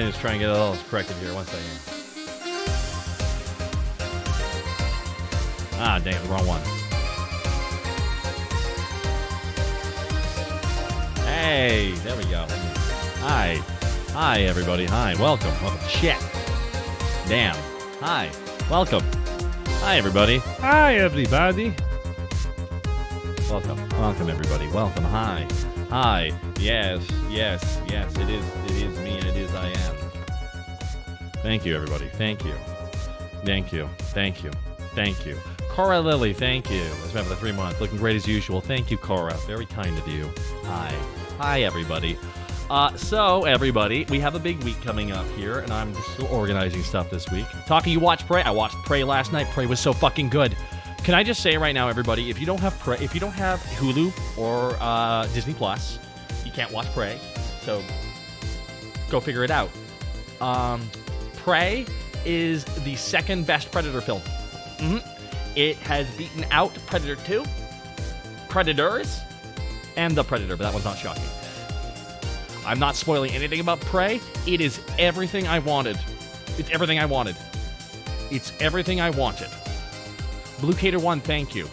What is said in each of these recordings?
me just try and get it all corrected here. 1 second. Ah, dang it, the wrong one. Hey, there we go. Hi. Hi, everybody. Hi. Welcome. Welcome. Shit. Damn. Hi. Welcome. Hi, everybody. Hi, everybody. Welcome. Welcome, everybody. Welcome. Hi. Hi. Yes. Yes. Yes. It is me and it is I am. Thank you, everybody. Thank you. Thank you. Thank you. Thank you. Cora Lily, thank you. Let's remember the 3 months. Looking great as usual. Thank you, Cora. Very kind of you. Hi. Hi, everybody. So, everybody, we have a big week coming up here, and I'm just still organizing stuff this week. Talking, you watched Prey? I watched Prey last night. Prey was so fucking good. Can I just say right now, everybody, if you don't have Hulu or Disney Plus, you can't watch Prey. So, go figure it out. Prey is the second best Predator film. It has beaten out Predator 2, Predators, and The Predator, but that one's not shocking. I'm not spoiling anything about Prey. It is everything I wanted. It's everything I wanted. It's everything I wanted. Blue Cater 1, thank you.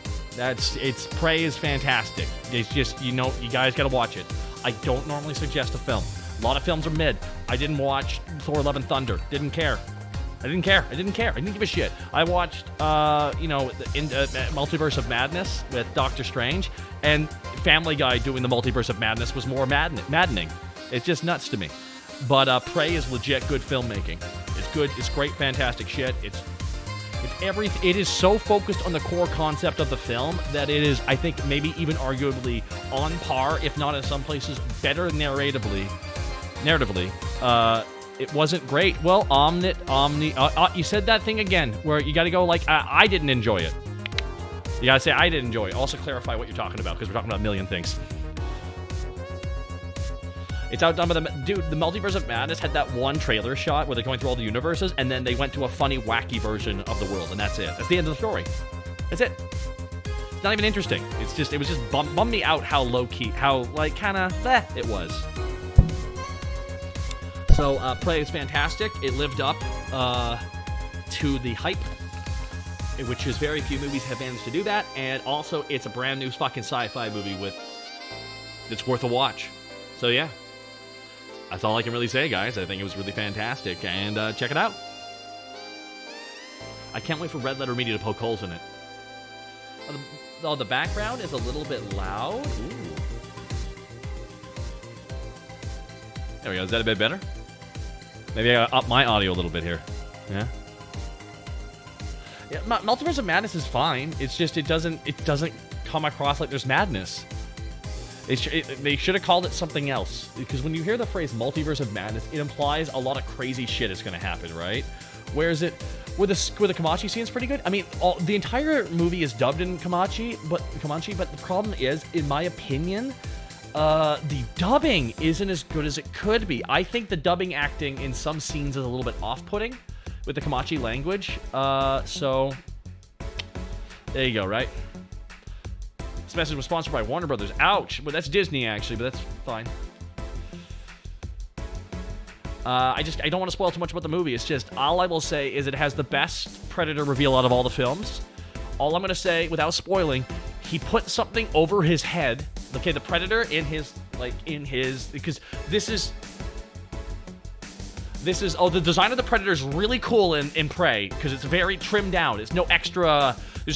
Prey is fantastic. It's just, you guys gotta watch it. I don't normally suggest a film. A lot of films are mid. I didn't watch Thor: Love and Thunder. Didn't care. I didn't give a shit. I watched, Multiverse of Madness with Doctor Strange, and Family Guy doing the Multiverse of Madness was more maddening. It's just nuts to me. But Prey is legit good filmmaking. It's good. It's great, fantastic shit. It is so focused on the core concept of the film that it is, I think, maybe even arguably on par, if not in some places better narratively. It wasn't great. Well, you said that thing again, where you gotta go like, I didn't enjoy it. You gotta say, I didn't enjoy it. Also clarify what you're talking about, because we're talking about a million things. It's outdone by the Multiverse of Madness had that one trailer shot where they're going through all the universes, and then they went to a funny, wacky version of the world, and that's it. That's the end of the story. That's it. It's not even interesting. It was just bummed me out how low-key, how, like, kinda, it was. So, Prey is fantastic. It lived up to the hype, which is very few movies have managed to do that. And also, it's a brand new fucking sci-fi movie it's worth a watch. So, yeah. That's all I can really say, guys. I think it was really fantastic. And check it out. I can't wait for Red Letter Media to poke holes in it. The background is a little bit loud. Ooh. There we go. Is that a bit better? Maybe I gotta up my audio a little bit here. Yeah. Yeah. Multiverse of Madness is fine. It's just it doesn't come across like there's madness. They should have called it something else, because when you hear the phrase Multiverse of Madness, it implies a lot of crazy shit is going to happen, right? Where the Comanche scene is pretty good. I mean, the entire movie is dubbed in Comanche, but the problem is, in my opinion, the dubbing isn't as good as it could be. I think the dubbing acting in some scenes is a little bit off-putting with the Comanche language. So there you go, right? This message was sponsored by Warner Brothers. Ouch! Well, that's Disney, actually, but that's fine. I don't want to spoil too much about the movie. It's just, all I will say is it has the best Predator reveal out of all the films. All I'm going to say, without spoiling, he put something over his head. Okay, the Predator because the design of the Predator is really cool in Prey, because it's very trimmed down. There's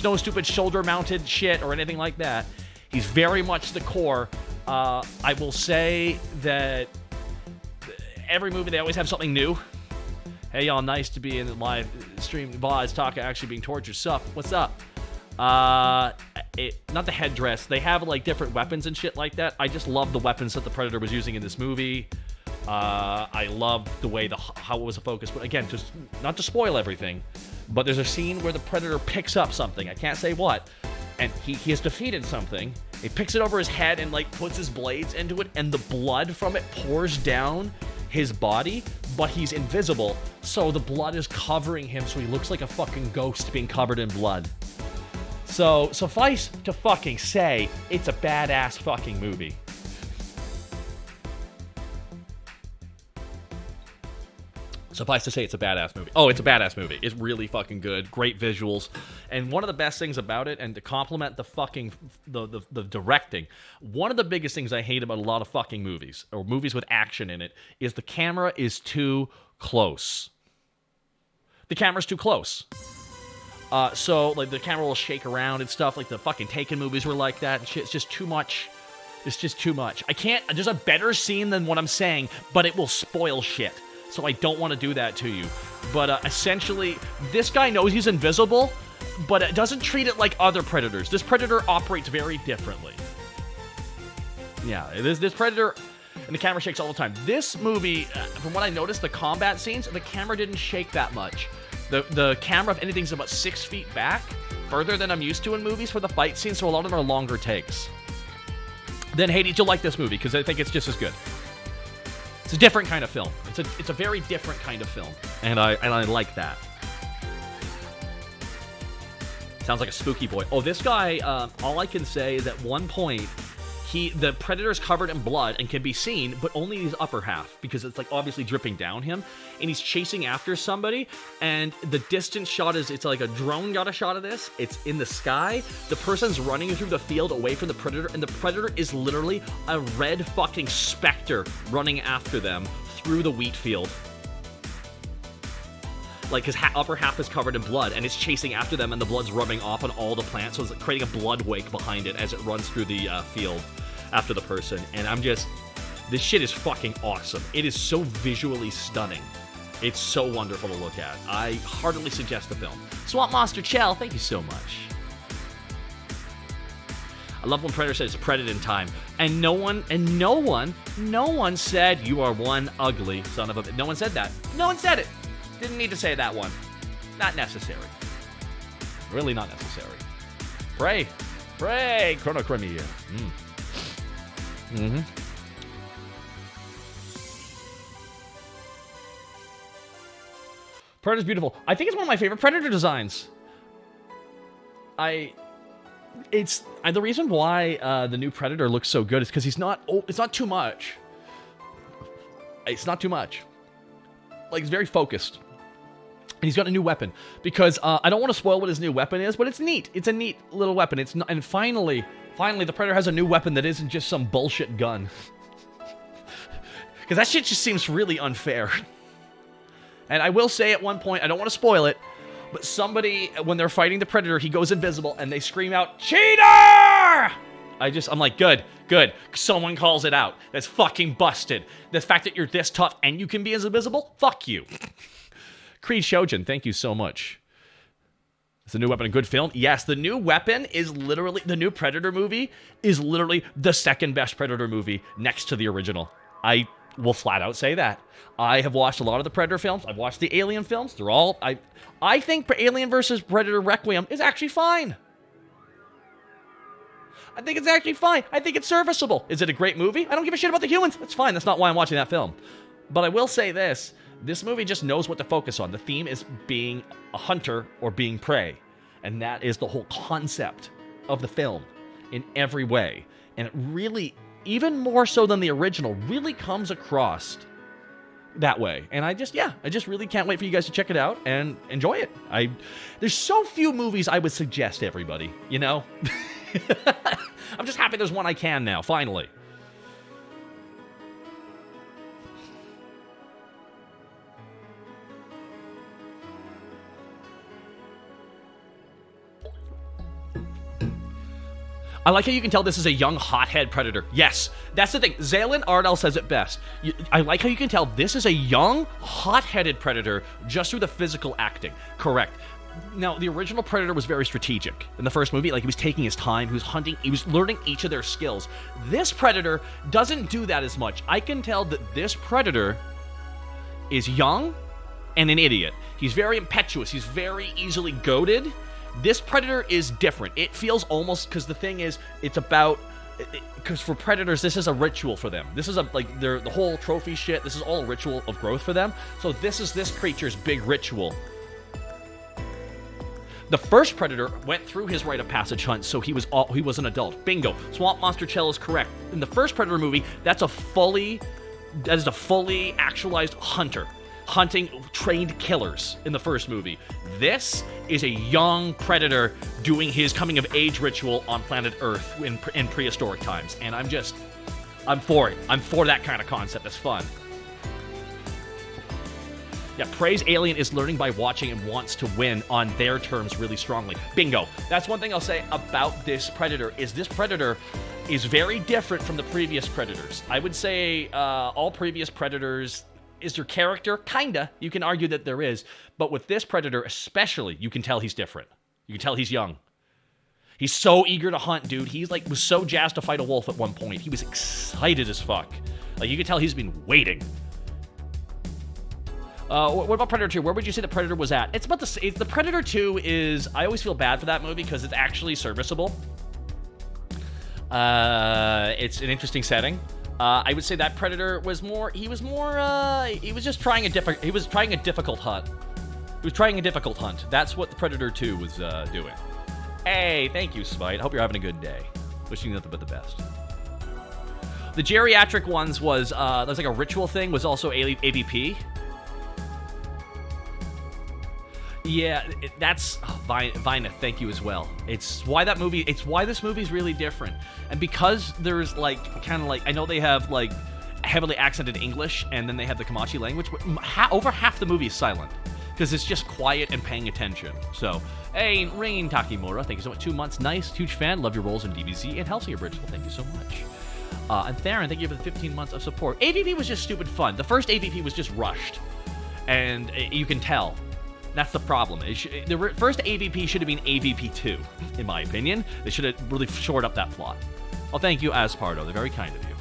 no stupid shoulder-mounted shit or anything like that. He's very much the core. I will say that every movie, they always have something new. Hey, y'all, nice to be in the live stream. VoDs talk actually being tortured. Sup? What's up? Not the headdress. They have, like, different weapons and shit like that. I just love the weapons that the Predator was using in this movie. I love the way how it was a focus. But again, just not to spoil everything, but there's a scene where the Predator picks up something. I can't say what. And he has defeated something. He picks it over his head and, like, puts his blades into it, and the blood from it pours down his body, but he's invisible, so the blood is covering him, so he looks like a fucking ghost being covered in blood. So, suffice to fucking say, it's a badass fucking movie. Suffice to say, it's a badass movie. Oh, it's a badass movie. It's really fucking good. Great visuals. And one of the best things about it, and to compliment the fucking, the directing, one of the biggest things I hate about a lot of fucking movies, or movies with action in it, is the camera is too close. The camera's too close. So, like, the camera will shake around and stuff. Like, the fucking Taken movies were like that and shit. It's just too much. It's just too much. I can't, there's a better scene than what I'm saying, but it will spoil shit. So I don't want to do that to you. But essentially, this guy knows he's invisible, but it doesn't treat it like other Predators. This Predator operates very differently. Yeah, this Predator, and the camera shakes all the time. This movie, from what I noticed, the combat scenes, the camera didn't shake that much. The camera, if anything's about 6 feet back, further than I'm used to in movies for the fight scenes, so a lot of them are longer takes. Then Hades, you'll like this movie, because I think it's just as good. It's a different kind of film. It's a very different kind of film, and I like that. Sounds like a spooky boy. Oh, this guy. All I can say is at one point, the Predator's covered in blood and can be seen, but only his upper half, because it's like obviously dripping down him, and he's chasing after somebody, and the distance shot is, it's like a drone got a shot of this. It's in the sky. The person's running through the field away from the Predator, and the Predator is literally a red fucking specter running after them through the wheat field. Like, his upper half is covered in blood, and it's chasing after them, and the blood's rubbing off on all the plants, so it's like creating a blood wake behind it as it runs through the field after the person. And I'm just, this shit is fucking awesome. It is so visually stunning. It's so wonderful to look at. I heartily suggest the film. Swamp Monster Chell, thank you so much. I love when Predator says Predator in time, and no one said you are one ugly son of a. No one said that. No one said it. Didn't need to say that one. Not necessary. Really not necessary. Pray, Chronochromia. Predator's beautiful. I think it's one of my favorite Predator designs. The reason why the new Predator looks so good is because he's not. Oh, it's not too much. It's not too much. Like, it's very focused. And he's got a new weapon. Because I don't want to spoil what his new weapon is, but it's neat. It's a neat little weapon. It's not, and finally, the Predator has a new weapon that isn't just some bullshit gun. Because that shit just seems really unfair. And I will say at one point, I don't want to spoil it, but somebody, when they're fighting the Predator, he goes invisible, and they scream out, "Cheater!" I'm like, good. Someone calls it out. That's fucking busted. The fact that you're this tough and you can be invisible, fuck you. Creed Shojin, thank you so much. Is the new weapon a good film? Yes, the new weapon is literally, the new Predator movie is literally the second best Predator movie next to the original. I will flat out say that. I have watched a lot of the Predator films. I've watched the Alien films. They're all, I think Alien vs. Predator Requiem is actually fine. I think it's actually fine. I think it's serviceable. Is it a great movie? I don't give a shit about the humans. That's fine. That's not why I'm watching that film. But I will say this. This movie just knows what to focus on. The theme is being a hunter or being prey. And that is the whole concept of the film in every way. And it really, even more so than the original, really comes across that way. And I just really can't wait for you guys to check it out and enjoy it. There's so few movies I would suggest everybody, you know? I'm just happy there's one I can now, finally. I like how you can tell this is a young, hothead Predator. Yes, that's the thing. Zaylan Ardell says it best. I like how you can tell this is a young, hot-headed Predator just through the physical acting. Correct. Now, the original Predator was very strategic. In the first movie, like, he was taking his time, he was hunting, he was learning each of their skills. This Predator doesn't do that as much. I can tell that this Predator is young and an idiot. He's very impetuous. He's very easily goaded. This Predator is different. It feels almost, because the thing is, it's about, because for Predators, this is a ritual for them. This is the whole trophy shit, this is all a ritual of growth for them. So this is this creature's big ritual. The first Predator went through his rite of passage hunt, so he was an adult. Bingo. Swamp Monster Chell is correct. In the first Predator movie, that is a fully actualized hunter. hunting trained killers in the first movie. This is a young predator doing his coming-of-age ritual on planet Earth in prehistoric times. And I'm for it. I'm for that kind of concept. That's fun. Yeah, Prey's alien is learning by watching and wants to win on their terms really strongly. Bingo. That's one thing I'll say about this predator, is this predator is very different from the previous predators. I would say all previous predators, is there character? Kinda. You can argue that there is. But with this predator especially, you can tell he's different. You can tell he's young. He's so eager to hunt, dude. He's like, was so jazzed to fight a wolf at one point. He was excited as fuck. Like, you can tell he's been waiting. What about Predator 2? Where would you say the Predator was at? It's about the Predator 2 is, I always feel bad for that movie because it's actually serviceable. It's an interesting setting. I would say that Predator was he was just trying a difficult hunt. He was trying a difficult hunt. That's what the Predator 2 was doing. Hey, thank you, Smite. Hope you're having a good day. Wishing you nothing but the best. The geriatric ones was like a ritual thing, was also AVP. Yeah, that's Vina. Thank you as well. It's why this movie's really different, and because there's like kind of like, I know they have like heavily accented English, and then they have the Comanche language. But over half the movie is silent because it's just quiet and paying attention. So, hey, Rain Takimura, thank you so much. 2 months, nice, huge fan. Love your roles in DBZ and Hellsinger Bridge. Well, thank you so much. And Theron, thank you for the 15 months of support. AVP was just stupid fun. The first AVP was just rushed, and you can tell. That's the problem. The first AVP should have been AVP 2, in my opinion. They should have really shored up that plot. Well, thank you, Aspardo. They're very kind of you.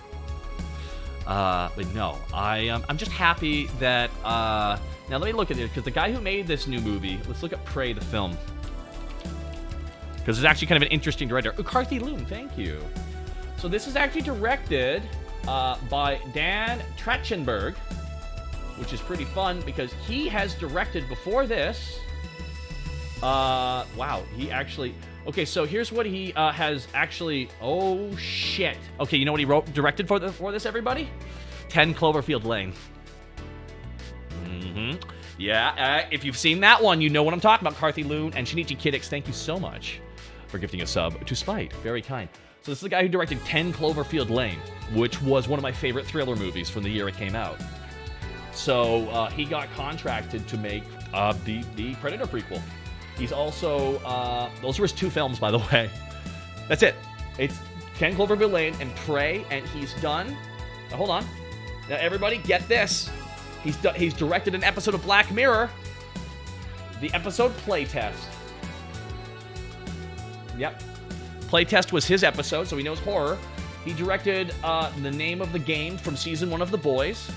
But no, I'm just happy that... now, let me look at it, because the guy who made this new movie... Let's look at Prey, the film. Because it's actually kind of an interesting director. Karthi Loon, thank you. So this is actually directed by Dan Trachtenberg, which is pretty fun because he has directed before this. Wow, he actually... Okay, so here's what he has actually... Oh, shit. Okay, you know what he directed for this, everybody? 10 Cloverfield Lane. Mm-hmm. Yeah, if you've seen that one, you know what I'm talking about. Karthi Loon and Shinichi Kiddix, thank you so much for gifting a sub to Spite. Very kind. So this is the guy who directed 10 Cloverfield Lane, which was one of my favorite thriller movies from the year it came out. So he got contracted to make the Predator prequel. He's also... those were his 2 films, by the way. That's it. It's 10 Cloverfield Lane and Prey, and he's done... Now, hold on. Now, everybody, get this. He's directed an episode of Black Mirror. The episode Playtest. Yep. Playtest was his episode, so he knows horror. He directed The Name of the Game from Season 1 of The Boys.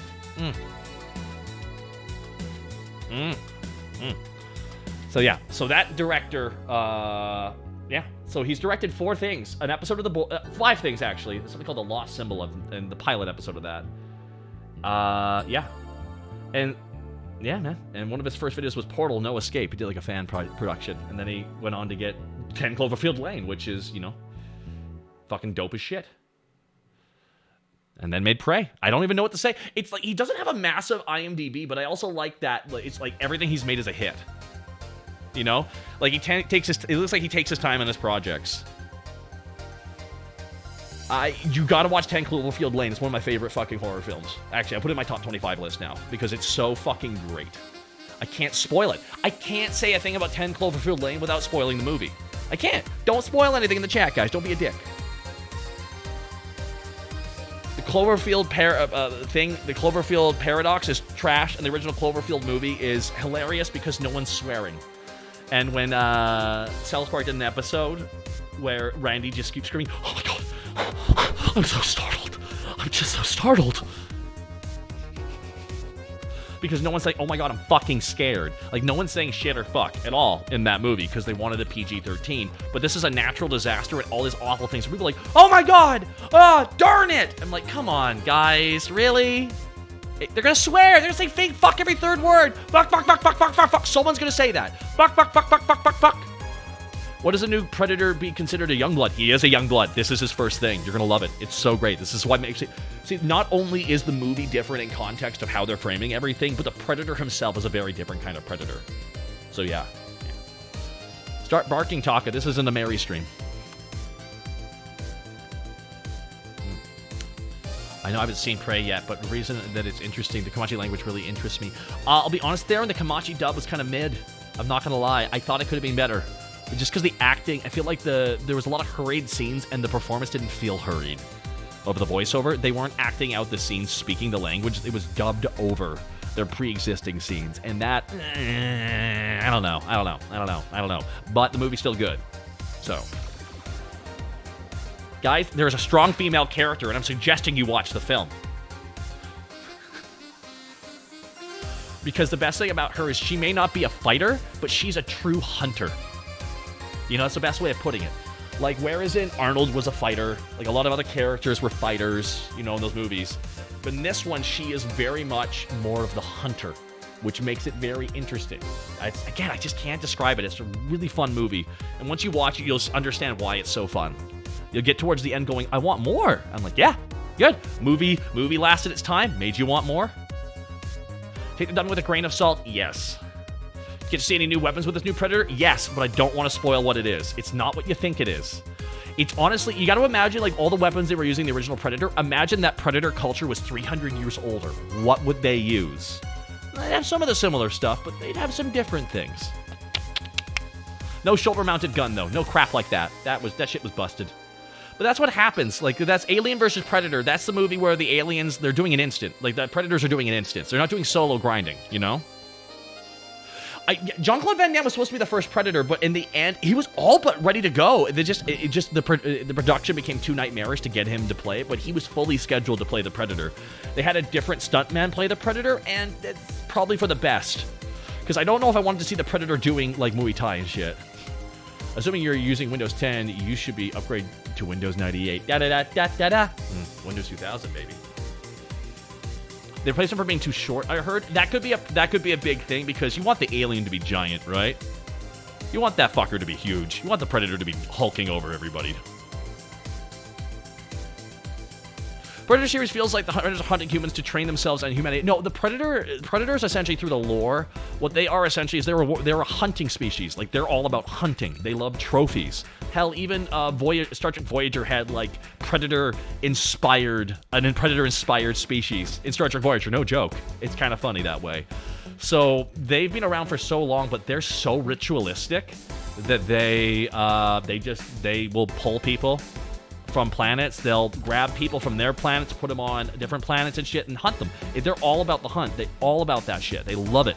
So yeah, so that director, yeah, so he's directed 4 things. An episode of 5 things, actually. There's something called The Lost Symbol and the pilot episode of that. Yeah. And, yeah, man. And one of his first videos was Portal, No Escape. He did like a fan production. And then he went on to get 10 Cloverfield Lane, which is, you know, fucking dope as shit. And then made Prey. I don't even know what to say. It's like, he doesn't have a massive IMDb, but I also like that. It's like everything he's made is a hit. You know? Like, it looks like he takes his time on his projects. You gotta watch 10 Cloverfield Lane. It's one of my favorite fucking horror films. Actually, I put it in my top 25 list now because it's so fucking great. I can't spoil it. I can't say a thing about 10 Cloverfield Lane without spoiling the movie. I can't. Don't spoil anything in the chat, guys. Don't be a dick. The Cloverfield the Cloverfield paradox is trash, and the original Cloverfield movie is hilarious because no one's swearing. And when South Park did an episode where Randy just keeps screaming, "Oh my god, I'm so startled. I'm just so startled." Because no one's like, "Oh my god, I'm fucking scared." Like, no one's saying shit or fuck at all in that movie because they wanted a PG-13. But this is a natural disaster and all these awful things. People are like, "Oh my god, darn it." I'm like, come on, guys, really? They're gonna swear. They're gonna say fuck every third word. Fuck, fuck, fuck, fuck, fuck, fuck, fuck. Someone's gonna say that. Fuck, fuck, fuck, fuck, fuck, fuck, fuck. What does a new Predator be considered a Youngblood? He is a Youngblood. This is his first thing. You're going to love it. It's so great. This is what makes it... See, not only is the movie different in context of how they're framing everything, but the Predator himself is a very different kind of Predator. So, yeah. Start barking, Taka. This isn't a Mary stream. I know I haven't seen Prey yet, but the reason that it's interesting, the Comanche language really interests me. I'll be honest there, and the Comanche dub was kind of mid. I'm not going to lie. I thought it could have been better. Just because the acting, I feel like there was a lot of hurried scenes, and the performance didn't feel hurried. Over the voiceover, they weren't acting out the scenes, speaking the language. It was dubbed over their pre-existing scenes, and that, I don't know. But the movie's still good. So... Guys, there's a strong female character, and I'm suggesting you watch the film. Because the best thing about her is she may not be a fighter, but she's a true hunter. You know, that's the best way of putting it. Like, whereas in Arnold was a fighter, like a lot of other characters were fighters, you know, in those movies. But in this one, she is very much more of the hunter, which makes it very interesting. Again, I just can't describe it. It's a really fun movie. And once you watch it, you'll understand why it's so fun. You'll get towards the end going, I want more. I'm like, yeah, good. Movie lasted its time, made you want more. Take it done with a grain of salt? Yes. Get to see any new weapons with this new Predator? Yes, but I don't want to spoil what it is. It's not what you think it is. It's honestly, you got to imagine like all the weapons they were using in the original Predator. Imagine that Predator culture was 300 years older. What would they use? They'd have some of the similar stuff, but they'd have some different things. No shoulder-mounted gun, though. No crap like that. That shit was busted. But that's what happens. Like, that's Alien versus Predator. That's the movie where the aliens, they're doing an instant. Like, the Predators are doing an instant. They're not doing solo grinding, you know? Jean-Claude Van Damme was supposed to be the first Predator, but in the end, he was all but ready to go. The production became too nightmarish to get him to play it, but he was fully scheduled to play the Predator. They had a different stuntman play the Predator, and it's probably for the best. Because I don't know if I wanted to see the Predator doing, like, Muay Thai and shit. Assuming you're using Windows 10, you should be upgraded to Windows 98. Windows 2000, baby. They replaced him for being too short, I heard. That could be a big thing because you want the alien to be giant, right? You want that fucker to be huge. You want the Predator to be hulking over everybody. Predator series feels like the Predators are hunting humans to train themselves on humanity. No, the Predators essentially through the lore, what they are essentially is they're a hunting species. Like, they're all about hunting. They love trophies. Hell, even Star Trek Voyager had, like, Predator-inspired species in Star Trek Voyager. No joke. It's kind of funny that way. So, they've been around for so long, but they're so ritualistic that they will pull people from planets. They'll grab people from their planets, put them on different planets and shit, and hunt them. They're all about the hunt. They're all about that shit. They love it.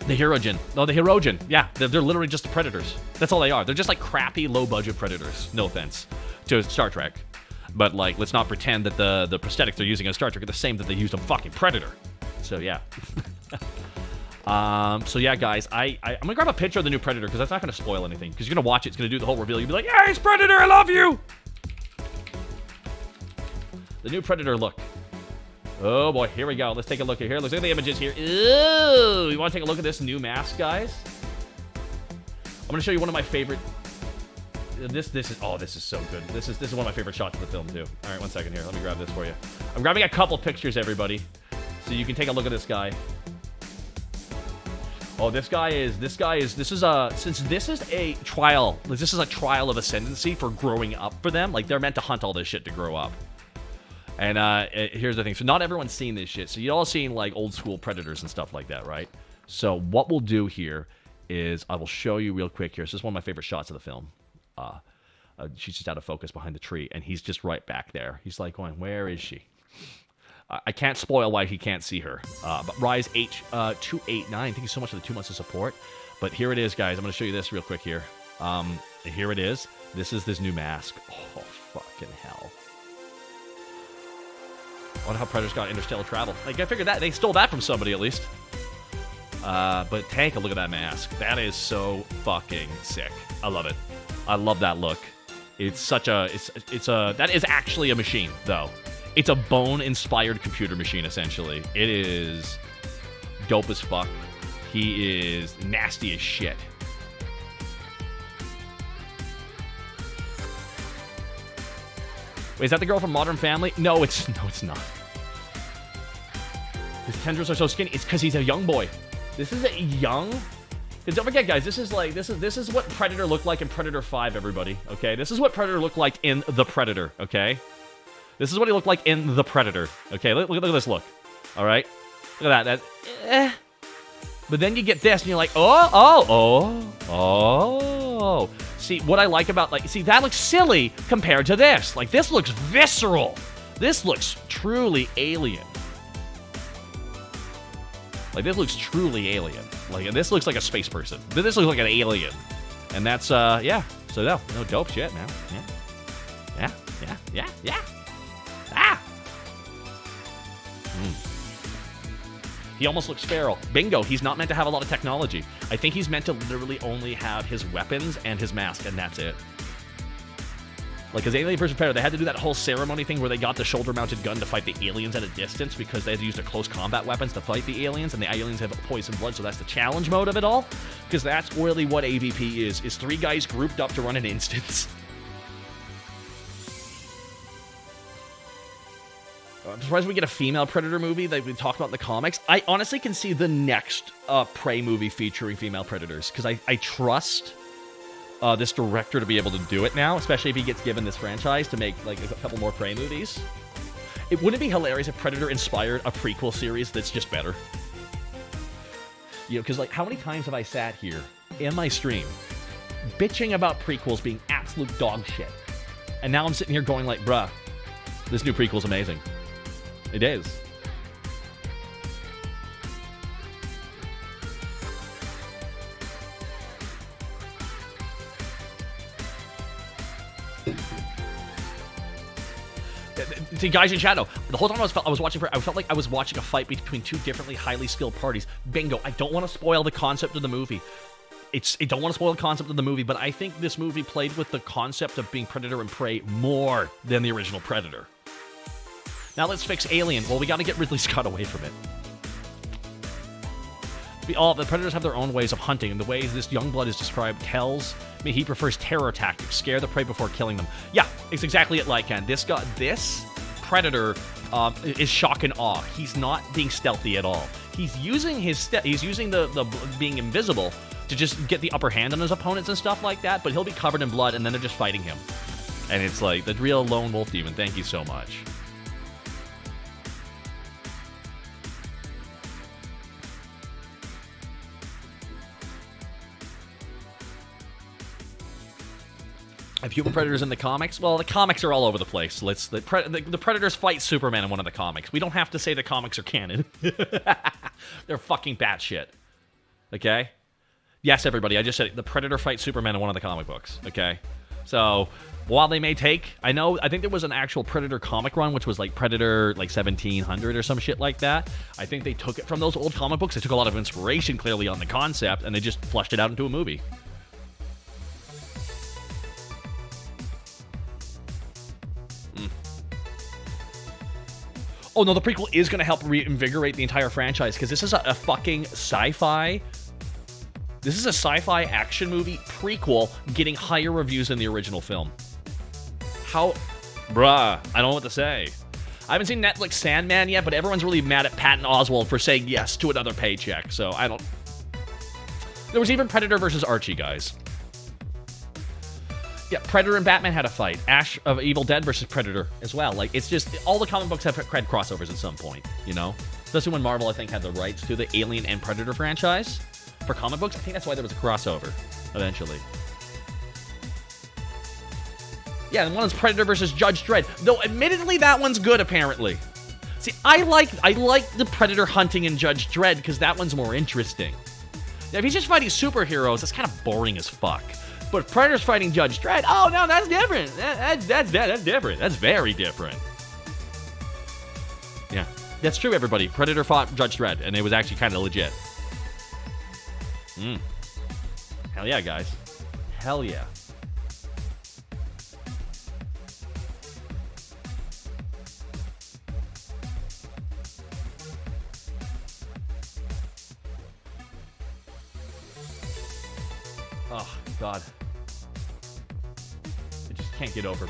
The Hirogen. No, the Hirogen. Yeah, they're literally just predators. That's all they are. They're just like crappy, low-budget predators. No offense to Star Trek. But, like, let's not pretend that the prosthetics they're using in Star Trek are the same that they used on fucking Predator. So, yeah. So yeah, guys, I'm gonna grab a picture of the new Predator because that's not gonna spoil anything. Because you're gonna watch it, it's gonna do the whole reveal. You'll be like, "Yeah, it's Predator, I love you." The new Predator look. Oh boy, here we go. Let's take a look here. Let's look at the images here. Ooh, you want to take a look at this new mask, guys? I'm gonna show you one of my favorite. This is so good. This is one of my favorite shots of the film too. All right, 1 second here. Let me grab this for you. I'm grabbing a couple pictures, everybody, so you can take a look at this guy. Oh, this is a trial of ascendancy for growing up for them. Like, they're meant to hunt all this shit to grow up. And here's the thing. So not everyone's seen this shit. So you all seen, like, old school Predators and stuff like that, right? So what we'll do here is I will show you real quick here. This is one of my favorite shots of the film. She's just out of focus behind the tree, and he's just right back there. He's like going, where is she? I can't spoil why he can't see her. But Rise H289, thank you so much for the 2 months of support. But here it is, guys. I'm going to show you this real quick here. Here it is. This is this new mask. Oh, fucking hell. I wonder how Predators got interstellar travel. Like, I figured that. They stole that from somebody, at least. But take a look at that mask. That is so fucking sick. I love it. I love that look. It's such a... That is actually a machine, though. It's a bone-inspired computer machine, essentially. It is dope as fuck. He is nasty as shit. Wait, is that the girl from Modern Family? No, it's not. His tendrils are so skinny. It's because he's a young boy. This is a young. Because don't forget, guys, this is what Predator looked like in Predator 5. Everybody, okay? This is what Predator looked like in The Predator. Okay? This is what he looked like in The Predator. Okay? Look at this look. All right? Look at that. But then you get this, and you're like, oh. See, what I like about, like, see, that looks silly compared to this. Like, this looks visceral. This looks truly alien. Like, this looks truly alien. Like, this looks like a space person. This looks like an alien. And that's, yeah. So, no dope shit, man. Yeah. Ah! He almost looks feral. Bingo, he's not meant to have a lot of technology. I think he's meant to literally only have his weapons and his mask, and that's it. Like, because Alien vs. Predator, they had to do that whole ceremony thing where they got the shoulder-mounted gun to fight the aliens at a distance because they had to use their close combat weapons to fight the aliens, and the aliens have poison blood, so that's the challenge mode of it all. Because that's really what AVP is 3 guys grouped up to run an instance. I'm surprised we get a female Predator movie that we talked about in the comics. I honestly can see the next Prey movie featuring female Predators, because I trust this director to be able to do it now, especially if he gets given this franchise to make like a couple more Prey movies. Wouldn't it be hilarious if Predator inspired a prequel series that's just better? You know, because like, how many times have I sat here in my stream bitching about prequels being absolute dog shit, and now I'm sitting here going like, bruh, this new prequel's amazing. It is. See, guys in shadow, the whole time I was watching, I felt like I was watching a fight between 2 differently highly skilled parties. Bingo. I don't want to spoil the concept of the movie. I don't want to spoil the concept of the movie, but I think this movie played with the concept of being Predator and Prey more than the original Predator. Now let's fix Alien. Well, we got to get Ridley Scott away from it. The Predators have their own ways of hunting, and the ways this Youngblood is described tells me he prefers terror tactics, scare the prey before killing them. Yeah, it's exactly it, Lycan. This Predator is shock and awe. He's not being stealthy at all. He's using the being invisible to just get the upper hand on his opponents and stuff like that, but he'll be covered in blood, and then they're just fighting him. And it's like the real lone wolf demon. Thank you so much. Have human predators in the comics? Well, the comics are all over the place. The Predators fight Superman in one of the comics. We don't have to say the comics are canon. They're fucking batshit. Okay? Yes, everybody, I just said it. The Predator fights Superman in one of the comic books. Okay? So, while they may take... I think there was an actual Predator comic run, which was like Predator like 1700 or some shit like that. I think they took it from those old comic books. They took a lot of inspiration, clearly, on the concept, and they just flushed it out into a movie. Oh, no, the prequel is going to help reinvigorate the entire franchise, because this is a fucking sci-fi... This is a sci-fi action movie prequel getting higher reviews than the original film. How... Bruh, I don't know what to say. I haven't seen Netflix Sandman yet, but everyone's really mad at Patton Oswalt for saying yes to another paycheck, so I don't... There was even Predator versus Archie, guys. Yeah, Predator and Batman had a fight. Ash of Evil Dead versus Predator as well. Like, it's just, all the comic books have had crossovers at some point, you know? Especially when Marvel, I think, had the rights to the Alien and Predator franchise for comic books. I think that's why there was a crossover, eventually. Yeah, and one is Predator versus Judge Dredd. Though, admittedly, that one's good, apparently. See, I like the Predator hunting in Judge Dredd, because that one's more interesting. Now, if he's just fighting superheroes, that's kind of boring as fuck. But if Predator's fighting Judge Dredd, oh no, that's different. That's different. That's very different. Yeah, that's true, everybody. Predator fought Judge Dredd, and it was actually kind of legit. Hell yeah, guys. Hell yeah. Oh, God. I just can't get over.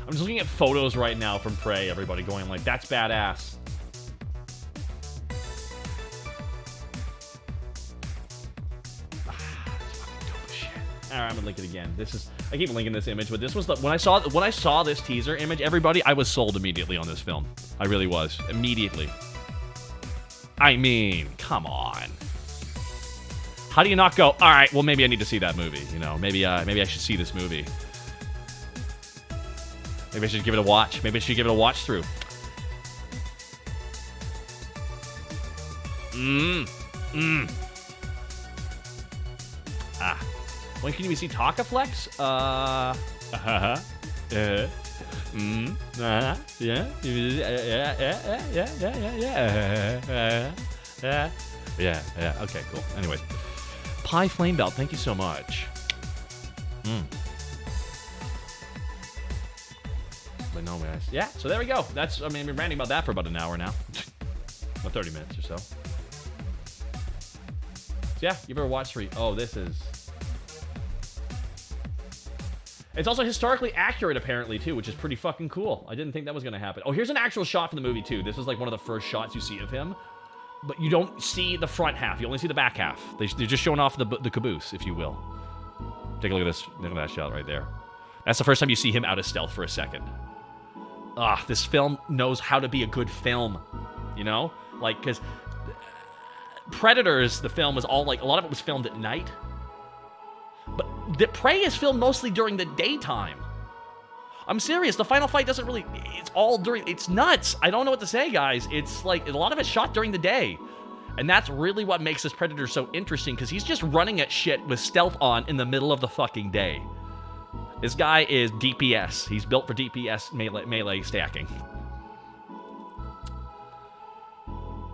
I'm just looking at photos right now from Prey, everybody going like, that's badass. Alright, I'm gonna link it again. This is, I keep linking this image, but this was the, when I saw this teaser image, everybody, I was sold immediately on this film. I really was. Immediately. I mean, come on. How do you not go, alright, well maybe I need to see that movie, you know, maybe I should see this movie. Maybe I should give it a watch. Maybe I should give it a watch through. Ah. When can you see Takaflex? Yeah. Okay, cool. Anyways. Pie Flame Belt, thank you so much. But no, man. Yeah, so there we go. That's, I mean, I've been ranting about that for about an hour now. About 30 minutes or so. So yeah, you better watch 3. Oh, this is... It's also historically accurate, apparently, too, which is pretty fucking cool. I didn't think that was going to happen. Oh, here's an actual shot from the movie, too. This is like one of the first shots you see of him. But you don't see the front half. You only see the back half. They're just showing off the caboose, if you will. Take a look at this. Look at that shot right there. That's the first time you see him out of stealth for a second. Ah, this film knows how to be a good film. You know? Like, because Predators, the film was all like, a lot of it was filmed at night. But the Prey is filmed mostly during the daytime. I'm serious. The final fight doesn't really... It's all during... It's nuts. I don't know what to say, guys. It's like... A lot of it's shot during the day. And that's really what makes this Predator so interesting, because he's just running at shit with stealth on in the middle of the fucking day. This guy is DPS. He's built for DPS melee stacking.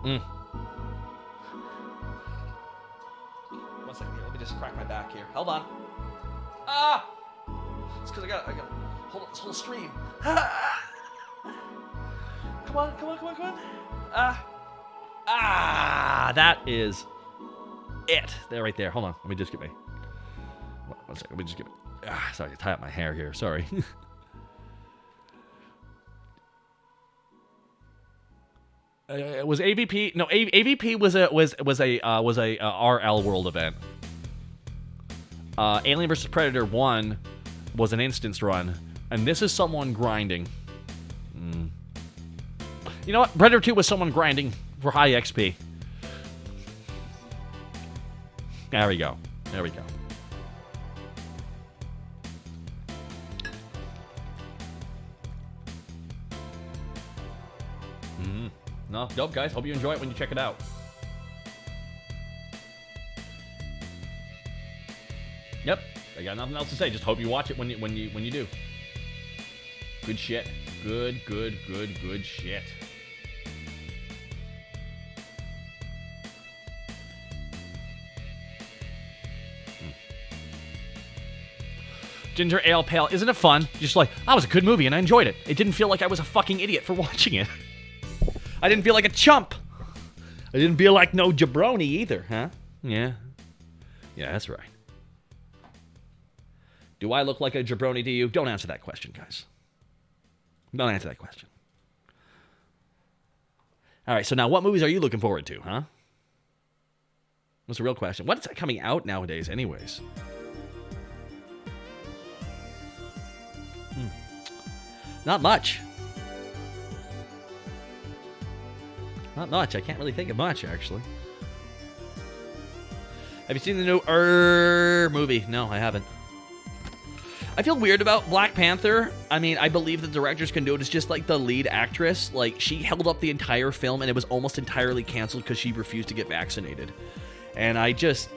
One second here. Let me just crack my back here. Hold on. Ah! It's because I got hold up this whole stream. Come on. That is it. There, right there. Hold on. Let me just get my... One second. Let me just get my... sorry, I tie up my hair here. Sorry. Was AVP? No, AVP was a RL World event. Alien vs. Predator 1 was an instance run, and this is someone grinding. You know what? Predator 2 was someone grinding for high XP. There we go. No, dope, guys. Hope you enjoy it when you check it out. Yep, I got nothing else to say. Just hope you watch it when you do. Good shit. Good shit. Ginger Ale Pale, isn't it fun? Just like, that was a good movie and I enjoyed it. It didn't feel like I was a fucking idiot for watching it. I didn't feel like a chump. I didn't feel like no jabroni either, huh? Yeah, that's right. Do I look like a jabroni to you? Don't answer that question, guys. Don't answer that question. All right, so now what movies are you looking forward to, huh? That's a real question. What's coming out nowadays anyways? Not much. Not much. I can't really think of much, actually. Have you seen the new movie? No, I haven't. I feel weird about Black Panther. I mean, I believe the directors can do it. It's just like the lead actress. Like, she held up the entire film, and it was almost entirely canceled because she refused to get vaccinated. And I just...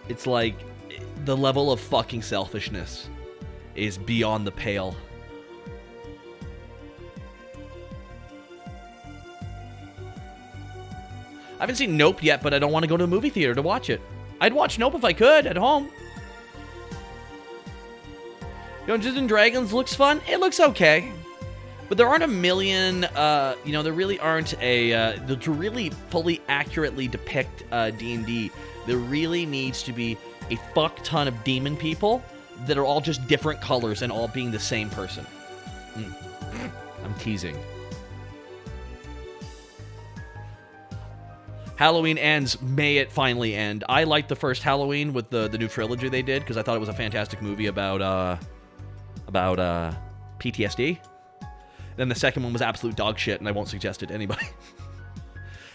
it's like, the level of fucking selfishness is beyond the pale. I haven't seen Nope yet, but I don't want to go to the movie theater to watch it. I'd watch Nope if I could, at home. Dungeons & Dragons looks fun. It looks okay. But there aren't a million, there really aren't to really fully accurately depict D&D, there really needs to be a fuck ton of demon people that are all just different colors and all being the same person. I'm teasing. Halloween ends. May it finally end. I liked the first Halloween with the new trilogy they did because I thought it was a fantastic movie about PTSD. Then the second one was absolute dog shit, and I won't suggest it to anybody.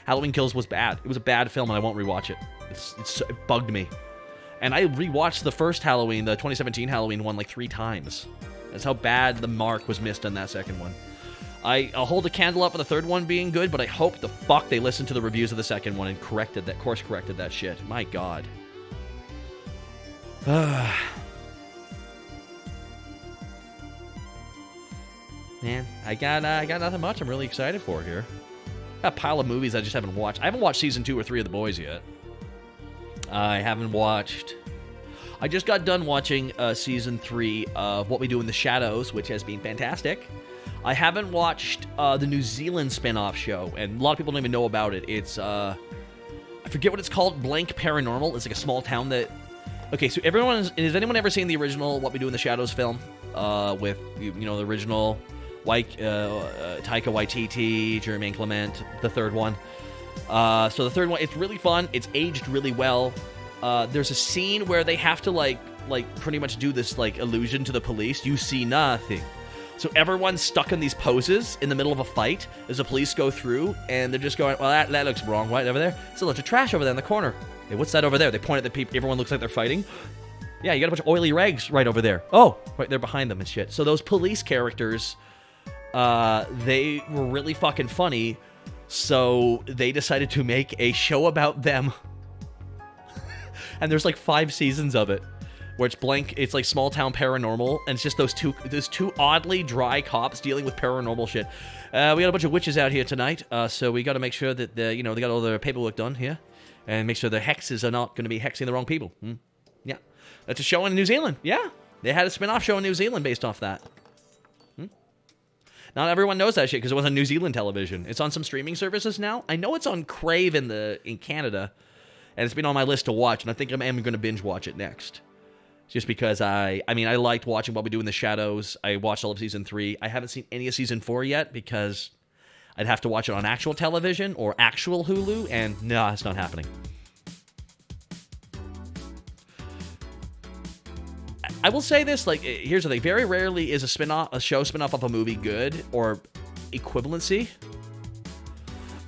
Halloween Kills was bad. It was a bad film, and I won't rewatch it. It bugged me. And I rewatched the first Halloween, the 2017 Halloween one, like 3 times. That's how bad the mark was missed on that second one. I'll hold a candle up for the third one being good, but I hope the fuck they listened to the reviews of the second one and course-corrected that shit. My God. Man, I got nothing much I'm really excited for here. Got a pile of movies I just haven't watched. I haven't watched season 2 or 3 of The Boys yet. I just got done watching season 3 of What We Do in the Shadows, which has been fantastic. I haven't watched the New Zealand spin-off show, and a lot of people don't even know about it. It's, I forget what it's called, Blank Paranormal. It's like a small town that... Okay, so has anyone ever seen the original What We Do in the Shadows film? With, the original... Taika Waititi, Jermaine Clement, the third one. So the third one, it's really fun. It's aged really well. There's a scene where they have to like pretty much do this like illusion to the police. You see nothing. So everyone's stuck in these poses in the middle of a fight as the police go through, and they're just going, well, that looks wrong, right over there. It's a bunch of trash over there in the corner. Hey, what's that over there? They point at the people. Everyone looks like they're fighting. Yeah, you got a bunch of oily rags right over there. Oh, right there behind them and shit. So those police characters... they were really fucking funny, so they decided to make a show about them. And there's like 5 seasons of it, where it's like small town paranormal, and it's just those two oddly dry cops dealing with paranormal shit. We got a bunch of witches out here tonight, so we got to make sure that they got all their paperwork done here, and make sure the hexes are not going to be hexing the wrong people. Yeah, that's a show in New Zealand. Yeah, they had a spin-off show in New Zealand based off that. Not everyone knows that shit because it was on New Zealand television. It's on some streaming services now. I know it's on Crave in Canada, and it's been on my list to watch, and I think I'm going to binge watch it next. Just because I liked watching What We Do in the Shadows. I watched all of season 3. I haven't seen any of season 4 yet because I'd have to watch it on actual television or actual Hulu, and no, it's not happening. I will say this, like, here's the thing. Very rarely is a show spin-off of a movie good or equivalency.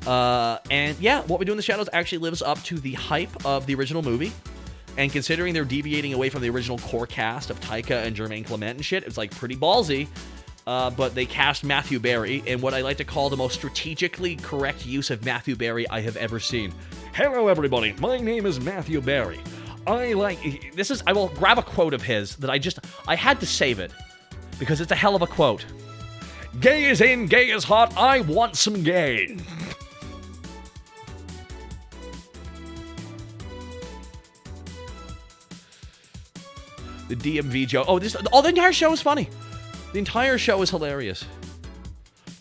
And yeah, What We Do in the Shadows actually lives up to the hype of the original movie. And considering they're deviating away from the original core cast of Taika and Jermaine Clement and shit, it's like pretty ballsy. But they cast Matthew Barry in what I like to call the most strategically correct use of Matthew Barry I have ever seen. Hello, everybody. My name is Matthew Barry. I will grab a quote of his that I had to save it because it's a hell of a quote. Gay is in, gay is hot, I want some gay. The DMV joke. The entire show is funny. The entire show is hilarious.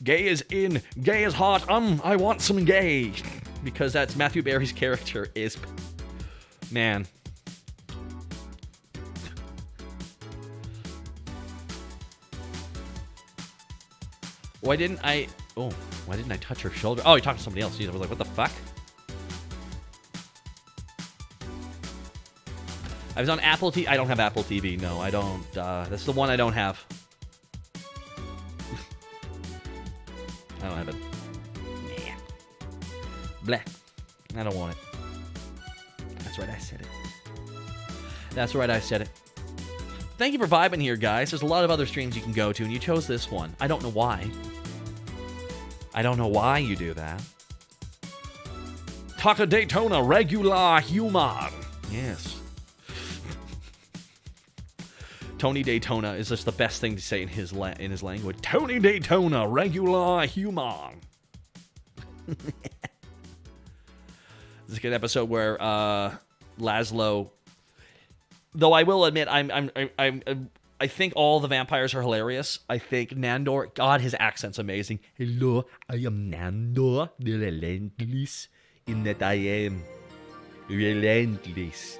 Gay is in, gay is hot, I want some gay. Because that's Matthew Barry's character is... Man... Why didn't I touch her shoulder? Oh, he talked to somebody else. I was like, what the fuck? I was on Apple TV. I don't have Apple TV. No, I don't. That's the one I don't have. I don't have it. Yeah. Bleh. I don't want it. That's right, I said it. Thank you for vibing here, guys. There's a lot of other streams you can go to, and you chose this one. I don't know why. I don't know why you do that. Taka Daytona, regular human. Yes. Tony Daytona is just the best thing to say in his language. Tony Daytona, regular human. This is a good episode where Laszlo... Though I will admit, I'm I think all the vampires are hilarious. I think Nandor, God, his accent's amazing. Hello, I am Nandor, the relentless, in that I am relentless.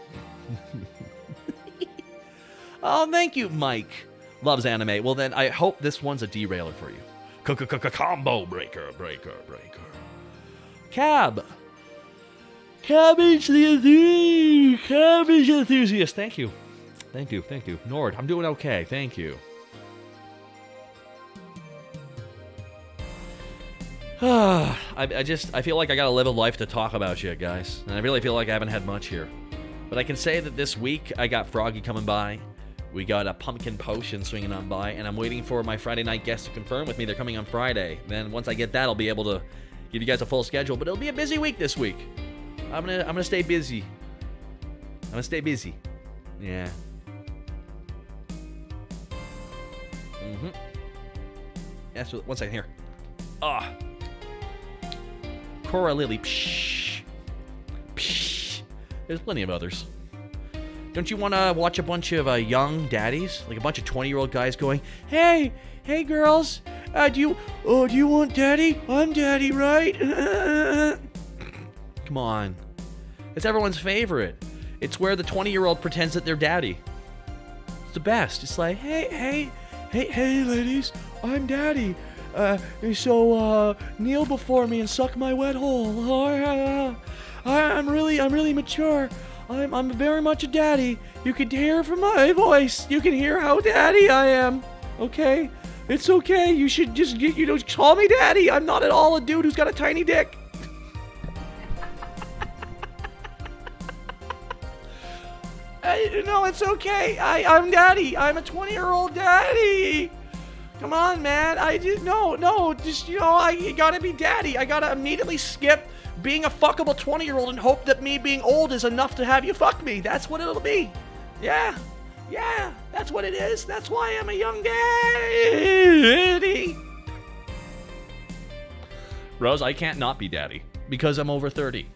Oh, thank you, Mike. Loves anime. Well, then I hope this one's a derailer for you. Combo breaker. Cabbage enthusiast. Thank you. Nord, I'm doing okay. Thank you. I feel like I gotta live a life to talk about you guys. And I really feel like I haven't had much here. But I can say that this week I got Froggy coming by. We got a pumpkin potion swinging on by. And I'm waiting for my Friday night guests to confirm with me they're coming on Friday. Then once I get that, I'll be able to give you guys a full schedule. But it'll be a busy week this week. I'm gonna stay busy. Yeah. Yes, one second here. Cora Lily. Psh. There's plenty of others. Don't you want to watch a bunch of young daddies? Like a bunch of 20-year-old guys going, Hey girls, do you want daddy? I'm daddy, right? Come on. It's everyone's favorite. It's where the 20-year-old pretends that they're daddy. It's the best. It's like, hey, ladies, I'm daddy. So kneel before me and suck my wet hole. I'm really mature. I'm very much a daddy. You can hear from my voice. You can hear how daddy I am. Okay? It's okay. You should just call me daddy. I'm not at all a dude who's got a tiny dick. No, it's okay. I'm daddy. I'm a 20-year-old daddy. Come on, man. I gotta be daddy. I gotta immediately skip being a fuckable 20-year-old and hope that me being old is enough to have you fuck me. That's what it'll be. Yeah, that's what it is. That's why I'm a young daddy. Rose, I can't not be daddy because I'm over 30.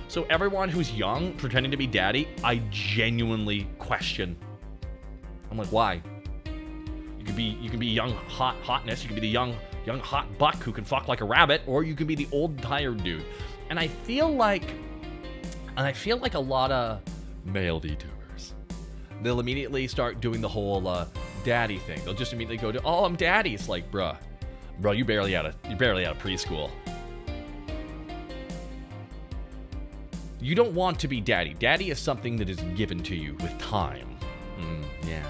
So everyone who's young pretending to be daddy, I genuinely question. I'm like, why? You can be young hotness. You can be the young hot buck who can fuck like a rabbit, or you can be the old tired dude. And I feel like a lot of male VTubers, they'll immediately start doing the whole daddy thing. They'll just immediately go to, oh, I'm daddy. It's like, bro, you're barely out of preschool. You don't want to be daddy. Daddy is something that is given to you with time. Yeah.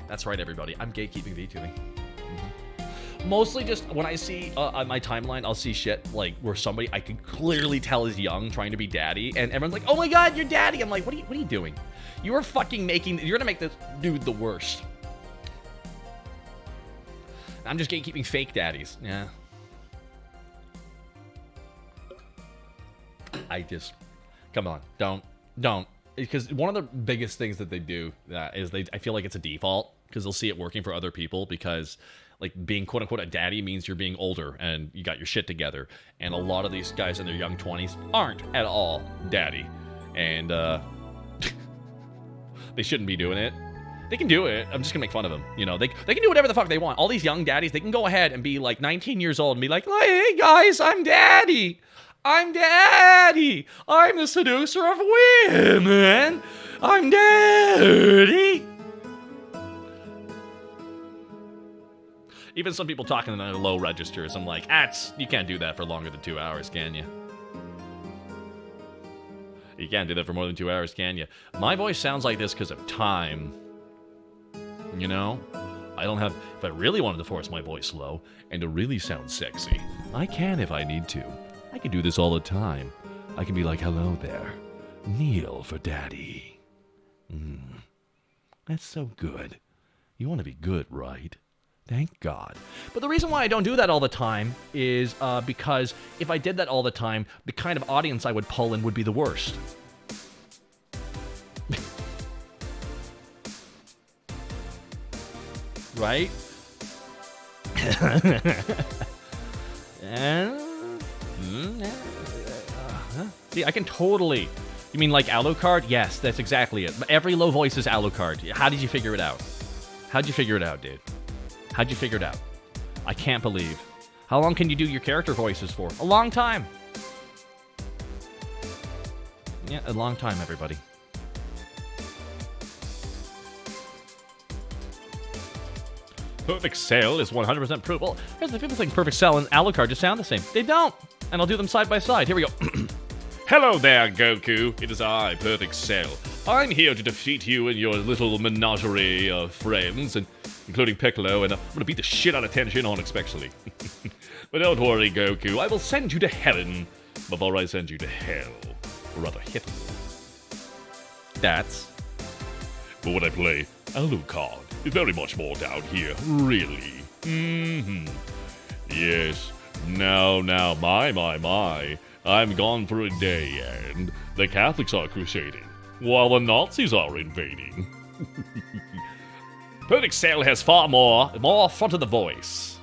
That's right, everybody. I'm gatekeeping VTubing. Mostly just when I see on my timeline, I'll see shit like where somebody I can clearly tell is young trying to be daddy, and everyone's like, oh my god, you're daddy. I'm like, what are you doing? You are fucking you're gonna make this dude the worst. I'm just gatekeeping fake daddies. Yeah. Come on, don't. Because one of the biggest things that they do is I feel like it's a default because they'll see it working for other people because like being quote unquote a daddy means you're being older and you got your shit together. And a lot of these guys in their young 20s aren't at all daddy. And they shouldn't be doing it. They can do it. I'm just gonna make fun of them. You know, they can do whatever the fuck they want. All these young daddies, they can go ahead and be like 19 years old and be like, hey guys, I'm daddy. I'm daddy. I'm the seducer of women. I'm daddy. Even some people talking in the low registers, I'm like, you can't do that for longer than 2 hours, can you? You can't do that for more than 2 hours, can you? My voice sounds like this because of time. You know? If I really wanted to force my voice low and to really sound sexy, I can if I need to. I can do this all the time. I can be like, hello there. Kneel for daddy. That's so good. You want to be good, right? Thank God. But the reason why I don't do that all the time is because if I did that all the time, the kind of audience I would pull in would be the worst. Right? See, I can totally You mean like Alucard? Yes, that's exactly it. Every low voice is Alucard. How did you figure it out? How'd you figure it out, dude? How'd you figure it out? I can't believe. How long can you do your character voices for? A long time. Yeah, a long time, everybody. Perfect Cell is 100% proof. Well, here's the people think Perfect Cell and Alucard just sound the same. They don't. And I'll do them side by side. Here we go. Hello there, Goku. It is I, Perfect Cell. I'm here to defeat you and your little menagerie of friends, including Piccolo, and I'm gonna beat the shit out of Tenshin on especially. But don't worry, Goku. I will send you to heaven before I send you to hell. Or rather, hit. That's... But when I play Alucard, it's very much more down here, really. Yes. Now, my. I'm gone for a day, and the Catholics are crusading, while the Nazis are invading. Perfect Cell has far more front of the voice.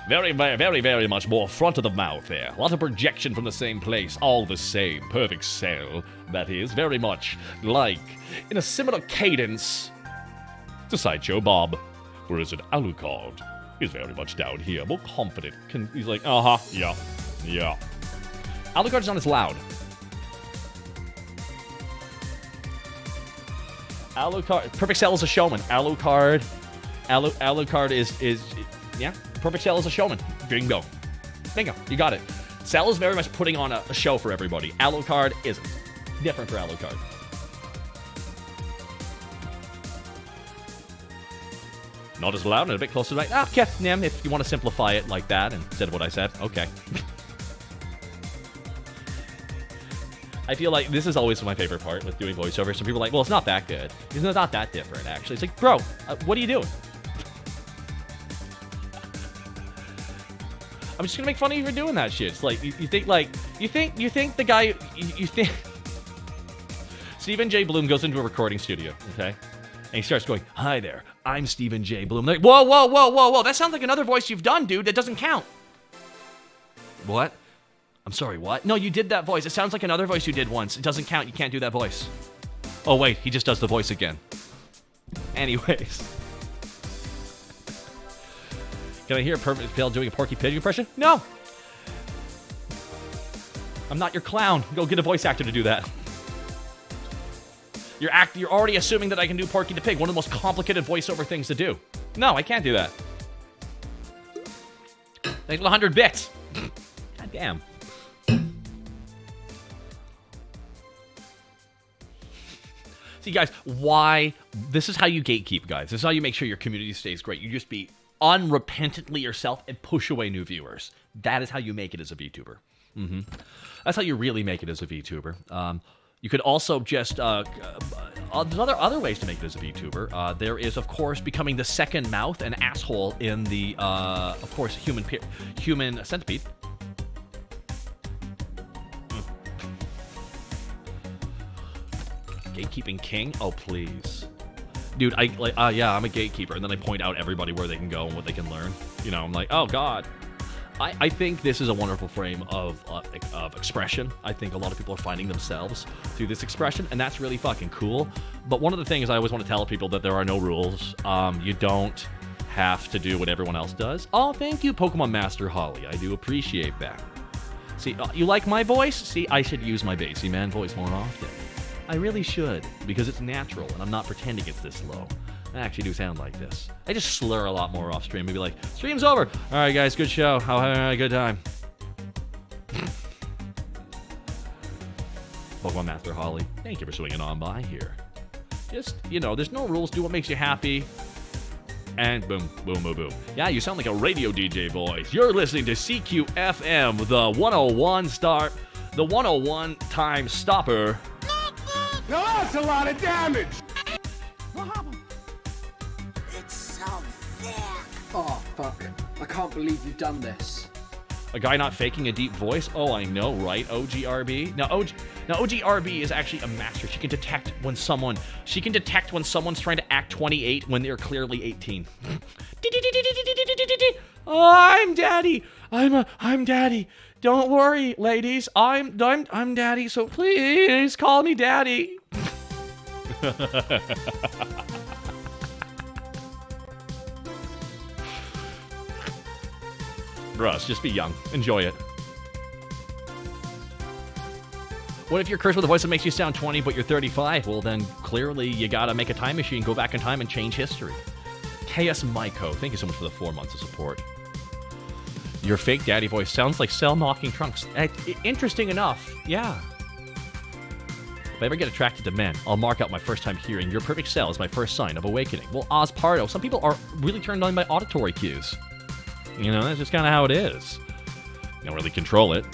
Very, very much more front of the mouth there. A lot of projection from the same place, all the same. Perfect Cell, that is, very much like, in a similar cadence to Sideshow Bob. Whereas an Alucard is very much down here, more confident. He's like, yeah. Alucard's not as loud. Alucard, Perfect Cell is a showman. Alucard is yeah. Perfect Cell is a showman. Bingo, you got it. Cell is very much putting on a show for everybody. Alucard isn't. Different for Alucard. Not as loud and a bit closer to like, okay, Nim, if you want to simplify it like that instead of what I said, okay. I feel like this is always my favorite part with doing voiceovers. Some people are like, well, it's not that good. It's not that different, actually. It's like, bro, what are you doing? I'm just gonna make fun of you for doing that shit. It's like, you think the guy, you think... Stephen J. Bloom goes into a recording studio, okay? And he starts going, hi there, I'm Stephen J. Bloom. They're like, whoa, that sounds like another voice you've done, dude. That doesn't count. What? I'm sorry, what? No, you did that voice. It sounds like another voice you did once. It doesn't count. You can't do that voice. Oh, wait. He just does the voice again. Anyways. Can I hear Perfect Cell doing a Porky Pig impression? No. I'm not your clown. Go get a voice actor to do that. You're already assuming that I can do Porky the Pig, one of the most complicated voiceover things to do. No, I can't do that. Thanks for the 100 bits. God damn. See, guys, why? This is how you gatekeep, guys. This is how you make sure your community stays great. You just be unrepentantly yourself and push away new viewers. That is how you make it as a VTuber. That's how you really make it as a VTuber. You could also just, there's other ways to make it as a VTuber. There is, of course, becoming the second mouth and asshole in the, of course, human centipede. Gatekeeping king? Oh, please. Dude, yeah, I'm a gatekeeper, and then I point out everybody where they can go and what they can learn. You know, I'm like, oh, God. I think this is a wonderful frame of expression. I think a lot of people are finding themselves through this expression, and that's really fucking cool. But one of the things I always want to tell people that there are no rules. You don't have to do what everyone else does. Oh, thank you, Pokemon Master Holly. I do appreciate that. See, you like my voice? See, I should use my bassy man voice more often. I really should, because it's natural, and I'm not pretending it's this low. I actually do sound like this. I just slur a lot more off stream. Maybe like, stream's over. All right, guys, good show. How good time. Pokemon Master Holly, thank you for swinging on by here. Just, you know, there's no rules. Do what makes you happy. And boom, boom, boom, boom. Yeah, you sound like a radio DJ voice. You're listening to CQFM, the 101 time stopper. Now that's a lot of damage. Oh, fuck. I can't believe you've done this. A guy not faking a deep voice? Oh, I know, right? OGRB? Now, OGRB is actually a master. She can detect when someone's trying to act 28 when they're clearly 18. Oh, I'm daddy. I'm daddy. Don't worry, ladies. I'm daddy, so please call me daddy. Russ, just be young. Enjoy it. What if you're cursed with a voice that makes you sound 20, but you're 35? Well, then clearly you gotta make a time machine, go back in time, and change history. KS Myco, thank you so much for the 4 months of support. Your fake daddy voice sounds like Cell knocking trunks. Interesting enough, yeah. If I ever get attracted to men, I'll mark out my first time hearing your perfect cell as my first sign of awakening. Well, Ozpardo, some people are really turned on by auditory cues. You know, that's just kind of how it is. You don't really control it.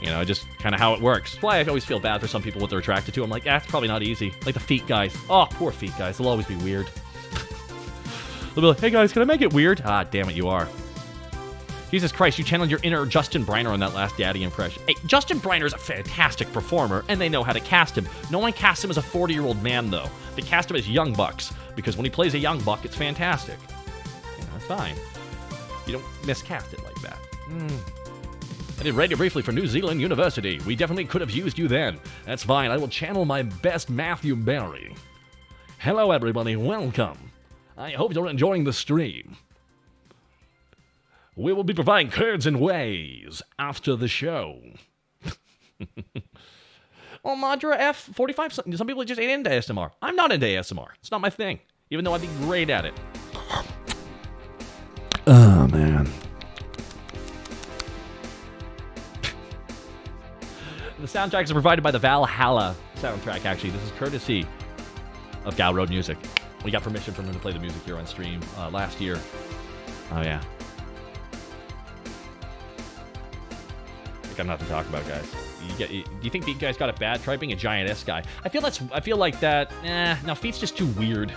You know, just kind of how it works. That's why I always feel bad for some people, what they're attracted to. I'm like, it's probably not easy. Like the feet guys. Oh, poor feet guys. They'll always be weird. They'll be like, hey guys, can I make it weird? Ah, damn it, you are. Jesus Christ, you channeled your inner Justin Briner on that last daddy impression. Hey, Justin Briner is a fantastic performer, and they know how to cast him. No one casts him as a 40-year-old man, though. They cast him as young bucks, because when he plays a young buck, it's fantastic. You know, it's fine. You don't miscast it like that. I did radio briefly for New Zealand University. We definitely could have used you then. That's fine. I will channel my best Matthew Barry. Hello, everybody. Welcome. I hope you're enjoying the stream. We will be providing curds and wheys after the show. Oh, Madra F45. Some people just ain't into ASMR. I'm not into ASMR. It's not my thing, even though I'd be great at it. Oh, man. The soundtracks are provided by the Valhalla soundtrack, actually. This is courtesy of Gal Road Music. We got permission from him to play the music here on stream last year. Oh, yeah. I got nothing to talk about, guys. Do you think Feet Guy's got it bad? Try being a giant S guy. I feel like that. No, Feet's just too weird.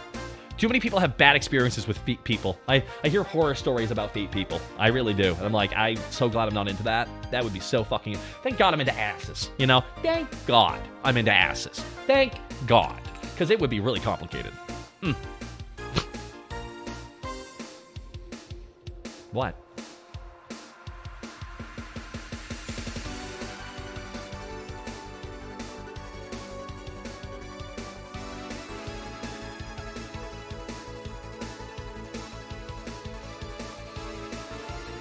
Too many people have bad experiences with feet people. I hear horror stories about feet people. I really do. And I'm like, I'm so glad I'm not into that. That would be so fucking... Thank God I'm into asses, you know? Thank God I'm into asses. Thank God. Because it would be really complicated. What?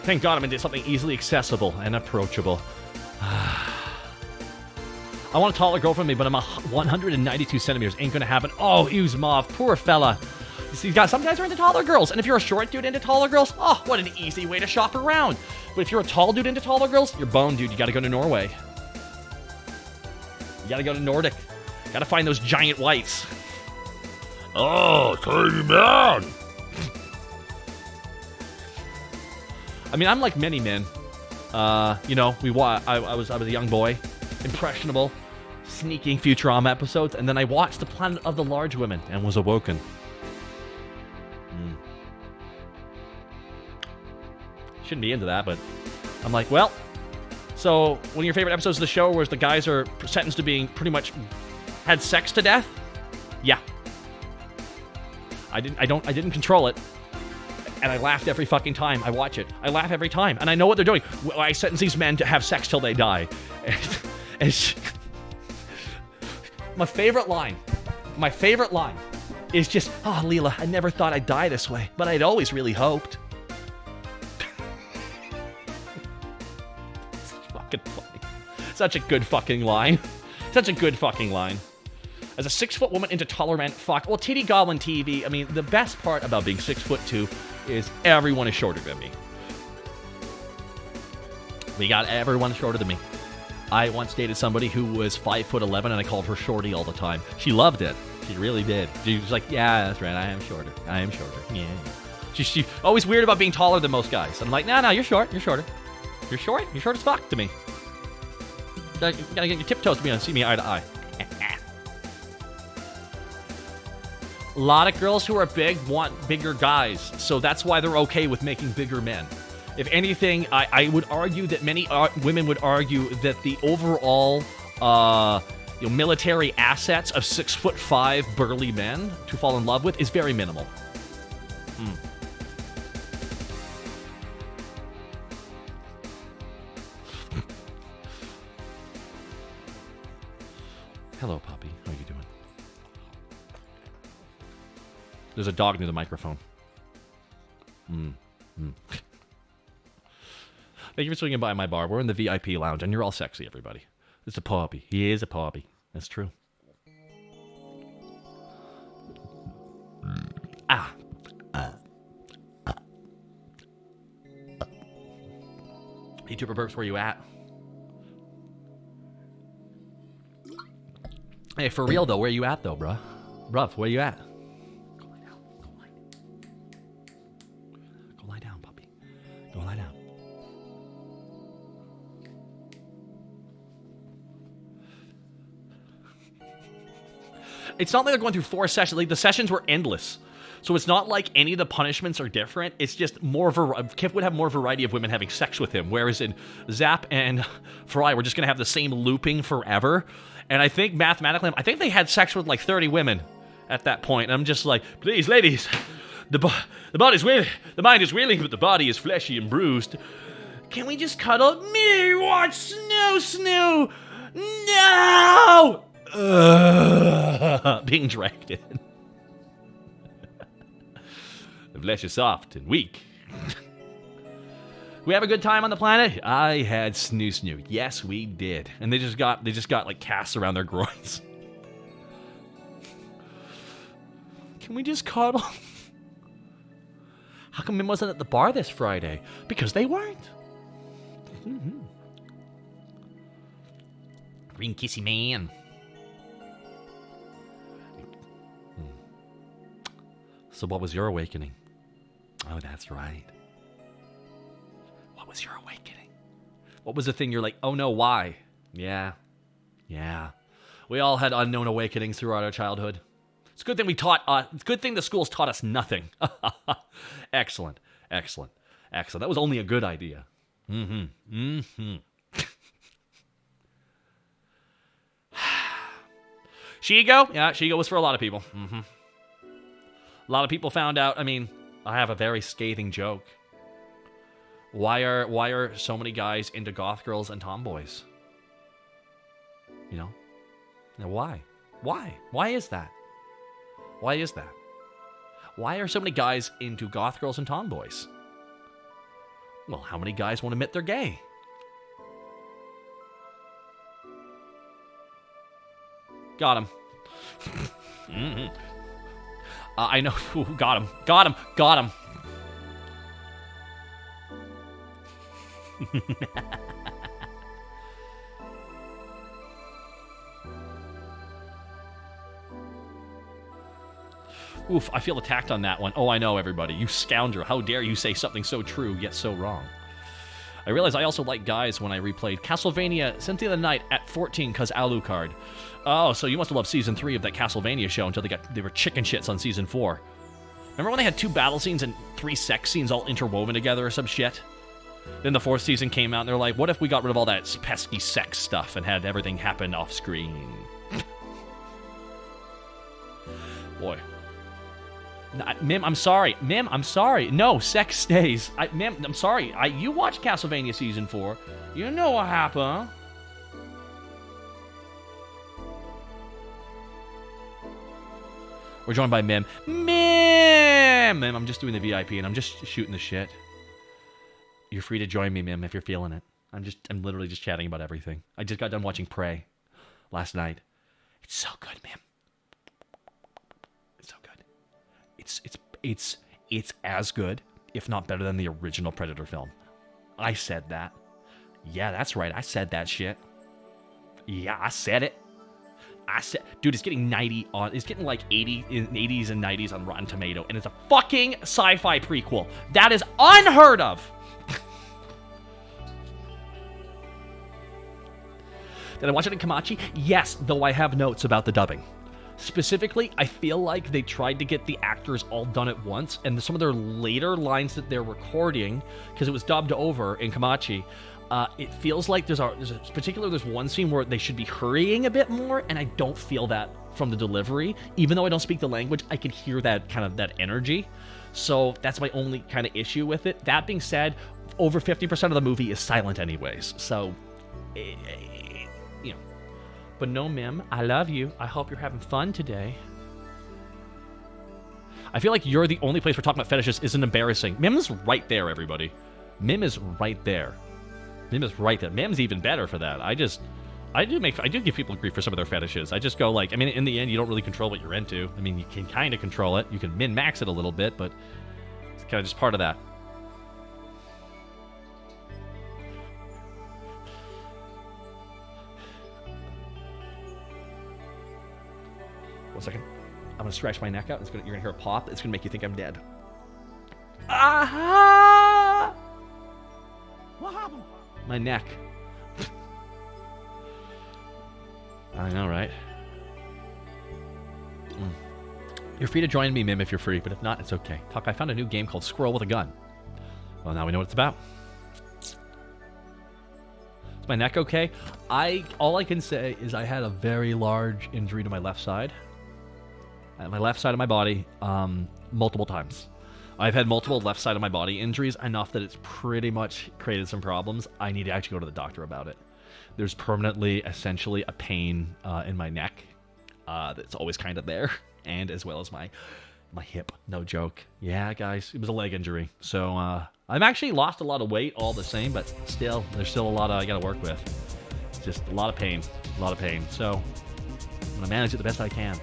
Thank God I'm into something easily accessible and approachable. I want a taller girl from me, but I'm 192 centimeters. Ain't gonna happen. Oh, Uzmov, poor fella. You see, guys, some guys are into taller girls, and if you're a short dude into taller girls, oh, what an easy way to shop around. But if you're a tall dude into taller girls, you're boned, dude. You gotta go to Norway. You gotta go to Nordic. Gotta find those giant whites. Oh, tiny man. I mean, I'm like many men. You know, I was a young boy, impressionable, sneaking Futurama episodes, and then I watched The Planet of the Large Women and was awoken. Shouldn't be into that, but I'm like, well, so one of your favorite episodes of the show where the guys are sentenced to being pretty much had sex to death? Yeah. I didn't control it. And I laughed every fucking time I watch it. I laugh every time. And I know what they're doing. I sentence these men to have sex till they die. My favorite line is just, oh, Leela, I never thought I'd die this way, but I'd always really hoped. It's fucking funny. Such a good fucking line. Such a good fucking line. As a 6-foot woman into taller men, fuck. Well, Titty Goblin TV, I mean, the best part about being 6'2" is everyone is shorter than me. We got everyone shorter than me. I once dated somebody who was 5'11", and I called her Shorty all the time. She loved it. She really did. She was like, yeah, that's right. I am shorter. Yeah. She's always weird about being taller than most guys. I'm like, no, you're short. You're shorter. You're short. You're short as fuck to me. You gotta get your tiptoes to me and see me eye to eye. A lot of girls who are big want bigger guys, so that's why they're okay with making bigger men. If anything, I would argue that many women would argue that the overall military assets of 6'5" burly men to fall in love with is very minimal. Hello, puppy. How are you doing? There's a dog near the microphone. Thank you for swinging by my bar. We're in the VIP lounge, and you're all sexy, everybody. It's a puppy. He is a puppy. That's true. VTuber Burps, where you at? Hey, for real though, where you at though, bruh? Bruv, where you at? Go lie down. Go lie down, puppy. Go lie down. It's not like they're going through 4 sessions. Like, the sessions were endless. So it's not like any of the punishments are different. It's just more Kip would have more variety of women having sex with him, whereas in Zap and Fry, we're just going to have the same looping forever. And I think mathematically, I think they had sex with like 30 women at that point. And I'm just like, please, ladies, the body's willing, the mind is willing, but the body is fleshy and bruised. Can we just cuddle? Me watch Snoo. No! Being dragged in. The flesh is soft and weak. We have a good time on the planet? I had Snoo. Yes, we did. And they just got like casts around their groins. Can we just cuddle? How come Mim wasn't at the bar this Friday? Because they weren't. Mm-hmm. Green kissy man. So what was your awakening? Oh, that's right. What was your awakening? What was the thing you're like, oh no, why? Yeah. We all had unknown awakenings throughout our childhood. It's a good thing it's a good thing the schools taught us nothing. Excellent. That was only a good idea. Shigo? Yeah, Shigo was for a lot of people. A lot of people found out. I mean, I have a very scathing joke. Why are so many guys into goth girls and tomboys? You know? Now why? Why is that? Why are so many guys into goth girls and tomboys? Well, how many guys won't admit they're gay? Got him. I know. Ooh, got him. Oof, I feel attacked on that one. Oh, I know, everybody. You scoundrel. How dare you say something so true, yet so wrong. I realize I also like guys when I replayed Castlevania Symphony of the Night at 14 because Alucard. Oh, so you must have loved Season 3 of that Castlevania show until they were chicken shits on Season 4. Remember when they had 2 battle scenes and 3 sex scenes all interwoven together or some shit? Then the 4th season came out and they're like, what if we got rid of all that pesky sex stuff and had everything happen off screen? Boy. Mim, I'm sorry. No, sex stays. Mim, I'm sorry. You watched Castlevania Season 4. You know what happened. We're joined by Mim. Mim, I'm just doing the VIP and I'm just shooting the shit. You're free to join me, Mim, if you're feeling it. I'm literally just chatting about everything. I just got done watching Prey last night. It's so good, Mim. It's so good. It's as good, if not better than the original Predator film. I said that. Yeah, that's right. I said that shit. Yeah, I said it. Dude, it's getting 90 on. It's getting like 80s and 90s on Rotten Tomato, and it's a fucking sci-fi prequel. That is unheard of. Did I watch it in Kamachi? Yes, though I have notes about the dubbing. Specifically, I feel like they tried to get the actors all done at once, and some of their later lines that they're recording, because it was dubbed over in Kamachi, it feels like there's one scene where they should be hurrying a bit more, and I don't feel that from the delivery. Even though I don't speak the language, I can hear that kind of that energy. So that's my only kind of issue with it. That being said, over 50% of the movie is silent anyways, so you know, But no, Mim, I love you. I hope you're having fun today. I feel like you're the only place we're talking about fetishes isn't embarrassing. Mim's right there, everybody. Mim is right there. Mim is right there. Mim's even better for that. I do give people grief for some of their fetishes. I just go like, I mean, in the end, you don't really control what you're into. I mean, you can kind of control it. You can min-max it a little bit, but it's kind of just part of that. One second. I'm going to stretch my neck out. You're going to hear a pop. It's going to make you think I'm dead. Aha! What happened? My neck. I know, right? You're free to join me, Mim, if you're free, but if not, it's okay. Talk, I found a new game called Squirrel with a Gun. Well, now we know what it's about. Is my neck okay? All I can say is I had a very large injury to my left side. At my left side of my body, multiple times. I've had multiple left side of my body injuries, enough that it's pretty much created some problems. I need to actually go to the doctor about it. There's permanently, essentially, a pain in my neck that's always kind of there, and as well as my hip. No joke. Yeah, guys, it was a leg injury. So I've actually lost a lot of weight all the same, but still, there's still a lot I got to work with. It's just a lot of pain. So I'm going to manage it the best I can.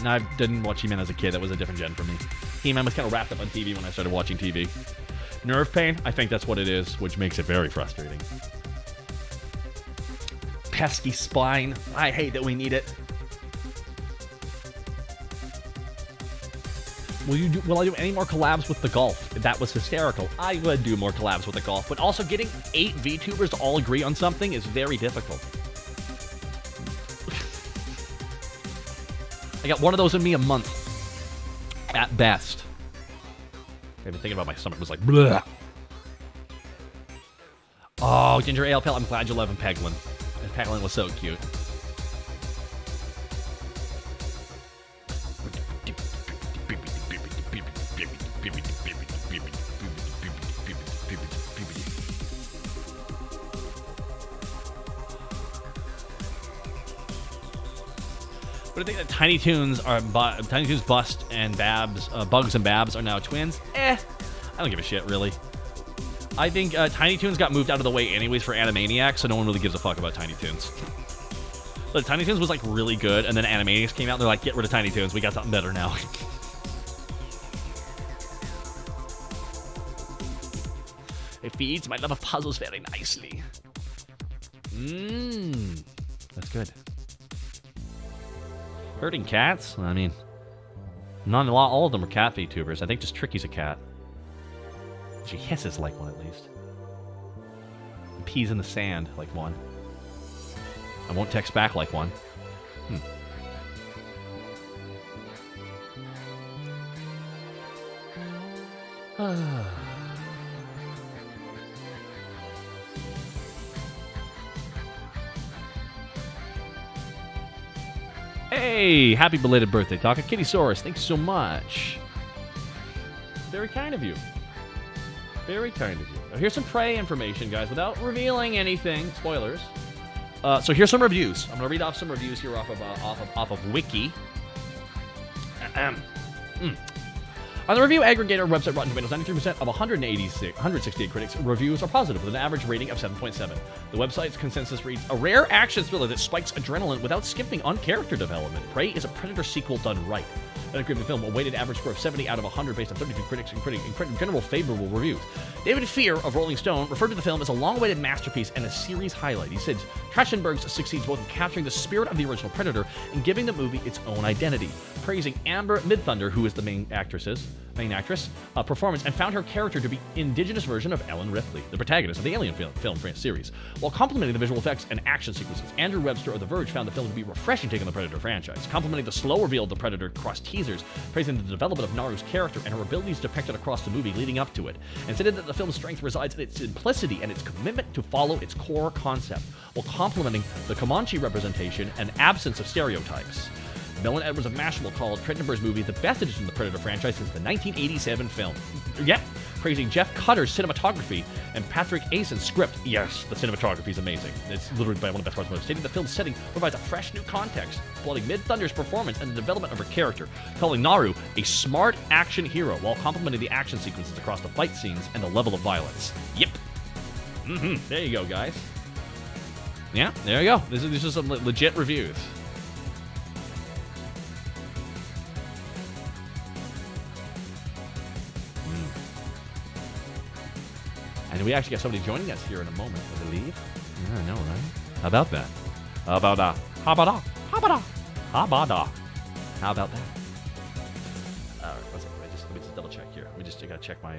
No, I didn't watch He-Man as a kid. That was a different gen for me. He-Man was kind of wrapped up on TV when I started watching TV. Nerve pain? I think that's what it is, which makes it very frustrating. Pesky spine. I hate that we need it. Will I do any more collabs with the golf? That was hysterical. I would do more collabs with the golf, but also getting 8 VTubers to all agree on something is very difficult. I got one of those in me a month, at best. I've been thinking about my stomach was like, bleh. Oh, Ginger Ale Pale, I'm glad you love him, Peglin. Peglin was so cute. But I think that Tiny Toons Bust and Babs, Bugs and Babs are now twins. I don't give a shit, really. I think Tiny Toons got moved out of the way anyways for Animaniacs, so no one really gives a fuck about Tiny Toons. But Tiny Toons was like really good, and then Animaniacs came out, and they're like, get rid of Tiny Toons, we got something better now. It feeds my love of puzzles very nicely. That's good. Herding cats? I mean, not a lot. All of them are cat VTubers. I think just Tricky's a cat. She hisses like one at least. And pees in the sand like one. I won't text back like one. Hey, happy belated birthday, Taka. Kittysaurus, thanks so much. Very kind of you. Very kind of you. Now, here's some Prey information, guys, without revealing anything. Spoilers. So here's some reviews. I'm going to read off some reviews here off of Wiki. On the review aggregator website Rotten Tomatoes, 93% of 168 critics reviews are positive, with an average rating of 7.7. The website's consensus reads, a rare action thriller that spikes adrenaline without skimping on character development. Prey is a Predator sequel done right. Metacritic the film a weighted average score of 70 out of 100 based on 32 critics and general favorable reviews. David Fear of Rolling Stone referred to the film as a long-awaited masterpiece and a series highlight. He said Trachtenberg succeeds both in capturing the spirit of the original Predator and giving the movie its own identity. Praising Amber Midthunder, who is the main actress, main actress, performance, and found her character to be indigenous version of Ellen Ripley, the protagonist of the Alien film series. While complimenting the visual effects and action sequences, Andrew Webster of The Verge found the film to be a refreshing take on the Predator franchise, complimenting the slow reveal of the Predator across teasers, praising the development of Naru's character and her abilities depicted across the movie leading up to it, and stated that the film's strength resides in its simplicity and its commitment to follow its core concept, while complimenting the Comanche representation and absence of stereotypes. Nolan Edwards of Mashable called Trachtenberg's movie the best edition of the Predator franchise since the 1987 film. Yep, praising Jeff Cutter's cinematography and Patrick Asen's script. Yes, the cinematography is amazing. It's literally by one of the best parts of the movie. Stating the film's setting provides a fresh new context, applauding Mid-Thunder's performance and the development of her character, calling Naru a smart action hero while complimenting the action sequences across the fight scenes and the level of violence. Yep. There you go, guys. Yeah, there you go. This is some legit reviews. And we actually got somebody joining us here in a moment, I believe. Yeah, I know, right? How about that? How about that? How about that? How about that? How about that? How about that? All right, let me just double check here. I gotta check my.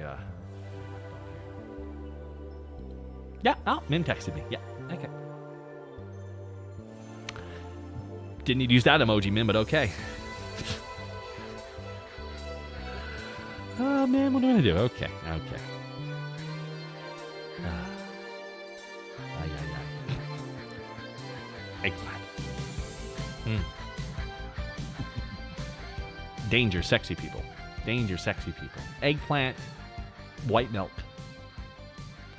Yeah. Oh, Min texted me. Yeah. Okay. Didn't need to use that emoji, Min, but okay. Oh man, what am I gonna do? Okay. Eggplant. Danger, sexy people. Eggplant, white milk.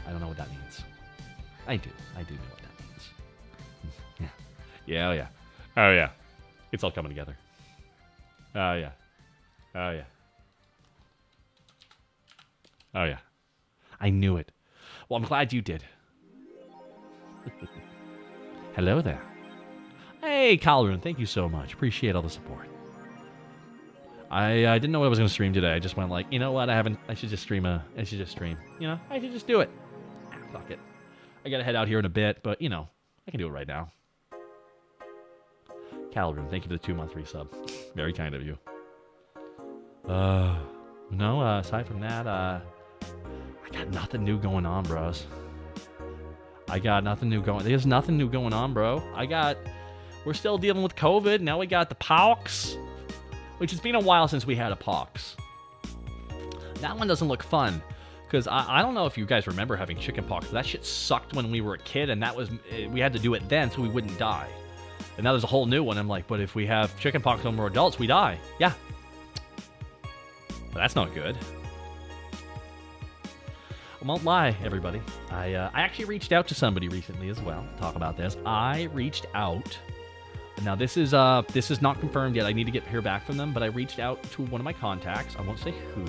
I don't know what that means. I do know what that means. Yeah. Oh yeah. It's all coming together. Oh yeah. I knew it. Well, I'm glad you did. Hello there. Hey, Calvin, thank you so much. Appreciate all the support. I didn't know what I was going to stream today. I just went like, you know what? I should just stream. I should just do it. Fuck it. I got to head out here in a bit, but, I can do it right now. Calvin, thank you for the 2-month resub. Very kind of you. Aside from that, I got nothing new going on, bros. There's nothing new going on, bro. We're still dealing with COVID. Now we got the pox, which has been a while since we had a pox. That one doesn't look fun, because I don't know if you guys remember having chicken pox. That shit sucked when we were a kid, and we had to do it then so we wouldn't die. And now there's a whole new one. I'm like, but if we have chicken pox when we're adults, we die. Yeah. But that's not good. I won't lie, everybody. I actually reached out to somebody recently as well to talk about this. I reached out. Now, this is not confirmed yet. I need to hear back from them, but I reached out to one of my contacts. I won't say who,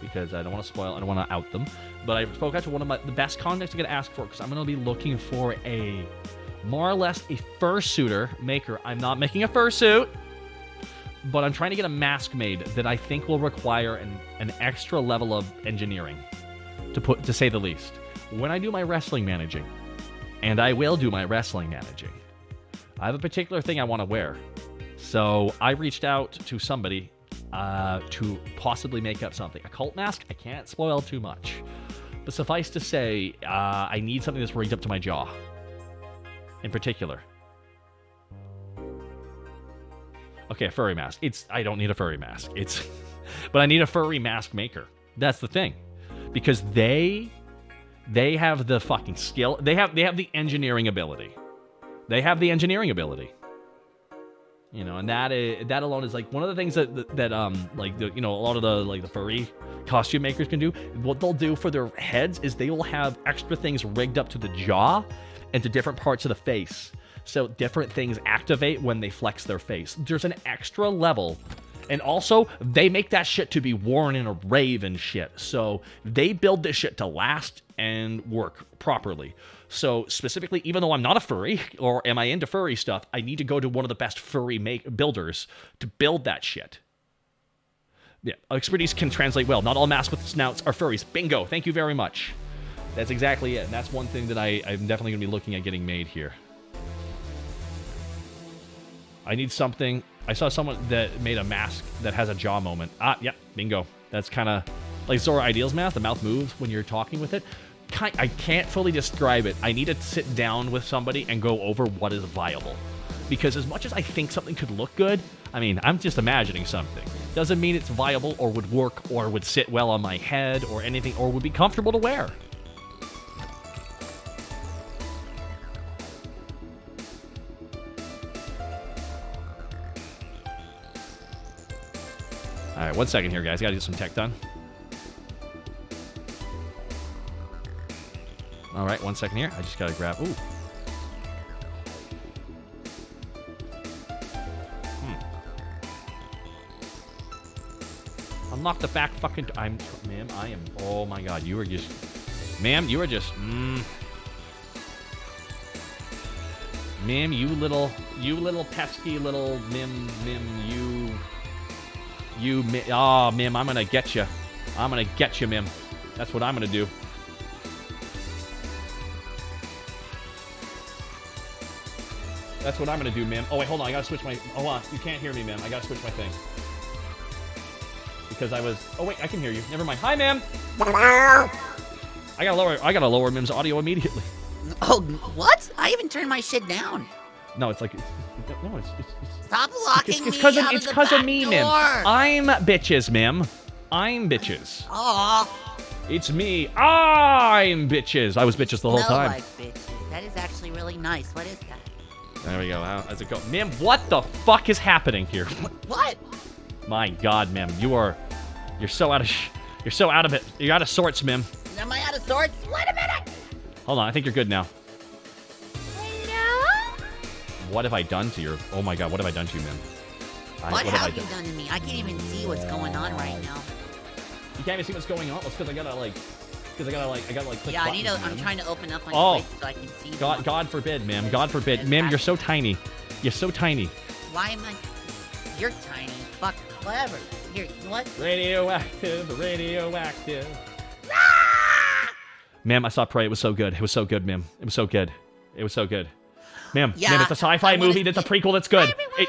because I don't want to spoil. I don't want to out them. But I spoke out to one of the best contacts I could ask for, because I'm going to be looking for more or less a fursuiter maker. I'm not making a fursuit, but I'm trying to get a mask made that I think will require an extra level of engineering, to say the least. When I do my wrestling managing, and I will do my wrestling managing, I have a particular thing I want to wear. So I reached out to somebody to possibly make up something. A cult mask? I can't spoil too much. But suffice to say, I need something that's rigged up to my jaw. In particular. Okay, a furry mask. I don't need a furry mask. But I need a furry mask maker. That's the thing. Because they have the fucking skill. They have the engineering ability. And that alone is like one of the things that a lot of the furry costume makers can do. What they'll do for their heads is they will have extra things rigged up to the jaw and to different parts of the face. So different things activate when they flex their face. There's an extra level. And also, they make that shit to be worn in a rave and shit. So they build this shit to last and work properly. So specifically, even though I'm not a furry, or am I into furry stuff, I need to go to one of the best furry builders to build that shit. Yeah, expertise can translate well. Not all masks with snouts are furries. Bingo. Thank you very much. That's exactly it. And that's one thing that I'm definitely going to be looking at getting made here. I need something I saw someone that made a mask that has a jaw moment. Ah, yep, bingo. That's kind of like Zora Ideal's mask. The mouth moves when you're talking with it. I can't fully describe it. I need to sit down with somebody and go over what is viable. Because as much as I think something could look good, I mean, I'm just imagining something. Doesn't mean it's viable or would work or would sit well on my head or anything or would be comfortable to wear. All right, 1 second here, guys. Got to get some tech done. All right, 1 second here. I just got to grab... Ooh. Unlock the back fucking... Ma'am, I am... Oh, my God. You are just... Ma'am, you are just... Ma'am, you little pesky little... Mim, I'm gonna get you. I'm gonna get you, Mim. That's what I'm gonna do. That's what I'm gonna do, Mim. Oh, wait, hold on. I gotta switch my... Hold on. You can't hear me, Mim. I gotta switch my thing. Because I was... Oh, wait. I can hear you. Never mind. Hi, Mim. I gotta lower Mim's audio immediately. Oh, what? I even turned my shit down. No, it's like... No, it's Stop locking me because out it's of the because of back me, door. Mim. I'm bitches, Mim. I'm bitches. Aw. It's me. I'm bitches. I was bitches the whole Smell time. like bitches. That is actually really nice. What is that? There we go. How's it go? Mim, what the fuck is happening here? What? My God, Mim. You're so out of you're so out of it. You're out of sorts, Mim. Am I out of sorts? Wait a minute. Hold on. I think you're good now. Hello? What have I done to your... Oh, my God. What have I done to you, Mim? What have you done to me? I can't even see what's going on right now. You can't even see what's going on? Well, it's because I gotta, like... click Yeah, buttons, I'm Mim. trying to open up my Oh. place so I can see. God forbid, Mim. God forbid. Mim, you're so tiny. You're so tiny. Why am I... You're tiny. Fuck. Whatever. Here, you know what? Radioactive. Ah! Mim, I saw Prey. It was so good. It was so good, Mim. It was so good. It was so good. Mim, Yeah, Mim, it's a sci-fi movie. It's a prequel that's good. Everyone.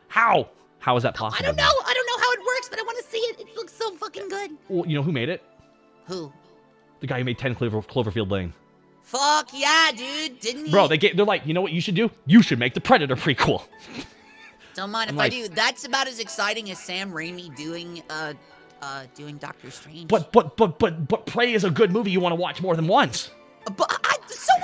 How? How is that possible? I don't know. I don't know how it works, but I want to see it. It looks so fucking good. Well, you know who made it? Who? The guy who made 10 Cloverfield Lane. Fuck yeah, dude. Didn't he? Bro, they're like, you know what you should do? You should make the Predator prequel. Don't mind if I do. That's about as exciting as Sam Raimi doing Doctor Strange. But Prey is a good movie you want to watch more than once. So was Doctor Strange.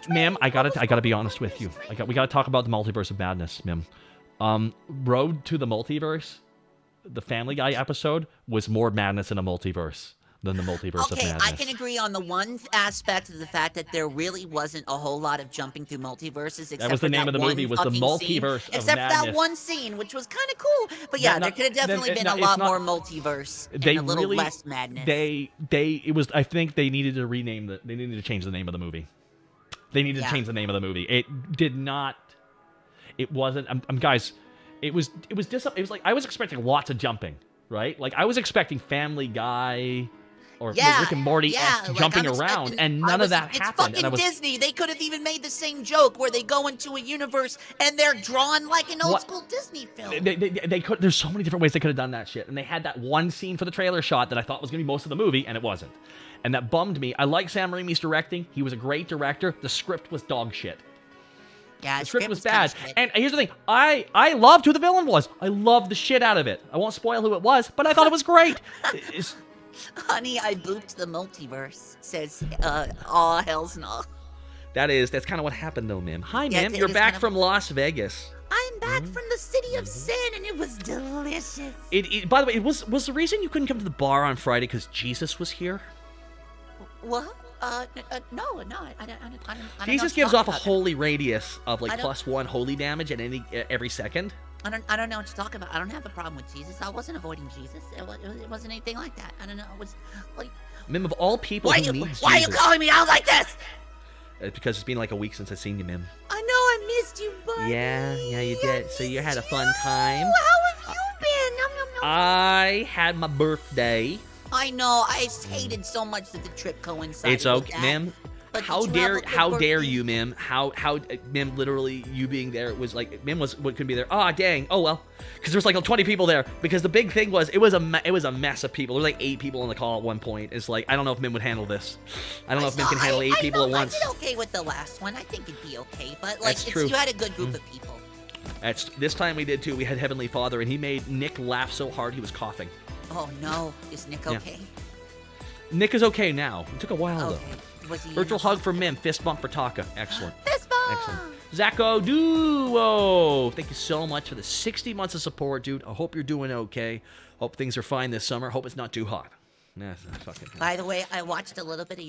Ma'am, I gotta be honest with you. We gotta talk about the Multiverse of Madness, Mim. Road to the Multiverse, the Family Guy episode, was more madness in a multiverse than the Multiverse of Okay, Madness. I can agree on the one aspect of the fact that there really wasn't a whole lot of jumping through multiverses. Except That was the name of the movie, was the Multiverse of Except Madness. for that one scene, which was kind of cool. But yeah, there could have definitely been a lot more multiverse and a little less madness. I think they needed to they needed to change the name of the movie. They needed to change the name of the movie. It did not. It wasn't. Guys, it was like I was expecting lots of jumping, right? Like I was expecting Family Guy or Rick and Morty jumping around, and none of that happened. It's fucking Disney. They could have even made the same joke where they go into a universe and they're drawn like an old school Disney film. They could. There's so many different ways they could have done that shit, and they had that one scene for the trailer shot that I thought was gonna be most of the movie, and it wasn't. And that bummed me. I like Sam Raimi's directing. He was a great director. The script was dog shit. Yeah, the script was bad. And here's the thing. I loved who the villain was. I loved the shit out of it. I won't spoil who it was, but I thought it was great. Honey, I booped the multiverse, says, aw, hell's no. That's kind of what happened, though, Mim. Hi, Mim. You're back from Las Vegas. I'm back from the city of sin, and it was delicious. By the way, was the reason you couldn't come to the bar on Friday because Jesus was here? What? No, I don't. Jesus gives off a holy radius of like +1 holy damage at every second. I don't know what to talk about. I don't have a problem with Jesus. I wasn't avoiding Jesus. It wasn't anything like that. I don't know. It was like. Mim, of all people who needs Jesus. Why are you calling me out like this? Because it's been like a week since I've seen you, Mim. I know I missed you, buddy. Yeah, you did. So you had a fun time. How have you been? I had my birthday. I know. I hated so much that the trip coincided. It's okay, Mim. But How did you have a dare good birthday? you, Mim? How Mim, literally you being there was like Mim was what could be there. Ah, dang. Oh well, because there was like 20 people there. Because the big thing was it was a mess of people. There was like 8 people on the call at one point. It's like I don't know if Mim would handle this. I don't know if Mim can handle 8 people at once. I did okay with the last one. I think it'd be okay, but like That's true. you had a good group of people. This time we did too. We had Heavenly Father, and he made Nick laugh so hard he was coughing. Oh no, is Nick okay? Nick is okay now. It took a while Okay. Was he though. Virtual hug for Mim. Fist bump for Taka. Excellent. Fist bump! Excellent. Zacho Duo, thank you so much for the 60 months of support, dude. I hope you're doing okay. Hope things are fine this summer. Hope it's not too hot. Nah, it's not fucking. By the way, I watched a little bit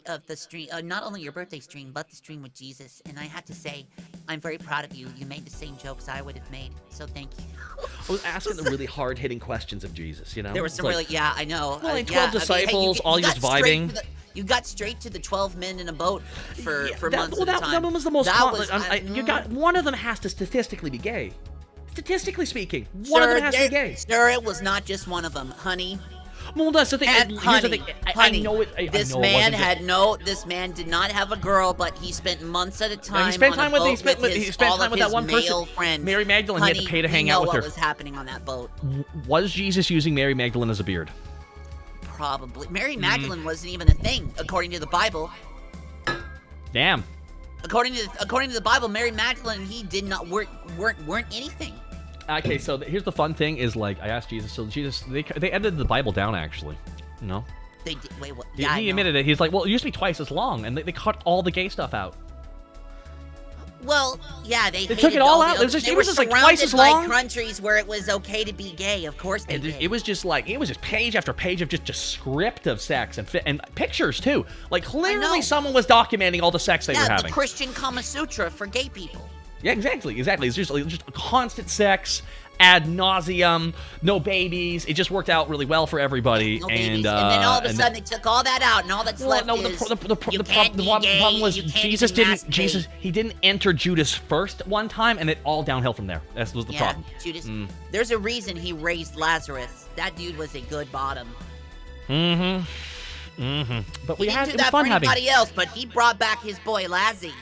of the stream, not only your birthday stream, but the stream with Jesus, and I have to say, I'm very proud of you. You made the same jokes I would have made, so thank you. I was asking the really hard-hitting questions of Jesus, you know? There were some really, yeah, I know. Well, like 12 disciples, all you just got straight vibing. to you got straight to the 12 men in a boat for months well, at a time. that one was the most That common. was, You got one of them has to statistically be gay. Statistically speaking, one of them has to be gay. Sir, it was not just one of them, honey. Well, that's the thing. And Here's honey, the thing. honey, I know it. This man did not have a girl, but he spent months at a time. No, he spent time with all of that one his person, male friends. Mary Magdalene. Honey, He had to pay to hang we out know with her. what was happening on that boat. Was Jesus using Mary Magdalene as a beard? Probably. Mary Magdalene wasn't even a thing, according to the Bible. Damn. According to the Bible, Mary Magdalene and he did not weren't anything. Okay, so here's the fun thing: is like I asked Jesus. So Jesus, they edited the Bible down actually. You know. They did. Wait, what? He Yeah, admitted it. He's like, well, it used to be twice as long, and they cut all the gay stuff out. Well, yeah, they took it all out. It was just like twice as long. By countries where it was okay to be gay. Of course they did. It was just page after page of just script of sex and pictures too. Like clearly someone was documenting all the sex they were having. Yeah, the Christian Kama Sutra for gay people. Yeah, exactly. It's just constant sex, ad nauseum, no babies. It just worked out really well for everybody. No babies. And then all of a sudden they took all that out, and all that's left is the problem was Jesus didn't enter Judas first one time, and it all downhill from there. That was the problem. Judas. There's a reason he raised Lazarus. That dude was a good bottom. But He didn't do that for anybody else, but he brought back his boy Lazzy.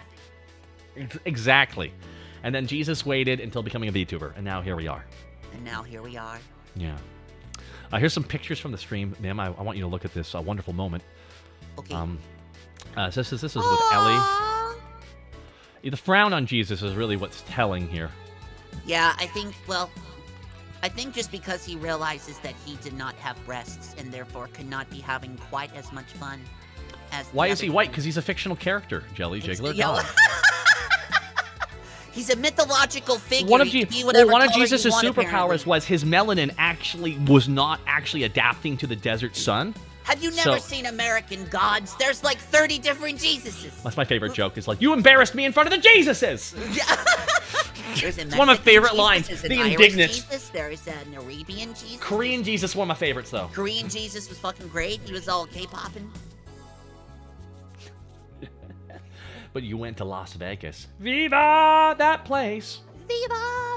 Exactly. And then Jesus waited until becoming a VTuber, and now here we are. Yeah. Here's some pictures from the stream. Ma'am, I want you to look at this wonderful moment. Okay. This is with Ellie. The frown on Jesus is really what's telling here. Yeah, I think just because he realizes that he did not have breasts and therefore could not be having quite as much fun as Why is he white? Because he's a fictional character, Jelly Jiggler. Yeah. He's a mythological figure. One of Jesus' superpowers apparently. was his melanin was not actually adapting to the desert sun. Have you never seen American Gods? There's like 30 different Jesuses. That's my favorite joke. It's like, you embarrassed me in front of the Jesuses. It's one of my favorite lines. There's The an indignant. Irish Jesus. There is an Arabian Jesus. Korean Jesus, one of my favorites, though. Korean Jesus was fucking great. He was all K-popping. But you went to Las Vegas. Viva that place. Viva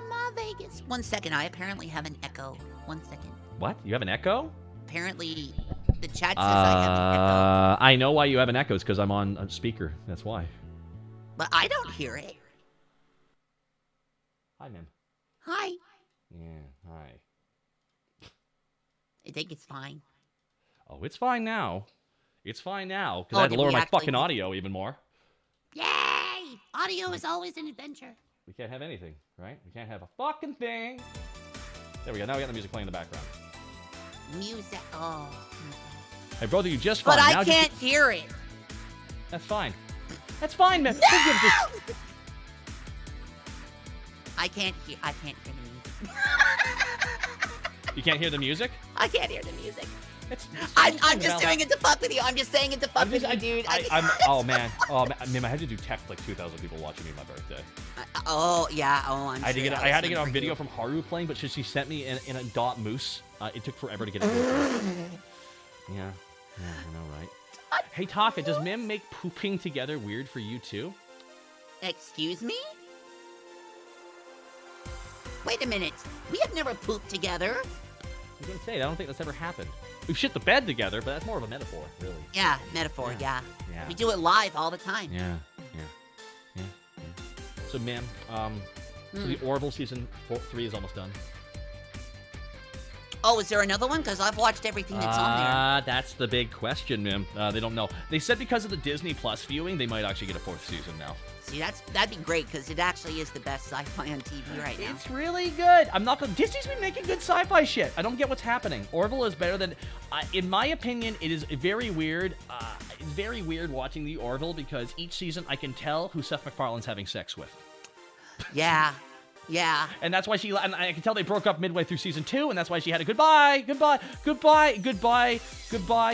my Vegas. 1 second. I apparently have an echo. 1 second. What? You have an echo? Apparently, the chat says I have an echo. I know why you have an echo. It's because I'm on a speaker. That's why. But I don't hear it. Hi, Mim. Hi. Yeah, hi. I think it's fine. Oh, it's fine now. It's fine now. Because I had to lower my fucking audio even more. Yay! Audio is always an adventure. We can't have anything, right? We can't have a fucking thing. There we go. Now we got the music playing in the background. Music. Oh. Hey, brother, you just fine. But I can't hear it. That's fine. That's fine, man. No! I can't hear the music. You can't hear the music? I can't hear the music. I'm just doing it to fuck with you. I'm just saying it to fuck with you, dude. Oh man, I had to do tech like 2,000 people watching me on my birthday. I'm I had to get on video from Haru playing, but she sent me in a dot moose. It took forever to get it. Yeah, I know, right? Hey Taka, does Mim make pooping together weird for you too? Excuse me? Wait a minute. We have never pooped together. was gonna say, I don't think that's ever happened. We've shit the bed together, but that's more of a metaphor, really. Yeah, metaphor, yeah. Yeah. We do it live all the time. Yeah. So, ma'am, so the Orville season 3 is almost done. Oh, is there another one? Because I've watched everything that's on there. That's the big question, ma'am. They don't know. They said because of the Disney Plus viewing, they might actually get a 4th season now. See, that'd be great, because it actually is the best sci-fi on TV right now. It's really good. I'm not gonna. Disney's been making good sci-fi shit. I don't get what's happening. Orville is better than. In my opinion, it is very weird. It's very weird watching the Orville because each season I can tell who Seth MacFarlane's having sex with. Yeah. And that's why and I can tell they broke up midway through season 2, and that's why she had a goodbye,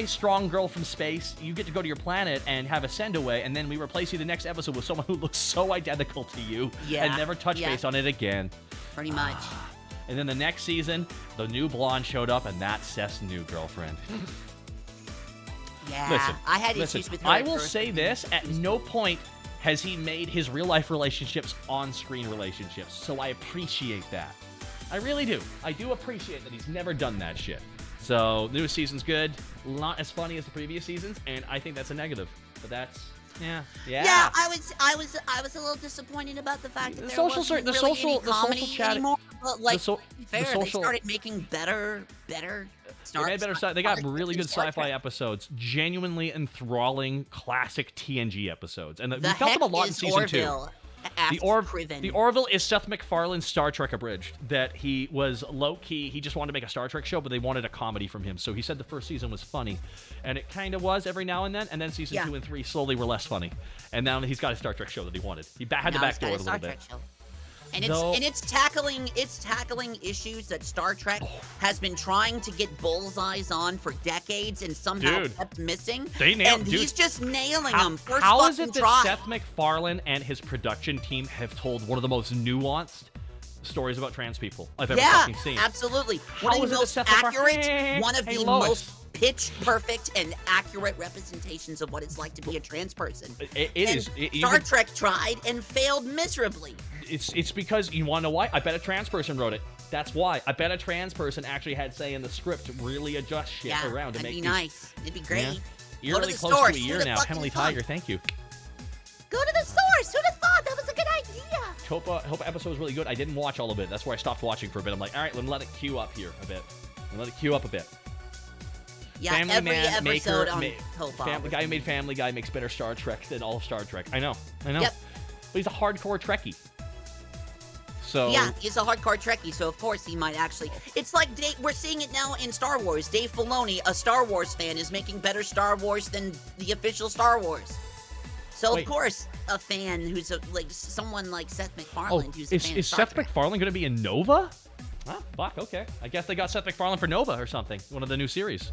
strong girl from space. You get to go to your planet and have a send away, and then we replace you the next episode with someone who looks so identical to you and never touch base on it again. Pretty much. And then the next season, the new blonde showed up, and that's Seth's new girlfriend. Yeah, Listen, I had issues with her. I will say this, at no point has he made his real-life relationships on-screen relationships, so I appreciate that. I really do. I do appreciate that he's never done that shit. So, new season's good. Not as funny as the previous seasons, and I think that's a negative. But that's... Yeah. Yeah, I was a little disappointed about the fact that there wasn't really any comedy anymore. But like, they started making better They got really good sci-fi episodes, genuinely enthralling classic TNG episodes, and we felt them a lot in season 2. The Orville is Seth MacFarlane's Star Trek abridged. That he was low-key. He just wanted to make a Star Trek show, but they wanted a comedy from him. So he said the first season was funny, and it kind of was every now and then season 2 and 3 slowly were less funny. And now he's got a Star Trek show that he wanted. He had to backdoor it a little bit. And it's tackling issues that Star Trek has been trying to get bullseyes on for decades and somehow kept missing. He's just nailing them. How is it that Seth MacFarlane and his production team have told one of the most nuanced stories about trans people I've ever fucking seen? Yeah, absolutely. One of the most accurate, one of the most pitch perfect and accurate representations of what it's like to be a trans person. Star Trek tried and failed miserably. It's because, you want to know why? I bet a trans person wrote it. That's why. I bet a trans person actually had say in the script to really adjust shit around to make it'd be nice. It'd be great. You're really close to a year now. Penalty Tiger, thank you. Go to the source. Who'd have thought that was a good idea? Hope episode was really good. I didn't watch all of it. That's where I stopped watching for a bit. I'm like, all right, let it queue up here a bit. Yeah, Family every Man, episode on Hope. The guy who made Family Guy makes better Star Trek than all of Star Trek. I know. Yep. But he's a hardcore Trekkie. So yeah, he's a hardcore Trekkie, so of course he might actually. It's like we're seeing it now in Star Wars. Dave Filoni, a Star Wars fan, is making better Star Wars than the official Star Wars. So of course, a fan who's someone like Seth MacFarlane, who's a fan of Star Seth Trek. MacFarlane going to be in Nova? Ah, fuck. Okay, I guess they got Seth MacFarlane for Nova or something. One of the new series.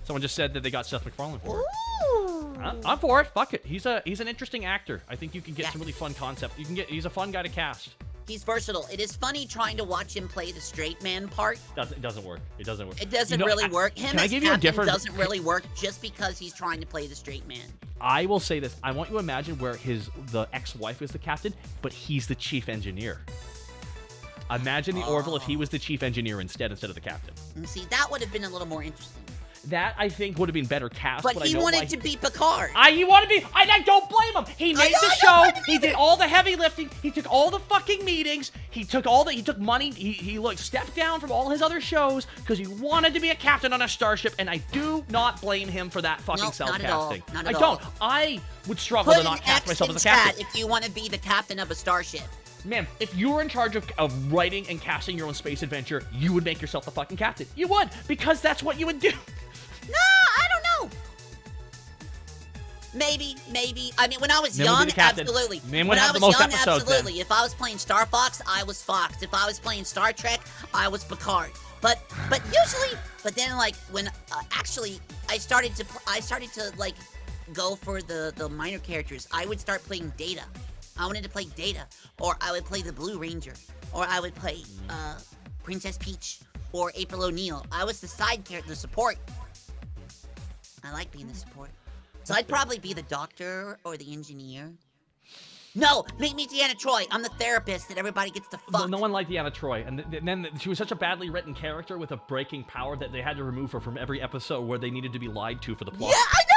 Someone just said that they got Seth MacFarlane for it. Ooh. I'm for it. Fuck it. He's an interesting actor. I think you can get some really fun concept. He's a fun guy to cast. He's versatile. It is funny trying to watch him play the straight man part. It doesn't work. It doesn't really work. Him as Captain doesn't really work just because he's trying to play the straight man. I will say this. I want you to imagine where the ex-wife is the captain, but he's the chief engineer. Imagine the Orville if he was the chief engineer instead of the captain. And see, that would have been a little more interesting. That, I think, would have been better cast. But he wanted to be Picard. He wanted to be... I don't blame him. He made the show. He did all the heavy lifting. He took all the fucking meetings. He took money. He stepped down from all his other shows because he wanted to be a captain on a starship, and I do not blame him for that fucking self-casting. Not at all. I would struggle to not cast myself as a captain. If you want to be the captain of a starship. Man, if you were in charge of writing and casting your own space adventure, you would make yourself the fucking captain. You would, because that's what you would do. No, I don't know. Maybe. I mean, when I was young, absolutely. Man would have the most episodes, absolutely. then. If I was playing Star Fox, I was Fox. If I was playing Star Trek, I was Picard. But then when actually I started to go for the minor characters. I would start playing Data. I wanted to play Data, or I would play the Blue Ranger, or I would play Princess Peach or April O'Neil. I was the side character, the support. I like being the support. So I'd probably be the doctor or the engineer. No, make me Deanna Troy. I'm the therapist that everybody gets to fuck. No one liked Deanna Troy, and then she was such a badly written character with a breaking power that they had to remove her from every episode where they needed to be lied to for the plot. Yeah, I know.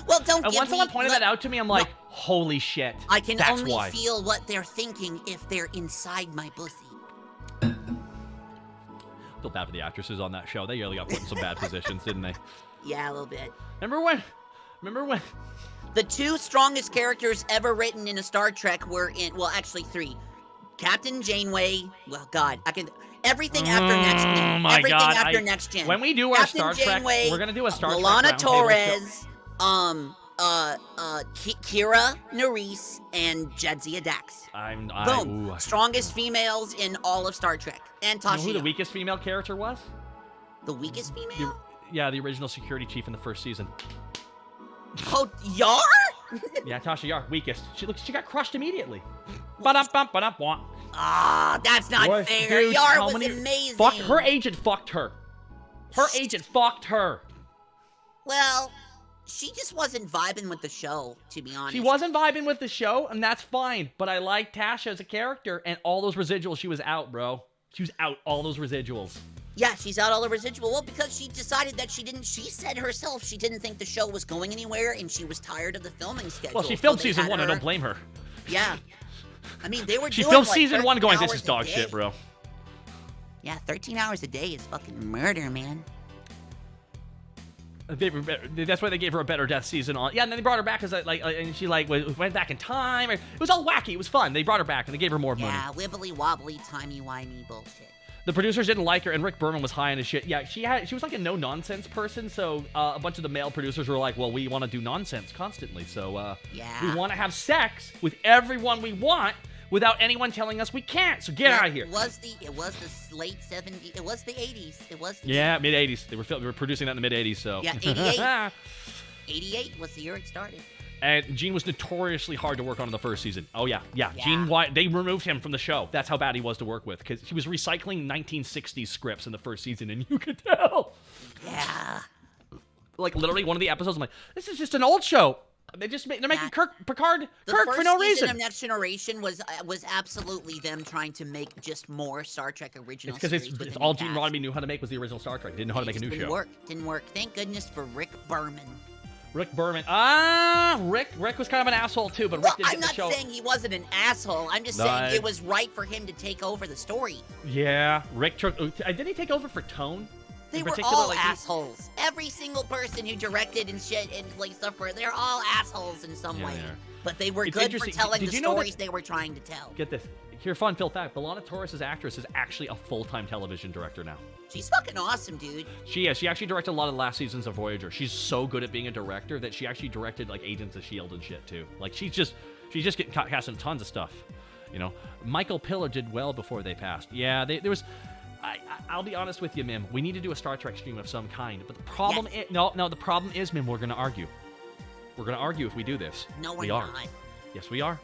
Well, don't. And once someone pointed that out to me, I'm like, holy shit. I can that's only why. feel what they're thinking if they're inside my pussy. Feel bad for the actresses on that show. They really got put in some bad positions, didn't they? Yeah, a little bit. Remember when? The two strongest characters ever written in a Star Trek were in, well, actually three. Captain Janeway, well, God, everything after Next Gen. Oh my everything God, after Next Gen. When we do our Captain Star Trek, Janeway, we're gonna do a Star Trek Lana roundtable show. Torres, Kira Nerys, and Jadzia Dax. Boom. Strongest females in all of Star Trek. And Tasha. You know who the weakest female character was? The weakest female? The original security chief in the first season. Oh, Yar? Yeah, Tasha Yar, weakest. She got crushed immediately. Ah, that's not fair. Dude, Yar was amazing. Her agent fucked her. Her agent fucked her. Well, she just wasn't vibing with the show, to be honest. She wasn't vibing with the show, and that's fine. But I like Tasha as a character, and all those residuals, she was out, bro. She was out, all those residuals. Yeah, she's out all the residual. Well, because she decided that she said herself she didn't think the show was going anywhere, and she was tired of the filming schedule. Well, she filmed season 1, I don't blame her. Yeah. I mean, they were She doing filmed like season 1 going, this 13 is dog hours a shit, day. bro. Yeah, 13 hours a day is fucking murder, man. That's why they gave her a better death season on. Yeah, and then they brought her back and she went back in time. It was all wacky. It was fun. They brought her back and they gave her more money. Yeah, wibbly wobbly, timey wimey bullshit. The producers didn't like her, and Rick Berman was high on his shit. Yeah, she was like a no nonsense person. So a bunch of the male producers were like, "Well, we want to do nonsense constantly. So we want to have sex with everyone we want without anyone telling us we can't. So get out of here." It was the late 70s. It was the 80s. It was the Yeah, mid 80s. They were producing that in the mid 80s. So yeah, 88. 88 was the year it started. And Gene was notoriously hard to work on in the first season. Oh, yeah. Gene, they removed him from the show. That's how bad he was to work with, because he was recycling 1960s scripts in the first season, and you could tell. Yeah. Like, literally, one of the episodes, I'm like, this is just an old show. They're making Picard The Kirk for no first season reason. of Next Generation was absolutely them trying to make just more Star Trek original It's because it's all Gene Roddenberry knew how to make was the original Star Trek. Didn't know how to make a new show. Didn't work. Thank goodness for Rick Berman. Rick Berman. Rick was kind of an asshole too, but Rick did I'm get the show. not saying he wasn't an asshole. I'm just saying it was right for him to take over the story. Yeah, Rick. Did he take over for tone? They were all assholes. Every single person who directed and shit and like stuff they're all assholes in some way. But they were good for telling the stories they were trying to tell. Get this. Here, fun fact. Lana Torres' actress is actually a full-time television director now. She's fucking awesome, dude. She is. She actually directed a lot of the last seasons of Voyager. She's so good at being a director that she actually directed like Agents of S.H.I.E.L.D. and shit too. Like she's just getting cast in tons of stuff. You know, Michael Piller did well before they passed. Yeah, there was. I'll be honest with you, Mim. We need to do a Star Trek stream of some kind. But the problem is, the problem is, Mim, we're gonna argue. We're gonna argue if we do this. No, we are. Not. Yes, we are.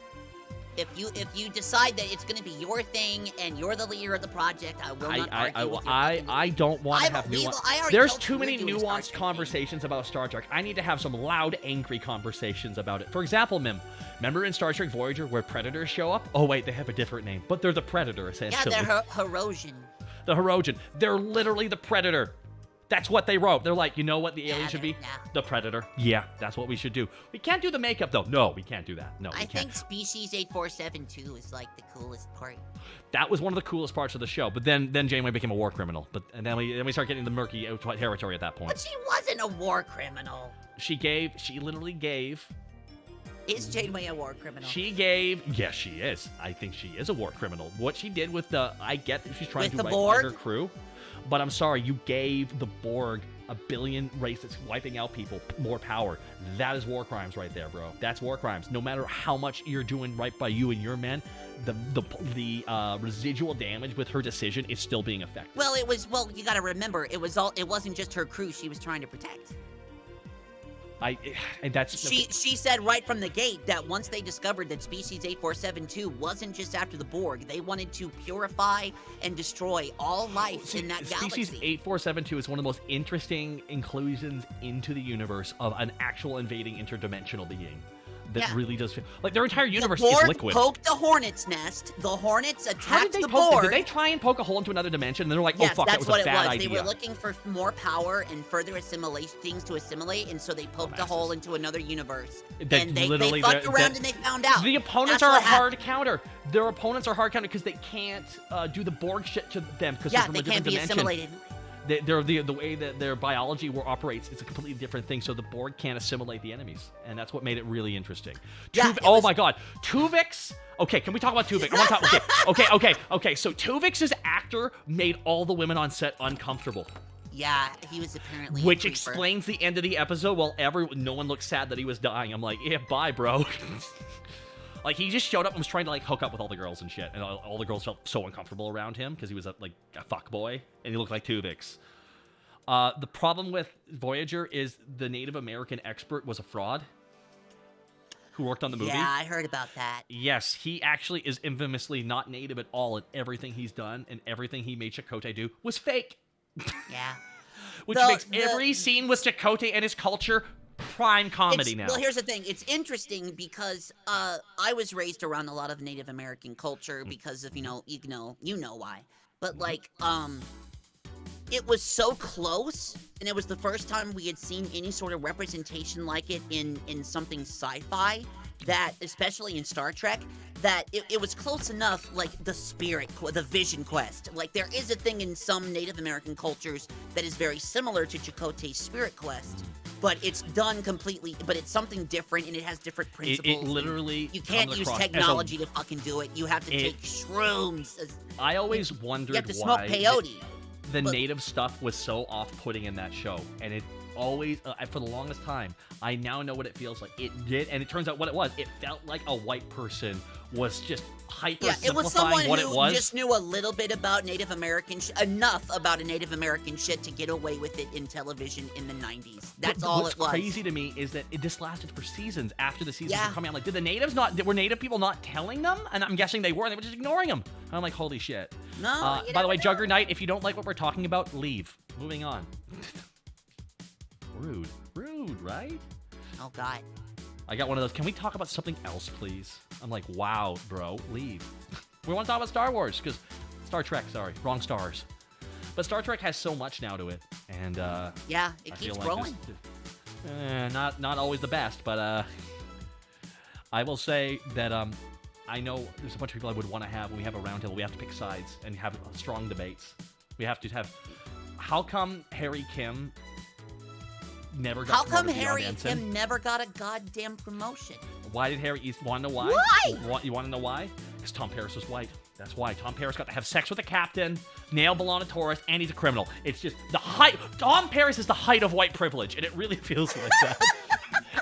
If you decide that it's going to be your thing and you're the leader of the project, I will not argue with you. I don't want to have nuance. There's too many nuanced conversations about Star Trek. I need to have some loud, angry conversations about it. For example, Mim, remember in Star Trek Voyager where Predators show up? Oh, wait, they have a different name. But they're the Predator, essentially. Yeah, they're Herosian. The Herosian. They're literally the Predator. That's what they wrote. They're like, you know what the alien should be? The Predator. Yeah, that's what we should do. We can't do the makeup, though. No, we can't do that. No, we can't. I think Species 8472 is like the coolest part. That was one of the coolest parts of the show. But then Janeway became a war criminal. And then we start getting the murky territory at that point. But she wasn't a war criminal. She literally gave. Is Janeway a war criminal? Yes, she is. I think she is a war criminal. What she did with I get that she's trying to wipe her crew. But I'm sorry, you gave the Borg a billion races wiping out people more power. That is war crimes right there, bro. That's war crimes. No matter how much you're doing right by you and your men, the residual damage with her decision is still being affected. Well, you got to remember, it wasn't just her crew she was trying to protect. She said right from the gate that once they discovered that Species 8472 wasn't just after the Borg, they wanted to purify and destroy all life in that galaxy. Species 8472 is one of the most interesting inclusions into the universe of an actual invading interdimensional being. that Yeah. really does feel like their entire universe the is Borg liquid. poked the Hornet's nest. The Hornets How attacked did they the poke? Borg. Did they try and poke a hole into another dimension? And they're like, Yes, oh fuck, that that's was what a bad it was. idea. They were looking for more power and further assimilate things to assimilate, and so they poked a hole into another universe. That And they literally- fucked that- around that- and they found out. The opponents That's are what hard happened. to counter. Their opponents are hard to counter because they can't do the Borg shit to them because Yeah, they're from they a can't different be dimension. assimilated. The way that their biology operates is a completely different thing, so the Borg can't assimilate the enemies, and that's what made it really interesting. Yeah, Tuv- it oh was- my god, Tuvix. Okay, can we talk about Tuvix? I want to talk. Okay. So Tuvix's actor made all the women on set uncomfortable, Yeah, he was apparently a which creeper. explains the end of the episode. While no one looked sad that he was dying. I'm like, yeah, bye, bro. Like, he just showed up and was trying to, like, hook up with all the girls and shit. And all the girls felt so uncomfortable around him because he was, a fuck boy. And he looked like Tuvix. The problem with Voyager is the Native American expert was a fraud who worked on the movie. Yeah, I heard about that. Yes, he actually is infamously not Native at all, and everything he's done and everything he made Chakotay do was fake. Yeah. Which The- makes the- every scene with Chakotay and his culture prime comedy now. Well, here's the thing. It's interesting because I was raised around a lot of Native American culture because of you know why. But like it was so close, and it was the first time we had seen any sort of representation like it in something sci-fi. That, especially in Star Trek, that it was close enough, like the Vision Quest. Like, there is a thing in some Native American cultures that is very similar to Chakotay's Spirit Quest, but it's done completely, but it's something different, and it has different principles. It literally You can't comes use across as a- technology to fucking do it. You have to take shrooms. I always wondered You have to smoke why peyote. the but- native stuff was so off-putting in that show, and it always, for the longest time, I now know what it feels like. It did, and it turns out what it was. It felt like a white person was just hyper Yeah, it was someone what it who was. just knew a little bit about Native American enough about a Native American shit to get away with it in television in the 90s. That's all What's it was. crazy to me is that this lasted for seasons after the seasons Yeah. were coming out. Like, were Native people not telling them? And I'm guessing they were, and they were just ignoring them. And I'm like, holy shit. No, you By the never way, know. Juggernaut, if you don't like what we're talking about, leave. Moving on. Rude, right? Oh god. I got one of those. Can we talk about something else, please? I'm like, wow, bro, leave. We want to talk about Star Wars, because Star Trek, sorry, wrong stars. But Star Trek has so much now to it, and Yeah, it I keeps feel like growing. not always the best, but I will say that I know there's a bunch of people I would want to have when we have a roundtable. We have to pick sides and have strong debates. We have to have. How come Harry Kim never got How come promoted beyond Harry ensign? Kim never got a goddamn promotion? Why did Harry? You want to know why? Why? You want to know why? Because Tom Paris was white. That's why. Tom Paris got to have sex with the captain, nail B'Elanna Torres, and he's a criminal. It's just the height. Tom Paris is the height of white privilege, and it really feels like that.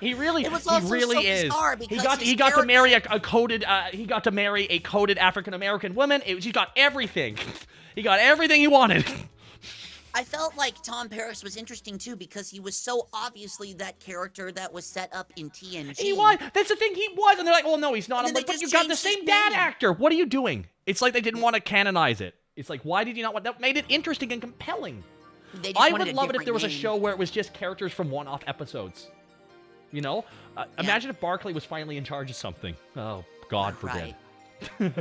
He really, It was he also really so is. bizarre He because got his he got to character- marry a coded. He got to marry a coded African American woman. He got everything. He got everything he wanted. I felt like Tom Paris was interesting too because he was so obviously that character that was set up in TNG. He was. That's the thing. He was, and they're like, "Oh no, he's not." And I'm then like, they "But you just got the changed his same dad name. actor. What are you doing?" It's like they didn't want to canonize it. It's like, why did you not want that? Made it interesting and compelling. They just I wanted would a love it if different there was a name. show where it was just characters from one-off episodes. You know, imagine if Barclay was finally in charge of something. Oh, God forbid. Right.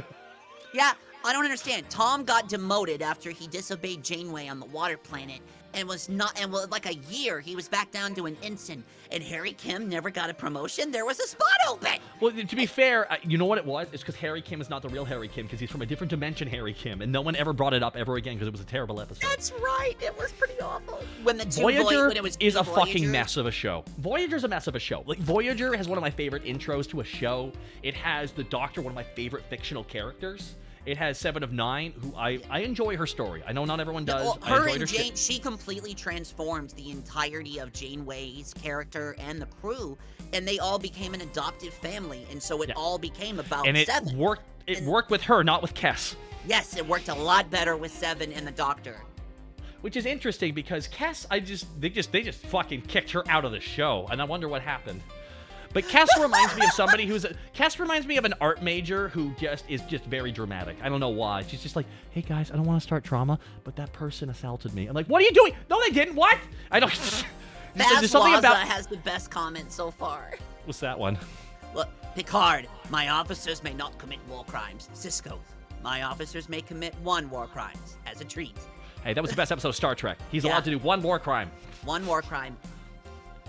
Yeah, I don't understand. Tom got demoted after he disobeyed Janeway on the water planet and was not, and well, like a year, he was back down to an ensign, and Harry Kim never got a promotion. There was a spot open. Well, to be fair, you know what it was? It's because Harry Kim is not the real Harry Kim, because he's from a different dimension Harry Kim, and no one ever brought it up ever again because it was a terrible episode. That's right. It was pretty awful. When the two Voyager when it was is two a fucking Voyagers. mess of a show. Voyager's a mess of a show. Like, Voyager has one of my favorite intros to a show. It has the Doctor, one of my favorite fictional characters. It has Seven of Nine, who I enjoy her story. I know not everyone does. Well, I her enjoyed and shit. Jane, she completely transformed the entirety of Janeway's character and the crew, and they all became an adoptive family, and so it all became about And it Seven. worked. It worked with her, not with Kes. Yes, it worked a lot better with Seven and the Doctor. Which is interesting because Kes, they just fucking kicked her out of the show, and I wonder what happened. But Kes reminds me of somebody Kes reminds me of an art major who is just very dramatic. I don't know why. She's just like, hey guys, I don't want to start drama, but that person assaulted me. I'm like, what are you doing? No, they didn't. What? I don't. Baz There's something Laza about. has the best comment so far. What's that one? Look, Picard, my officers may not commit war crimes. Cisco, my officers may commit 1 war crimes as a treat. Hey, that was the best episode of Star Trek. He's allowed to do 1 war crime. 1 war crime.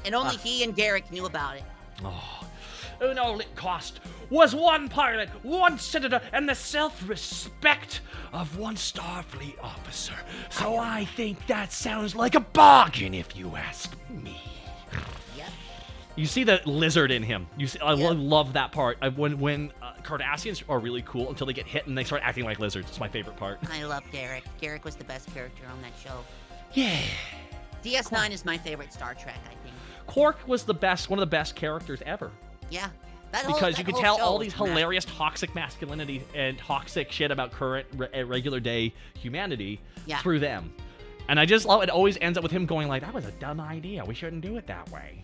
And only he and Garrick knew about it. Oh. And all it cost was 1 pilot, 1 senator, and the self-respect of 1 Starfleet officer. So I think that sounds like a bargain, if you ask me. Yep. You see the lizard in him. You see, I love that part. When Cardassians are really cool until they get hit and they start acting like lizards. It's my favorite part. I love Garrick. Garrick was the best character on that show. Yeah. DS9 is my favorite Star Trek, I think. Quark was the best, one of the best characters ever. Yeah. Because you could tell all these hilarious toxic masculinity and toxic shit about current regular day humanity through them. And I just love it. Always ends up with him going like, that was a dumb idea. We shouldn't do it that way.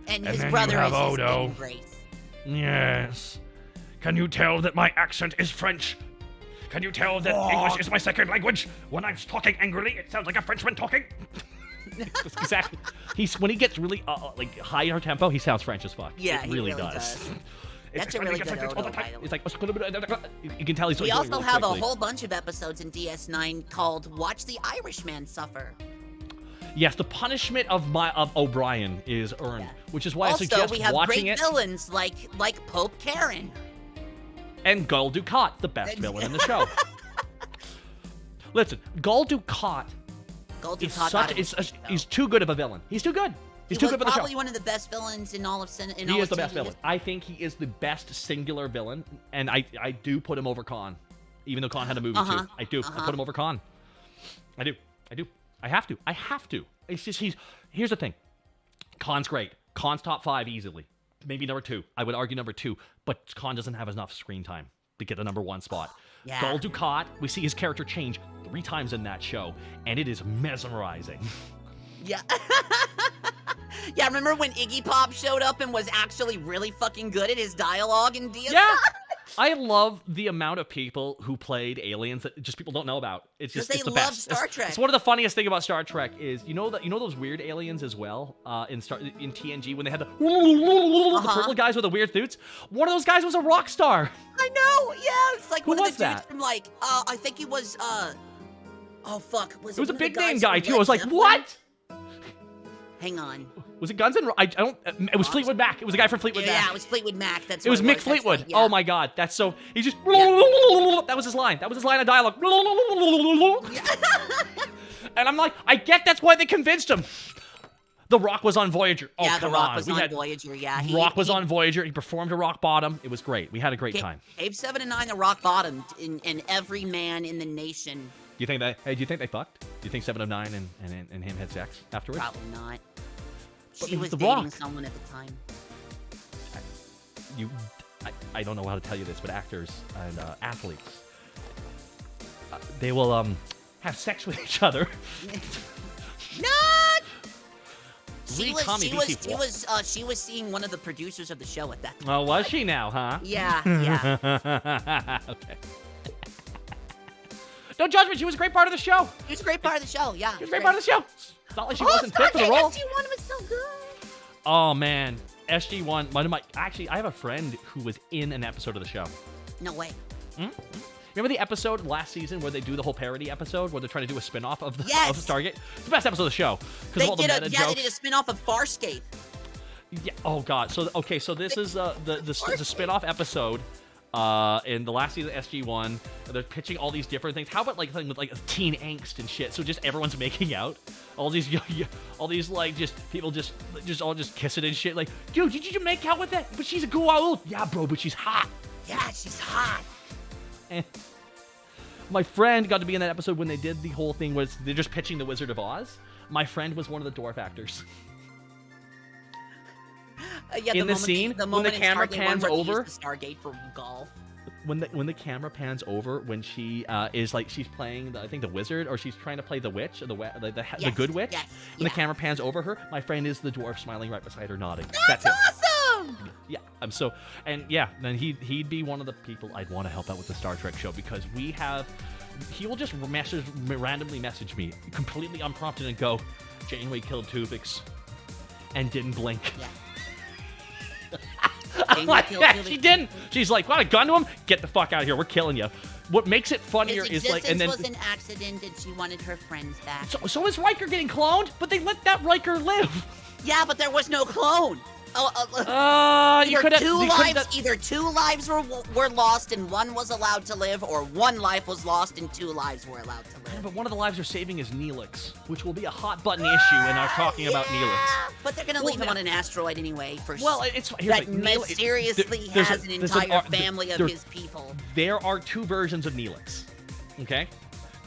And his brother is his saving grace. Yes. Can you tell that my accent is French? Can you tell that English is my second language? When I'm talking angrily, it sounds like a Frenchman talking. Exactly. When he gets really like higher tempo, he sounds French as fuck. Yeah, it really does. That's a really good Odo, by the way. It's like you can tell he's. We also really have quickly. a whole bunch of episodes in DS9 called "Watch the Irishman Suffer." Yes, the punishment of O'Brien is earned, which is why also, I suggest we have watching great it. villains like Pope Karen. And Gul Dukat, the best villain in the show. Listen, Gul Dukat he's too good of a villain. He's too good. He's too good for the show. Probably one of the best villains in all of He is the best villain. I think he is the best singular villain, and I do put him over Khan, even though Khan had a movie too. I do. I put him over Khan. I do. I have to. It's just here's the thing. Khan's great. Khan's top 5 easily. Maybe number 2. I would argue number 2, but Khan doesn't have enough screen time to get the number 1 spot. Yeah. Gul Dukat, we see his character change 3 times in that show, and it is mesmerizing. Yeah. Yeah, remember when Iggy Pop showed up and was actually really fucking good at his dialogue in DS9? Yeah. I love the amount of people who played aliens that just people don't know about. It's just it's the best. Star Trek. It's one of the funniest thing about Star Trek is you know those weird aliens as well in TNG when they had the purple guys with the weird suits. One of those guys was a rock star. I know. Yeah, it's like Who one of was the dudes that? from like I think he was oh fuck, It was a one of the big name guys guy from too. Led I was like, Zeppelin? what? Hang on. Was it Guns N' I don't. It was Fleetwood Mac. It was a guy from Fleetwood Mac. Yeah, it was Fleetwood Mac. That's It was what Mick Fleetwood. That's what, Oh my God, that's so. He's just. That was his line. That was his line of dialogue. And I'm like, I get that's why they convinced him. The Rock was on Voyager. Oh, yeah, come The Rock on. was on Voyager. Yeah, Rock was on Voyager. He performed a Rock Bottom. It was great. We had a great time. Cave 7 and 9, The Rock bottomed in every man in the nation. Do you think they fucked? Do you think 7 of 9 and him had sex afterwards? Probably not. But She it was The dating Rock. someone at the time. I don't know how to tell you this, but actors and athletes, they will have sex with each other. Not. She was seeing one of the producers of the show at that time. Oh, was she now, huh? Yeah. Okay. No judgment. She was a great part of the show. She was a great part of the show. Yeah. She was a great part of the show. It's not like she wasn't fit for the role. SG-1 was so good. Oh man, SG-1. I have a friend who was in an episode of the show. No way. Remember the episode last season where they do the whole parody episode where they're trying to do a spin-off of the Stargate? It's the best episode of the show. They of all did the meta jokes. they did a spin-off of Farscape. Yeah. Oh god. So this is the spin-off episode in the last season of SG-1. They're pitching all these different things. How about like something with like teen angst and shit? So just everyone's making out. All these like just people just all just kissing and shit. Like, dude, did you make out with that? But she's a goa'uld. Yeah, bro, but she's hot. Yeah, she's hot. My friend got to be in that episode when they did the whole thing was they're just pitching the Wizard of Oz. My friend was one of the dwarf actors. In the scene, when the camera pans over, the Stargate for golf. When the camera pans over, when she is like she's playing I think the wizard or she's trying to play the witch or the good witch. Yes, when the camera pans over her, my friend is the dwarf smiling right beside her, nodding. That's awesome. Yeah, then he'd be one of the people I'd want to help out with the Star Trek show because he will just randomly message me completely unprompted and go, Janeway killed Tuvix and didn't blink. Yeah. Yeah, she didn't. She's like, "Got a gun to him? Get the fuck out of here. We're killing you." What makes it funnier His is like, and then was an accident, and she wanted her friends back. so is Riker getting cloned? But they let that Riker live. Yeah, but there was no clone. You could have Either two lives were lost and one was allowed to live, or one life was lost and 2 lives were allowed to live. But one of the lives they're saving is Neelix, which will be a hot button issue in our talking about Neelix. But they're gonna leave him on an asteroid anyway. It's that mysteriously has an entire family of his people. There are 2 versions of Neelix. Okay.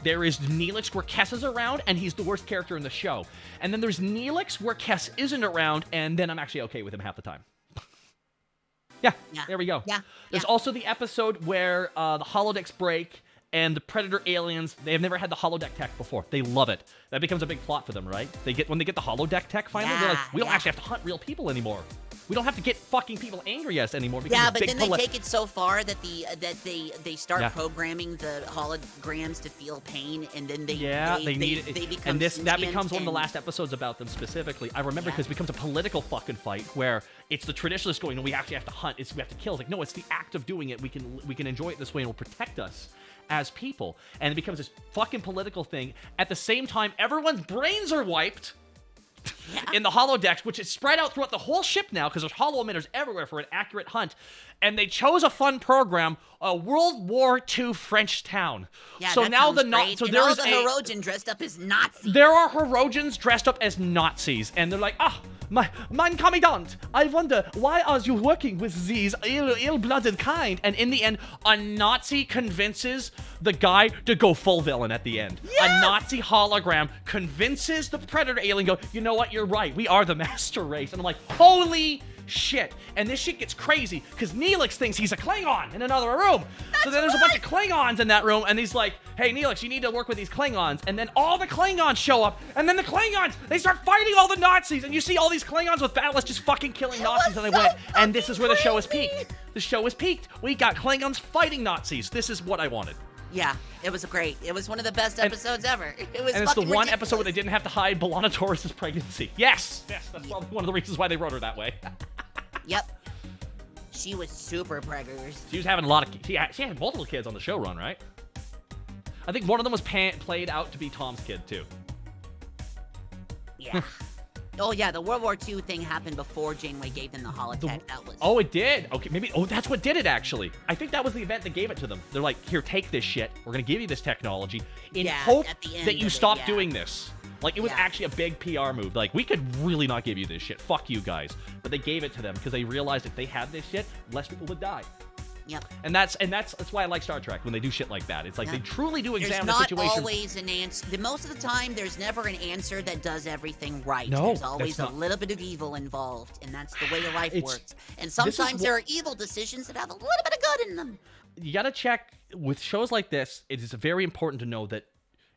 There is Neelix where Kess is around, and he's the worst character in the show. And then there's Neelix where Kess isn't around, and then I'm actually okay with him half the time. Yeah, there we go. Yeah. There's also the episode where the holodecks break, and the Predator aliens, they have never had the holodeck tech before. They love it. That becomes a big plot for them, right? When they get the holodeck tech finally, they're like, we don't actually have to hunt real people anymore. We don't have to get fucking people angry at us anymore. Yeah, but then they take it so far that they start programming the holograms to feel pain, and then they become that becomes one of the last episodes about them specifically. I remember because it becomes a political fucking fight where it's the traditionalists going, no, we actually have to hunt. We have to kill. It's like, no, it's the act of doing it. We can enjoy it this way, and it will protect us as people. And it becomes this fucking political thing. At the same time, everyone's brains are wiped. In the holodecks, which is spread out throughout the whole ship now because there's holo emitters everywhere for an accurate hunt. And they chose a fun program, a World War II French town. Yeah, so that now sounds great. so and there all is the Herodians dressed up as Nazis. There are Herodians dressed up as Nazis, and they're like, mein Commandant, I wonder, why are you working with these ill-blooded kind? And in the end, a Nazi convinces the guy to go full villain at the end. Yeah! A Nazi hologram convinces the Predator alien, go, you know what, you're right, we are the master race. And I'm like, holy shit. And this shit gets crazy, because Neelix thinks he's a Klingon in another room. So then there's a bunch of Klingons in that room, and he's like, hey, Neelix, you need to work with these Klingons. And then all the Klingons show up, and then the Klingons, they start fighting all the Nazis, and you see all these Klingons with battlers just fucking killing Nazis, and they went, and this is where the show is peaked. The show is peaked. We got Klingons fighting Nazis. This is what I wanted. Yeah, it was great. It was one of the best episodes ever. It was. And it's the one ridiculous. episode where they didn't have to hide B'Elanna Torres' pregnancy. Yes, that's probably one of the reasons why they wrote her that way. Yep. She was super preggers. She was having a lot of. She had multiple kids on the show run, right? I think one of them was played out to be Tom's kid too. Yeah. Oh yeah, the World War II thing happened before Janeway gave them the holodeck. Oh, it did. Okay, maybe. Oh, that's what did it actually. I think that was the event that gave it to them. They're like, here, take this shit. We're gonna give you this technology in hope that you stop doing this. Like, it was actually a big PR move. Like, we could really not give you this shit. Fuck you guys. But they gave it to them because they realized if they had this shit, less people would die. Yep. And that's why I like Star Trek when they do shit like that. It's like they truly do examine the situation. There's not always an answer. Most of the time, there's never an answer that does everything right. No, there's always a little bit of evil involved, and that's the way life works. And sometimes there are evil decisions that have a little bit of good in them. You gotta check with shows like this. It is very important to know that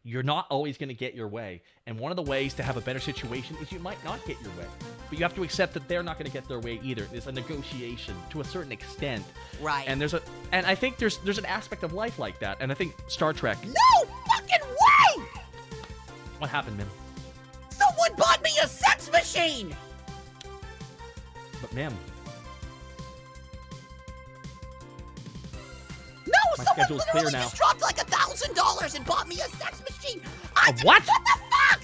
you're not always going to get your way. And one of the ways to have a better situation is you might not get your way. But you have to accept that they're not going to get their way either. There's a negotiation to a certain extent. Right. And I think there's an aspect of life like that. And I think Star Trek. No fucking way! What happened, Mim? Someone bought me a sex machine! But Mim. No, my someone schedule's literally clear now. just dropped like $1,000 and bought me a sex machine. A what? What the fuck?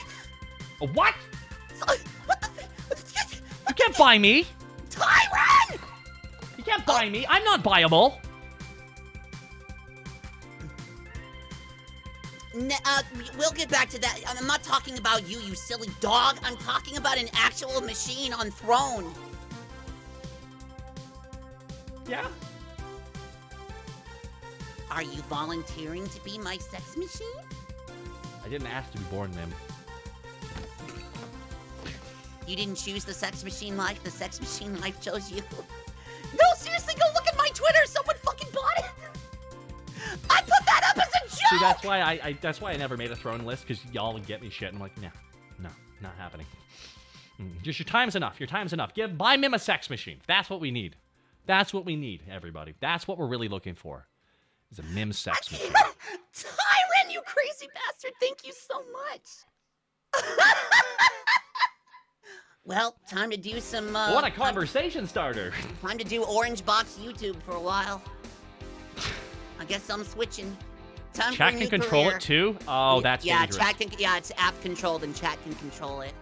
A what? What the? You can't buy me. Tyron! You can't buy me. I'm not buyable. We'll get back to that. I'm not talking about you, you silly dog. I'm talking about an actual machine on Throne. Yeah. Are you volunteering to be my sex machine? I didn't ask to be born, Mim. You didn't choose the sex machine life. The sex machine life chose you. No, seriously, go look at my Twitter. Someone fucking bought it. I put that up as a joke. See, that's why I never made a Throne list, because y'all would get me shit. And I'm like, no, not happening. Just your time's enough. Your time's enough. Buy Mim a sex machine. That's what we need. That's what we need, everybody. That's what we're really looking for. Is a Mim sex machine. Tyron, you crazy bastard. Thank you so much. Well, time to do some. What a conversation starter! Time to do Orange Box YouTube for a while. I guess I'm switching. Time Chat for a can new control career. it too? Oh, that's yeah, dangerous. chat can. Yeah, it's app controlled, and chat can control it.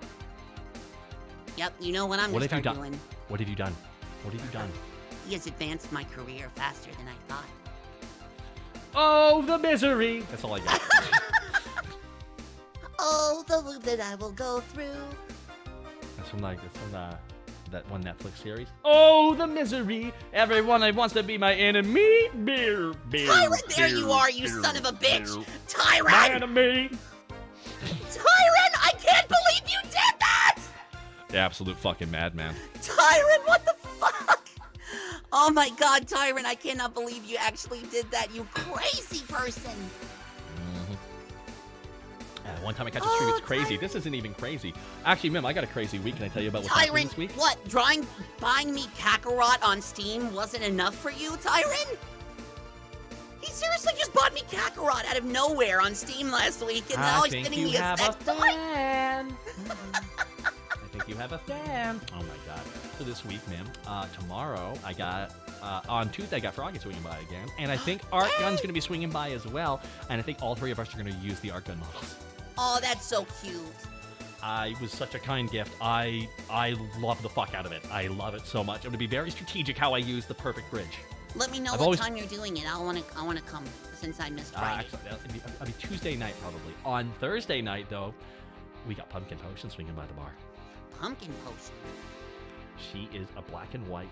Yep, you know what I'm What gonna have you start done? doing. What have you done? What have you done? He has advanced my career faster than I thought. Oh, the misery! That's all I got. Oh, the loop that I will go through. That's from that one Netflix series. Oh, the misery! Everyone wants to be my enemy. Beer, beer. Tyrant, there you beer, are, you beer, son of a bitch! beer. Tyrant! My enemy. Tyrant, I can't believe you did that! The absolute fucking madman. Tyrant, what the fuck? Oh my god, Tyrant, I cannot believe you actually did that, you crazy person! One time I catch a stream, it's crazy. Tyrant. This isn't even crazy. Actually, Mim, I got a crazy week. Can I tell you about what's happening Tyrant, this week? what? Buying me Kakarot on Steam wasn't enough for you, Tyrant? He seriously just bought me Kakarot out of nowhere on Steam last week, and now he's sending me a sex toy. fan. I think you have a fan. Oh my god. So this week, Mim, tomorrow I got, on Tuesday I got Froggy swinging by again, and I think Art Gun's gonna be swinging by as well, and I think all three of us are gonna use the Art Gun models. Oh, that's so cute. It was such a kind gift. I love the fuck out of it. I love it so much. I'm gonna be very strategic how I use the perfect bridge. Let me know I've what always- time you're doing it. I wanna come since I missed Friday. Actually, it'll be Tuesday night probably. On Thursday night though, we got Pumpkin Potion swinging by the bar. Pumpkin potion. She is a black and white,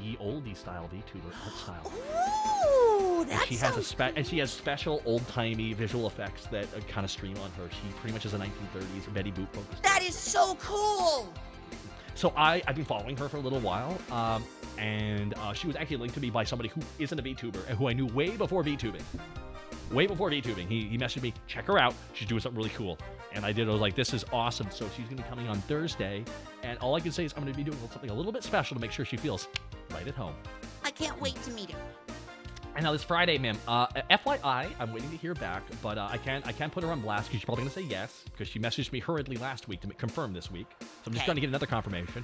ye oldie style VTuber art style. Ooh, And that's she has she has special old timey visual effects that kind of stream on her. She pretty much is a 1930s Betty Boop focus. That is so cool. So I've been following her for a little while, and she was actually linked to me by somebody who isn't a VTuber and who I knew way before VTubing. Way before VTubing, he messaged me, check her out. She's doing something really cool. And I was like, this is awesome. So she's going to be coming on Thursday. And all I can say is I'm going to be doing something a little bit special to make sure she feels right at home. I can't wait to meet her. And now this Friday, ma'am, FYI, I'm waiting to hear back, but I can't put her on blast because she's probably going to say yes because she messaged me hurriedly last week to confirm this week. So I'm just Okay. trying to get another confirmation.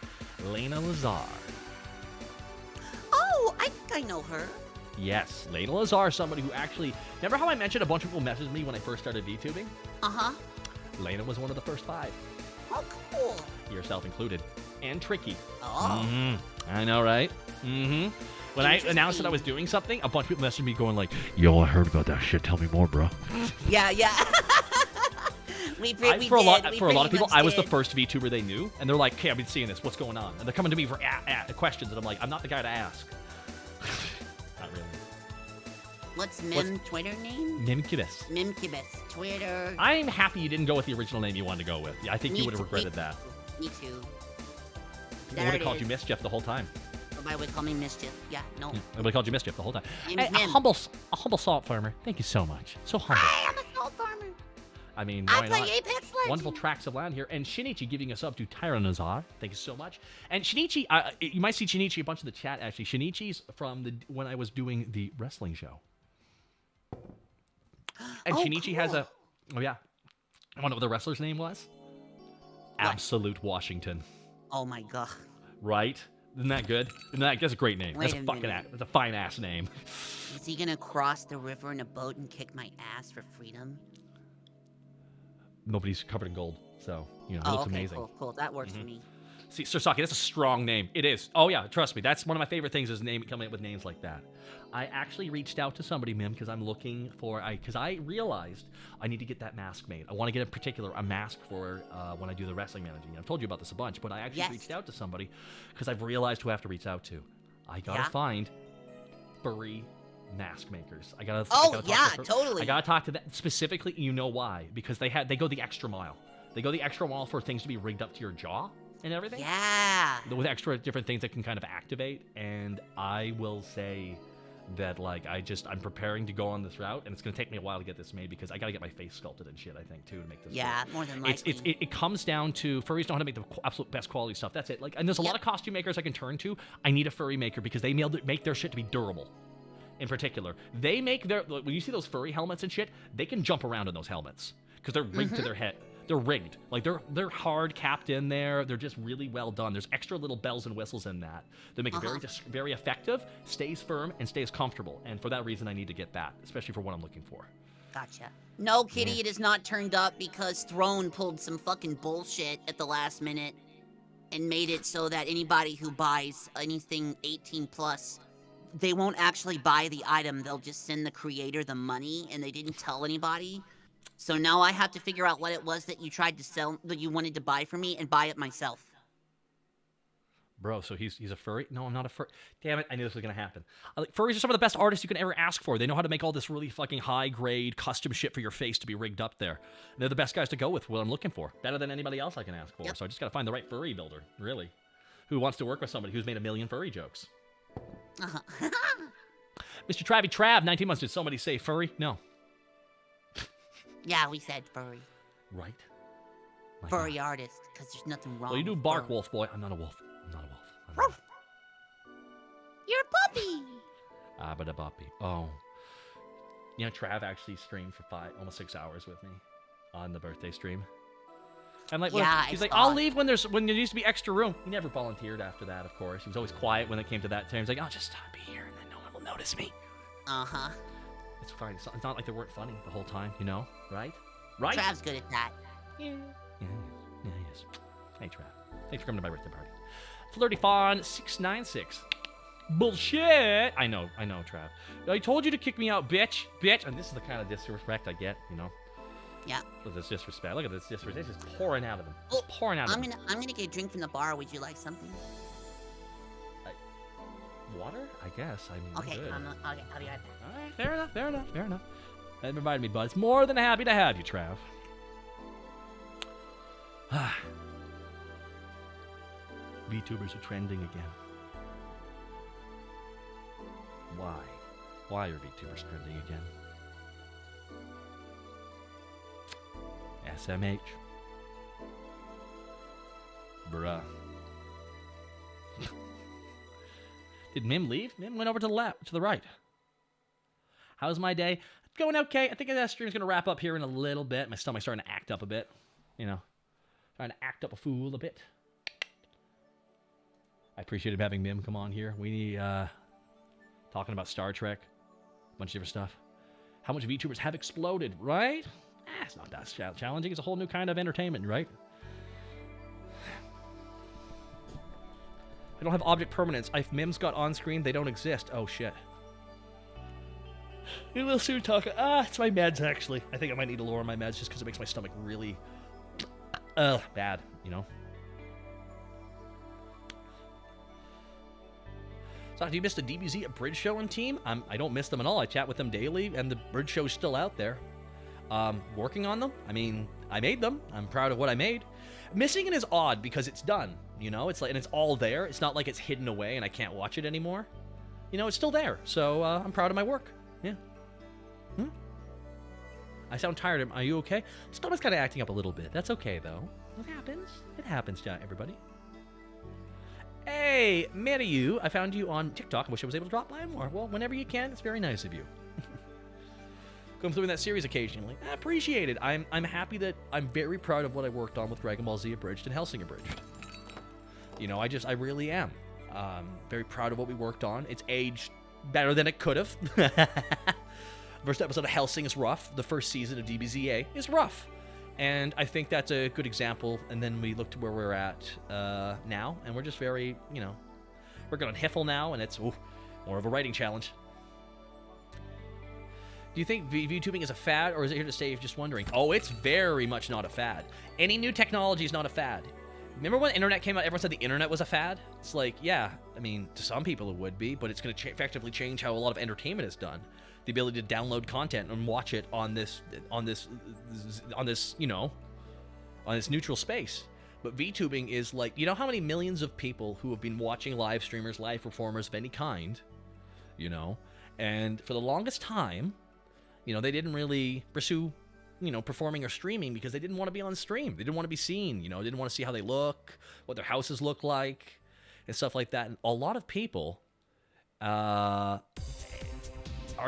Lena Lazar. Oh, I think I know her. Yes, Lena Lazar, somebody who actually... Remember how I mentioned a bunch of people messaged me when I first started VTubing? Uh-huh. Lena was one of the first 5. Oh, cool. Yourself included. And Tricky. Oh. I know, right? When I announced that I was doing something, a bunch of people messaged me going like, yo, I heard about that shit. Tell me more, bro. Yeah. For a lot of people, I was the first VTuber they knew. And they're like, okay, I've been seeing this. What's going on? And they're coming to me for questions. And I'm like, I'm not the guy to ask. Not really. What's Mim Twitter name? Mimkibus. Mimkibus. Twitter. I'm happy you didn't go with the original name you wanted to go with. Yeah, I think you would have regretted that. Me too. People would have called you Mischief the whole time. Everybody would call me Mischief. Yeah, no. They would have called you Mischief the whole time. Name's Hey, a Mim. humble salt farmer. Thank you so much. So humble. Hi, I'm a salt farmer. I mean, I why play not? Apex Legends. Wonderful tracks of land here. And Shinichi giving us up to Tyrannosaur. Thank you so much. And Shinichi, you might see Shinichi a bunch in the chat, actually. Shinichi's from when I was doing the wrestling show. And Shinichi has a... Oh, yeah. I wonder what the wrestler's name was? What? Absolute Washington. Oh, my God. Right? Isn't that good? That's a great name. Wait That's a a fucking minute. that's a fine-ass name. Is he going to cross the river in a boat and kick my ass for freedom? Nobody's covered in gold, so, you know, it Oh, looks okay, amazing. cool. That works for me. See, Sasaki, that's a strong name. It is. Oh, yeah, trust me. That's one of my favorite things is coming up with names like that. I actually reached out to somebody, Mim, because I'm looking for... Because I realized I need to get that mask made. I want to get a mask for when I do the wrestling managing. I've told you about this a bunch, but I actually reached out to somebody because I've realized who I have to reach out to. I got to find furry mask makers. I gotta totally. I gotta talk to them specifically. You know why? Because they go the extra mile. They go the extra mile for things to be rigged up to your jaw and everything. Yeah. With extra different things that can kind of activate. And I will say that I'm preparing to go on this route, and it's gonna take me a while to get this made because I gotta get my face sculpted and shit. I think too to make this. Yeah, work. more than likely. It comes down to furries know how to make the absolute best quality stuff. That's it. And there's a lot of costume makers I can turn to. I need a furry maker because they make their shit to be durable. In particular, they make when you see those furry helmets and shit, they can jump around in those helmets because they're rigged to their head. They're rigged. Like they're hard capped in there. They're just really well done. There's extra little bells and whistles in that. They make it very effective, stays firm, and stays comfortable. And for that reason, I need to get that, especially for what I'm looking for. Gotcha. No, Kitty, it is not turned up because Throne pulled some fucking bullshit at the last minute and made it so that anybody who buys anything 18 plus, they won't actually buy the item. They'll just send the creator the money, and they didn't tell anybody. So now I have to figure out what it was that you tried to sell, that you wanted to buy for me, and buy it myself. Bro, so he's a furry? No, I'm not a furry. Damn it, I knew this was going to happen. Furries are some of the best artists you can ever ask for. They know how to make all this really fucking high-grade custom shit for your face to be rigged up there. And they're the best guys to go with what I'm looking for. Better than anybody else I can ask for. Yep. So I just got to find the right furry builder, really. Who wants to work with somebody who's made a million furry jokes. Mr. Travy Trav, 19 months. Did somebody say furry? No. Yeah, we said furry. Right. My Furry God. artist, because there's nothing wrong Well, you do with bark, furry. wolf boy. I'm not a wolf. I'm not a wolf. I'm not a Ruff. wolf. You're a puppy! But a boppy. Oh. You know, Trav actually streamed for almost 6 hours with me on the birthday stream. I'm like, Yeah, he's I like, saw I'll it. leave when there needs to be extra room. He never volunteered after that, of course. He was always quiet when it came to that time. He's like, I'll just be here and then no one will notice me. Uh-huh. It's fine. It's not like they weren't funny the whole time, you know? Right? Right? Trav's good at that. Yeah, he is. Hey, Trav. Thanks for coming to my birthday party. Flirty Fawn 696. Bullshit! I know, Trav. I told you to kick me out, bitch. And this is the kind of disrespect I get, you know? Yeah. Look at this disrespect. Look at this disrespect. It's just pouring out of them. Oh, It's pouring out of I'm them. gonna get a drink from the bar. Would you like something? Water? I guess. I mean, I'm Okay, good. I'll be right back. All right, fair enough. That reminded me, Buzz. More than happy to have you, Trav. VTubers are trending again. Why? Why are VTubers trending again? SMH. Bruh. Did Mim leave? Mim went over to the left, to the right. How's my day? Going okay. I think that stream's going to wrap up here in a little bit. My stomach's starting to act up a bit. You know, trying to act up a fool a bit. I appreciated having Mim come on here. We talking about Star Trek, a bunch of different stuff. How much VTubers have exploded, right? It's not that challenging. It's a whole new kind of entertainment, right? I don't have object permanence. If Mims got on screen, they don't exist. Oh, shit. We will soon talk. It's my meds, actually. I think I might need to lower my meds just because it makes my stomach really bad, you know? So, have you missed a DBZ, a bridge show and team? I don't miss them at all. I chat with them daily, and the bridge show's still out there. Working on them. I mean, I made them. I'm proud of what I made. Missing it is odd because it's done. You know, it's like, and it's all there. It's not like it's hidden away and I can't watch it anymore. You know, it's still there. So I'm proud of my work. Yeah. I sound tired. Are you okay? Stomach's kind of acting up a little bit. That's okay though. It happens. It happens, everybody. Hey, Mariu, I found you on TikTok. I wish I was able to drop by more. Well, whenever you can, it's very nice of you. Come through in that series occasionally. I appreciate it. I'm happy that I'm very proud of what I worked on with Dragon Ball Z Abridged and Hellsing Abridged. You know, I really am. Very proud of what we worked on. It's aged better than it could have. First episode of Hellsing is rough. The first season of DBZA is rough. And I think that's a good example. And then we look to where we're at now. And we're just very, you know, working on Hiffle now. And it's more of a writing challenge. Do you think VTubing is a fad, or is it here to stay if just wondering? Oh, it's very much not a fad. Any new technology is not a fad. Remember when the internet came out, everyone said the internet was a fad? It's like, yeah, I mean, to some people it would be, but it's going to effectively change how a lot of entertainment is done. The ability to download content and watch it on this, you know, on this neutral space. But VTubing is like, you know how many millions of people who have been watching live streamers, live performers of any kind, you know, and for the longest time, you know, they didn't really pursue, you know, performing or streaming because they didn't want to be on stream. They didn't want to be seen, you know, they didn't want to see how they look, what their houses look like, and stuff like that. And a lot of people are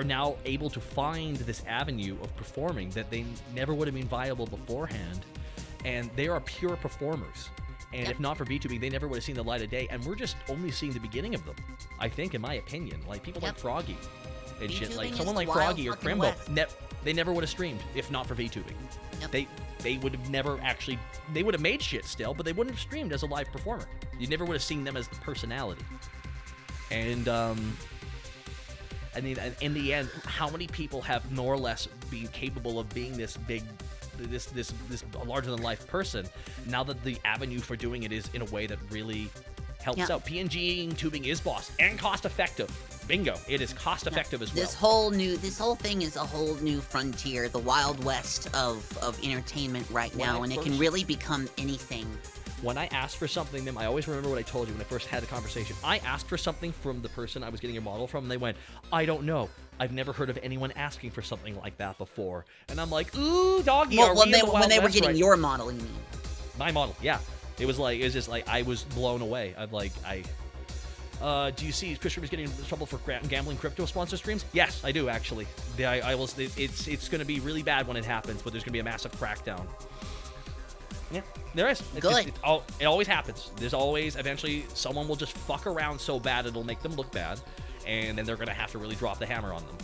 now able to find this avenue of performing that they never would have been viable beforehand. and they are pure performers. And if not for VTubing, they never would have seen the light of day. And we're just only seeing the beginning of them, I think, in my opinion. Like people like Froggy and shit. Like someone like Froggy or Crimbo, they never would have streamed if not for VTubing. They would have never actually. They would have made shit still, but they wouldn't have streamed as a live performer. You never would have seen them as the personality. And I mean, in the end, how many people have more or less been capable of being this big, this larger than life person? Now that the avenue for doing it is in a way that really helps out. PNG tubing is boss and cost effective. Bingo! It is cost effective as well. This whole thing is a whole new frontier, the Wild West of entertainment right now, and it can really become anything. When I asked for something, I always remember what I told you when I first had the conversation. I asked for something from the person I was getting a model from, and they went, "I don't know. I've never heard of anyone asking for something like that before." And I'm like, "Ooh, doggy." Well, when they were getting your model, you mean? My model, yeah. It was just like I was blown away. Do you see Christopher's getting in trouble for gambling crypto sponsor streams? Yes, I do actually. I will. It's going to be really bad when it happens, but there's going to be a massive crackdown. Yeah, there is. Good. It always happens. There's always eventually someone will just fuck around so bad it'll make them look bad, and then they're going to have to really drop the hammer on them.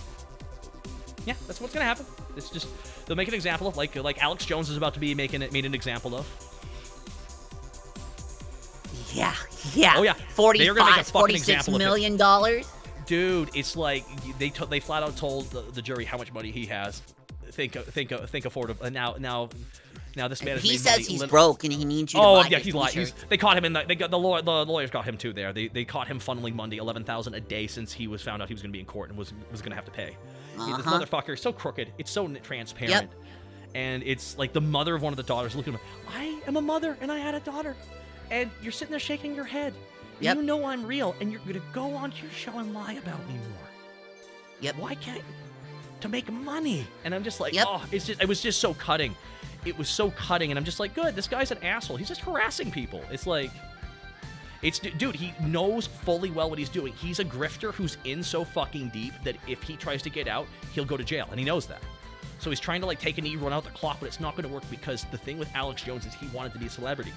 Yeah, that's what's going to happen. It's just they'll make an example of like Alex Jones is about to be made an example of. Yeah. Oh yeah. $46 million. Dude, it's like they flat out told the jury how much money he has. Think affordable. Now this man. He says he's broke and he needs you to buy his he's lied. They caught him in the lawyers got him too. There, they caught him funneling money, $11,000 a day since he was found out he was going to be in court and was going to have to pay. This motherfucker is so crooked. It's so transparent. And it's like the mother of one of the daughters looking at him. I am a mother and I had a daughter. And you're sitting there shaking your head. You know I'm real, and you're going to go onto your show and lie about me more. Why can't to make money? And I'm just like, it was just so cutting. It was so cutting, and I'm just like, good, this guy's an asshole. He's just harassing people. It's like, dude, he knows fully well what he's doing. He's a grifter who's in so fucking deep that if he tries to get out, he'll go to jail, and he knows that. So he's trying to like take a knee, run out the clock, but it's not going to work because the thing with Alex Jones is he wanted to be a celebrity.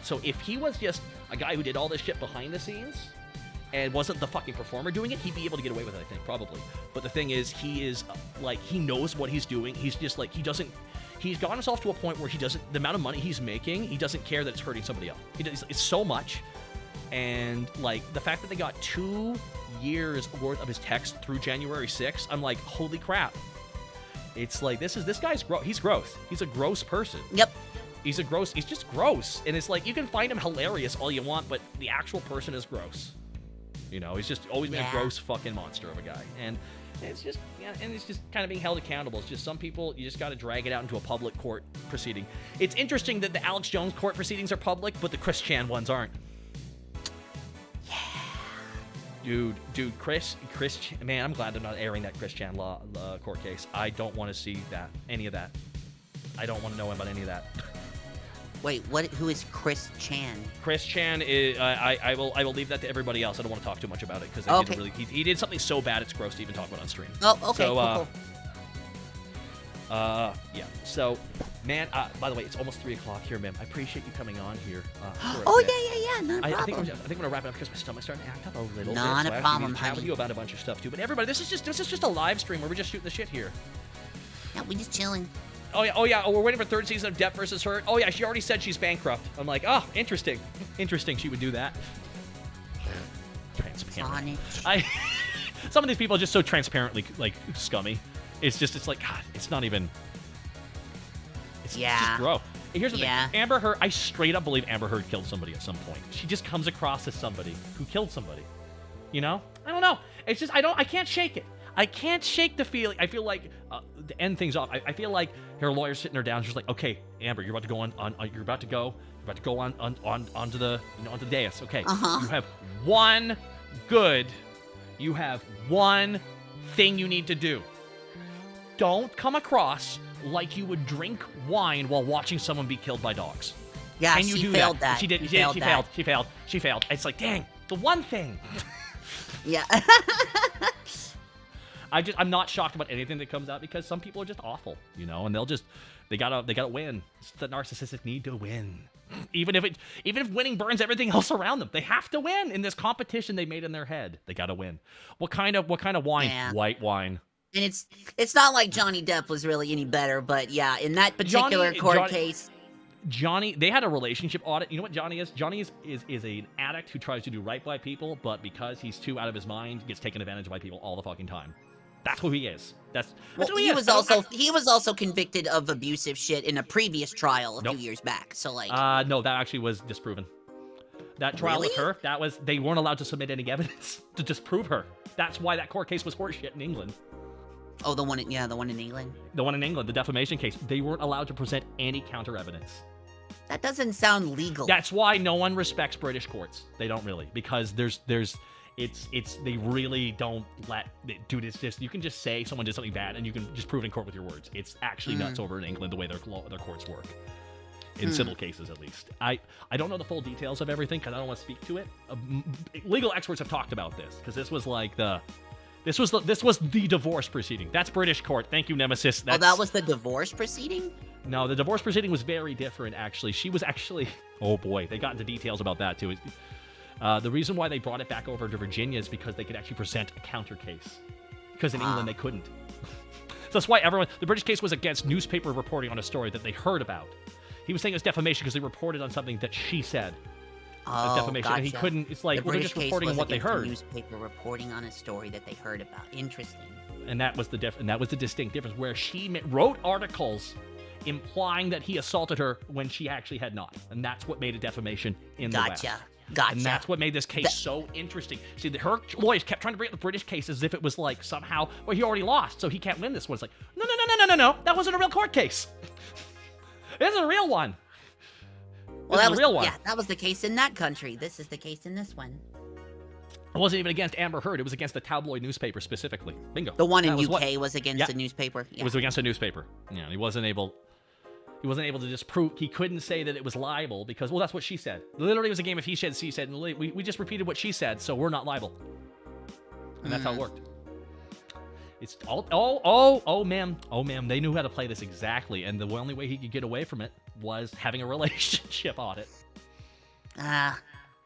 So if he was just a guy who did all this shit behind the scenes and wasn't the fucking performer doing it, he'd be able to get away with it, I think, probably. But the thing is, he knows what he's doing. He's just like, he's gotten himself to a point where the amount of money he's making, he doesn't care that it's hurting somebody else. It's so much. And like the fact that they got 2 years worth of his text through January 6th, I'm like, holy crap. It's like, this guy's gross. He's gross. He's a gross person. He's just gross. And it's like, you can find him hilarious all you want, but the actual person is gross. You know, he's just always been a gross fucking monster of a guy. And it's just, it's just kind of being held accountable. It's just some people, you just got to drag it out into a public court proceeding. It's interesting that the Alex Jones court proceedings are public, but the Chris Chan ones aren't. Dude, Chris, man, I'm glad they're not airing that Chris Chan court case. I don't want to see any of that. I don't want to know about any of that. Wait, who is Chris Chan? Chris Chan is. I will leave that to everybody else. I don't want to talk too much about it because he did something so bad it's gross to even talk about on stream. Oh, okay. So, cool. Yeah. So, man. By the way, it's almost 3:00 here, man. I appreciate you coming on here. Yeah. Not a problem. I think I'm gonna wrap it up because my stomach's starting to act up a little bit. Not a problem, to chat with you about a bunch of stuff too. But everybody, this is just a live stream where we're just shooting the shit here. Yeah, we're just chilling. Oh yeah. We're waiting for third season of Depp versus Her. Oh yeah, she already said she's bankrupt. I'm like, oh, interesting. She would do that. Transparent. Some of these people are just so transparently like scummy. It's like, God, it's not even. It's just gross. And here's the thing. Amber Heard, I straight up believe Amber Heard killed somebody at some point. She just comes across as somebody who killed somebody. You know? I don't know. It's just I can't shake it. I can't shake the feeling. I feel like to end things off. I feel like her lawyer's sitting her down. She's like, okay, Amber, you're about to go onto the dais. Okay, you have one thing you need to do. Don't come across like you would drink wine while watching someone be killed by dogs. Yeah, Can you do failed that? that. She did. She failed. It's like, dang, the one thing. Yeah. I'm not shocked about anything that comes out because some people are just awful, you know, and they gotta win. It's the narcissistic need to win. Even if winning burns everything else around them, they have to win in this competition they made in their head. They gotta win. What kind of wine? Yeah. White wine. And it's not like Johnny Depp was really any better, but yeah, in that particular court case. Johnny, they had a relationship audit. You know what Johnny is? Johnny is an addict who tries to do right by people, but because he's too out of his mind, gets taken advantage of by people all the fucking time. That's who he is. That's who he is. He was also convicted of abusive shit in a previous trial a few years back. So like, no, that actually was disproven. That trial with her, they weren't allowed to submit any evidence to disprove her. That's why that court case was horseshit in England. Oh, the one in England. The one in England, the defamation case. They weren't allowed to present any counter evidence. That doesn't sound legal. That's why no one respects British courts. They don't really, because they really don't dude, it's just, you can just say someone did something bad and you can just prove it in court with your words. It's actually nuts over in England the way their courts work. In civil cases, at least. I don't know the full details of everything because I don't want to speak to it. Legal experts have talked about this because this was the divorce proceeding. That's British court. Thank you, Nemesis. That was the divorce proceeding? No, the divorce proceeding was very different, actually. She was actually... Oh, boy. They got into details about that, too. The reason why they brought it back over to Virginia is because they could actually present a counter case. Because in England, they couldn't. So that's why the British case was against newspaper reporting on a story that they heard about. He was saying it was defamation because they reported on something that she said. Oh, defamation. gotcha. And he couldn't... It's like, they're just reporting what they heard. Newspaper reporting on a story that they heard about. Interesting. And that was the distinct difference, where she wrote articles implying that he assaulted her when she actually had not. And that's what made it defamation in the West. Gotcha. And that's what made this case so interesting. See, her lawyers kept trying to bring up the British case as if it was like somehow, well, he already lost, so he can't win this one. It's like, no. That wasn't a real court case. This is a real one. Well, that was a real one. Yeah, that was the case in that country. This is the case in this one. It wasn't even against Amber Heard. It was against the tabloid newspaper specifically. Bingo. The one in UK was against the newspaper. Yeah. It was against a newspaper. Yeah, he wasn't able to disprove. He couldn't say that it was libel because, well, that's what she said. Literally, it was a game of he said, she said, and we just repeated what she said, so we're not liable. And that's how it worked. It's all, ma'am. They knew how to play this exactly, and the only way he could get away from it was having a relationship on it.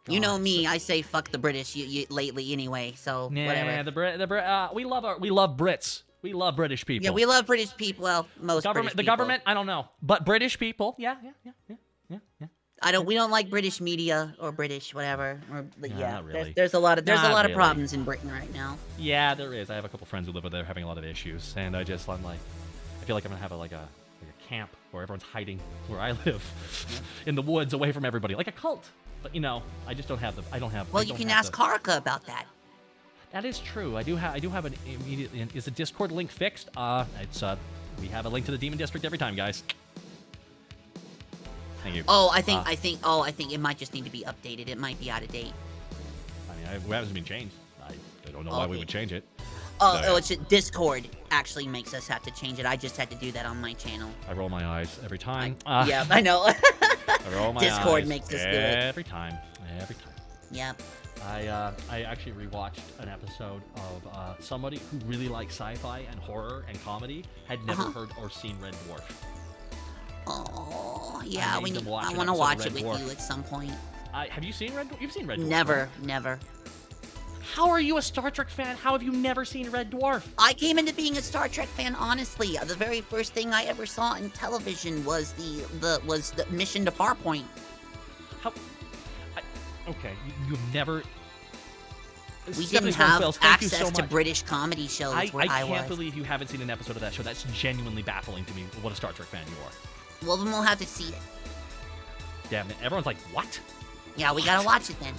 You know me. I say fuck the British lately anyway. So whatever. We love Brits. We love British people. Yeah, we love British people. Well, most British people. The government, I don't know, but British people, yeah. We don't like British media or British whatever. Not really. There's a lot of problems in Britain right now. Yeah, there is. I have a couple friends who live over there having a lot of issues, and I feel like I'm gonna have a camp where everyone's hiding where I live, in the woods, away from everybody, like a cult. But I just don't have the. Well, you can ask Karka about that. That is true. I do have an immediate. Is the Discord link fixed? We have a link to the Demon District every time, guys. Thank you. Oh, I think it might just need to be updated. It might be out of date. I mean, it hasn't been changed. I don't know why we would change it. It's Discord actually makes us have to change it. I just had to do that on my channel. I roll my eyes every time. Yeah, I know. I roll my Discord eyes makes us do it every time. Yep. I actually rewatched an episode of somebody who really likes sci-fi and horror and comedy had never heard or seen Red Dwarf. Oh, yeah. I want to watch it with you at some point. Have you seen Red Dwarf? You've seen Red Dwarf? Never. How are you a Star Trek fan? How have you never seen Red Dwarf? I came into being a Star Trek fan honestly. The very first thing I ever saw in television was the Mission to Farpoint. Okay, you've never. We didn't have access to British comedy shows where I was. I can't believe you haven't seen an episode of that show. That's genuinely baffling to me. What a Star Trek fan you are. Well, then we'll have to see it. Damn it! Everyone's like, what? Yeah, we gotta watch it then.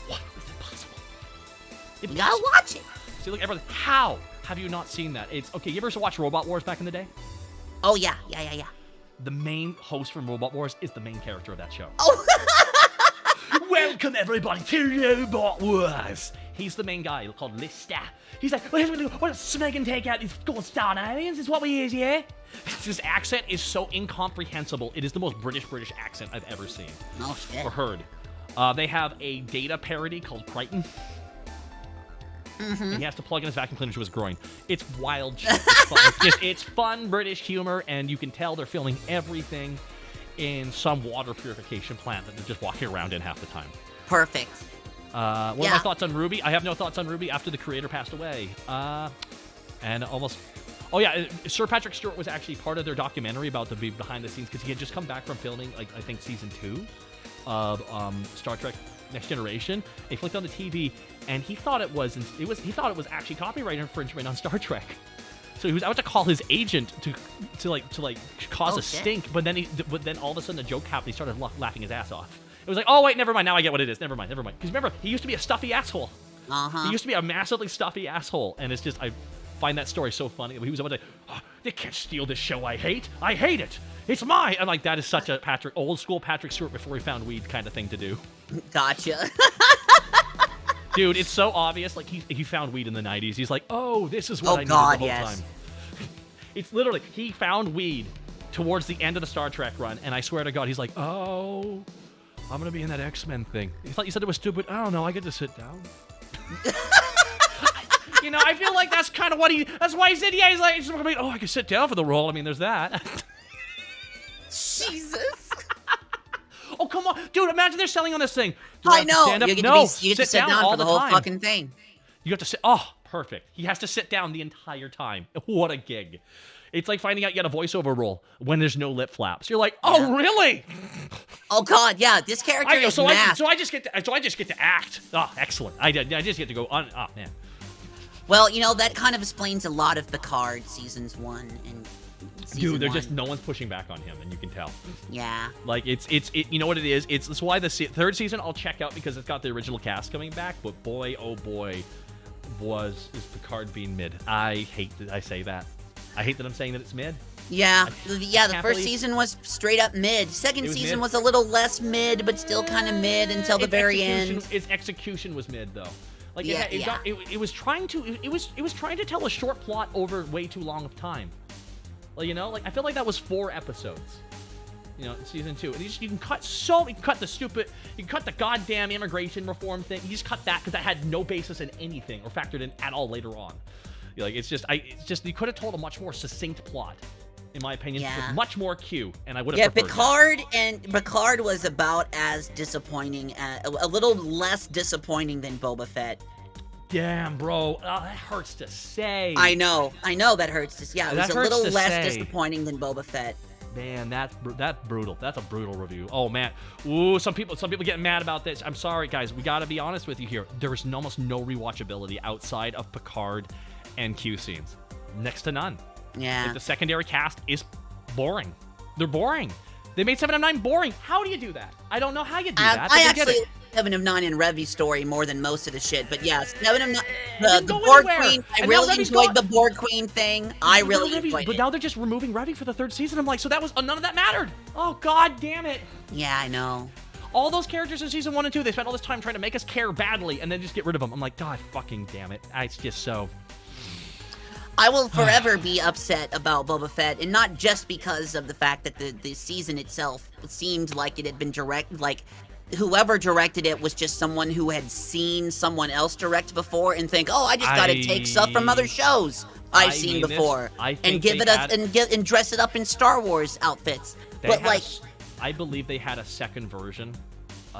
What? Is it possible? We gotta watch it. See, look, everyone. How have you not seen that? It's okay. You ever watch Robot Wars back in the day? Oh yeah. The main host from Robot Wars is the main character of that show. Oh. Welcome everybody to Robot Wars. He's the main guy called Lister. He's like, what smeg and take out these gold star aliens is what we is, yeah? His accent is so incomprehensible. It is the most British accent I've ever seen. Oh, shit. Or heard. They have a Data parody called Crichton. and he has to plug in his vacuum cleaner to his groin. It's wild shit. It's fun. It's fun British humor, and you can tell they're filming everything in some water purification plant that they're just walking around in half the time. Perfect. What are my thoughts on Ruby? I have no thoughts on Ruby after the creator passed away. Sir Patrick Stewart was actually part of their documentary about the behind the scenes because he had just come back from filming, like, I think season 2 of Star Trek Next Generation. He flicked on the TV and he thought it was actually copyright infringement on Star Trek. So he was out to call his agent to cause a stink, but then all of a sudden the joke happened. He started laughing his ass off. It was like, oh wait, never mind. Now I get what it is. Never mind. Because remember, he used to be a stuffy asshole. He used to be a massively stuffy asshole, and it's just I find that story so funny. He was about to, they can't steal this show I hate. I hate it. It's mine. I'm like, that is such a old school Patrick Stewart before he found weed kind of thing to do. Gotcha. Dude, it's so obvious. Like he found weed in the 90s. He's like, oh, this is what I needed the whole time. It's literally he found weed towards the end of the Star Trek run, and I swear to God, he's like, oh, I'm gonna be in that X-Men thing. He thought you said it was stupid. I don't know. I get to sit down. You know, I feel like that's kind of what that's why he said, yeah, he's like, I can sit down for the role. I mean, there's that. Jesus. Oh, come on. Dude, imagine they're selling on this thing. I know. You get to sit down all for the whole fucking thing. You have to sit. Oh, perfect. He has to sit down the entire time. What a gig. It's like finding out you got a voiceover role when there's no lip flaps. You're like, oh, really? Oh God, yeah. This character is masked. So I just get to act. Oh, excellent. I just get to go on. Oh man. Well, you know that kind of explains a lot of Picard seasons 1 and season Dude, they're 1. just no one's pushing back on him, and you can tell. Yeah. Like it's you know what it is? It's why the third season I'll check out because it's got the original cast coming back. But boy, oh boy, is Picard being mid. I hate that I say that. I hate that I'm saying that it's mid. Yeah, the first season was straight up mid. Second season was a little less mid, but still kind of mid until the very end. Its execution was mid though. Like it was trying to tell a short plot over way too long of time. Well, you know, like I feel like that was 4 episodes. You know, in season 2, and you can cut the goddamn immigration reform thing. You just cut that because that had no basis in anything or factored in at all later on. Like it's just you could have told a much more succinct plot, in my opinion, with much more Q, and I would have preferred Picard was about as disappointing, a little less disappointing than Boba Fett. Damn, bro, that hurts to say. I know that hurts to say. Yeah, it was a little less disappointing than Boba Fett. Man, that's brutal. That's a brutal review. Oh man, ooh, some people getting mad about this. I'm sorry, guys. We gotta be honest with you here. There's almost no rewatchability outside of Picard and Q scenes, next to none. Yeah. Like the secondary cast is boring. They're boring. They made 7 of 9 boring. How do you do that? I don't know how you do that. I actually 7 of 9 in Revy's story more than most of the shit, but yeah, 7 of 9. The Borg Queen. I really enjoyed the Borg Queen thing. I really enjoyed it. But now they're just removing Revy for the 3rd season. I'm like, so that was none of that mattered. Oh God damn it. Yeah, I know. All those characters in season 1 and 2, they spent all this time trying to make us care badly, and then just get rid of them. I'm like, God fucking damn it. It's just so. I will forever be upset about Boba Fett, and not just because of the fact that the season itself seemed like it had been whoever directed it was just someone who had seen someone else direct before and think, oh, I just gotta take stuff from other shows I've seen before and give it and dress it up in Star Wars outfits. But I believe they had a second version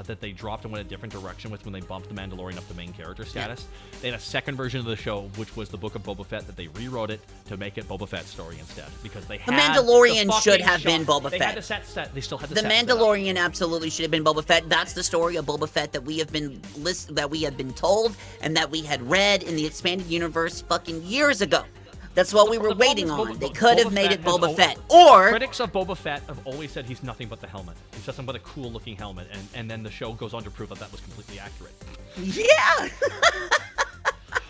that they dropped and went a different direction with when they bumped the Mandalorian up to main character status. Yeah. They had a second version of the show, which was the Book of Boba Fett, that they rewrote it to make it Boba Fett's story instead, because they had the Mandalorian should have been Boba Fett. They had the set. They still had the Mandalorian absolutely should have been Boba Fett. That's the story of Boba Fett that we have been told and that we had read in the expanded universe fucking years ago. That's what we were waiting on. They could have made it Boba Fett. Or critics of Boba Fett have always said he's nothing but the helmet. He's nothing but a cool-looking helmet, and then the show goes on to prove that was completely accurate. Yeah.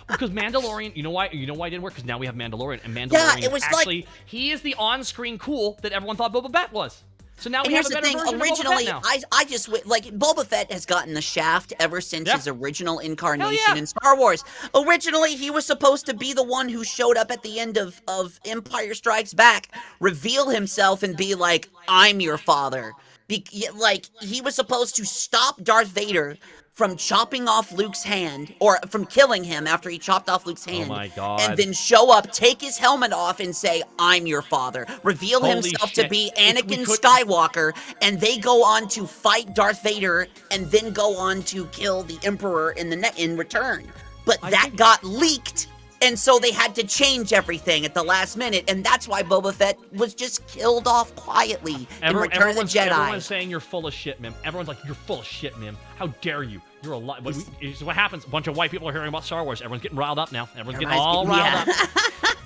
Because Mandalorian, you know why it didn't work? Because now we have Mandalorian, and Mandalorian it was actually he is the on-screen cool that everyone thought Boba Fett was. So now we have a better version of Boba Fett now. I just Boba Fett has gotten the shaft ever since his original incarnation in Star Wars. Originally, he was supposed to be the one who showed up at the end of Empire Strikes Back, reveal himself, and be like, "I'm your father." He was supposed to stop Darth Vader from chopping off Luke's hand, or from killing him after he chopped off Luke's hand. Oh my God. And then show up, take his helmet off, and say, "I'm your father." Reveal Holy himself to shit. be If we Anakin could- Skywalker, and they go on to fight Darth Vader, and then go on to kill the Emperor in return. But I that think- got leaked. And so they had to change everything at the last minute, and that's why Boba Fett was just killed off quietly in Return of the Jedi. Everyone's saying you're full of shit, Mim. Everyone's like, you're full of shit, Mim. How dare you? You're a lie. What happens? A bunch of white people are hearing about Star Wars. Everyone's getting riled up now. Everyone's getting all riled up.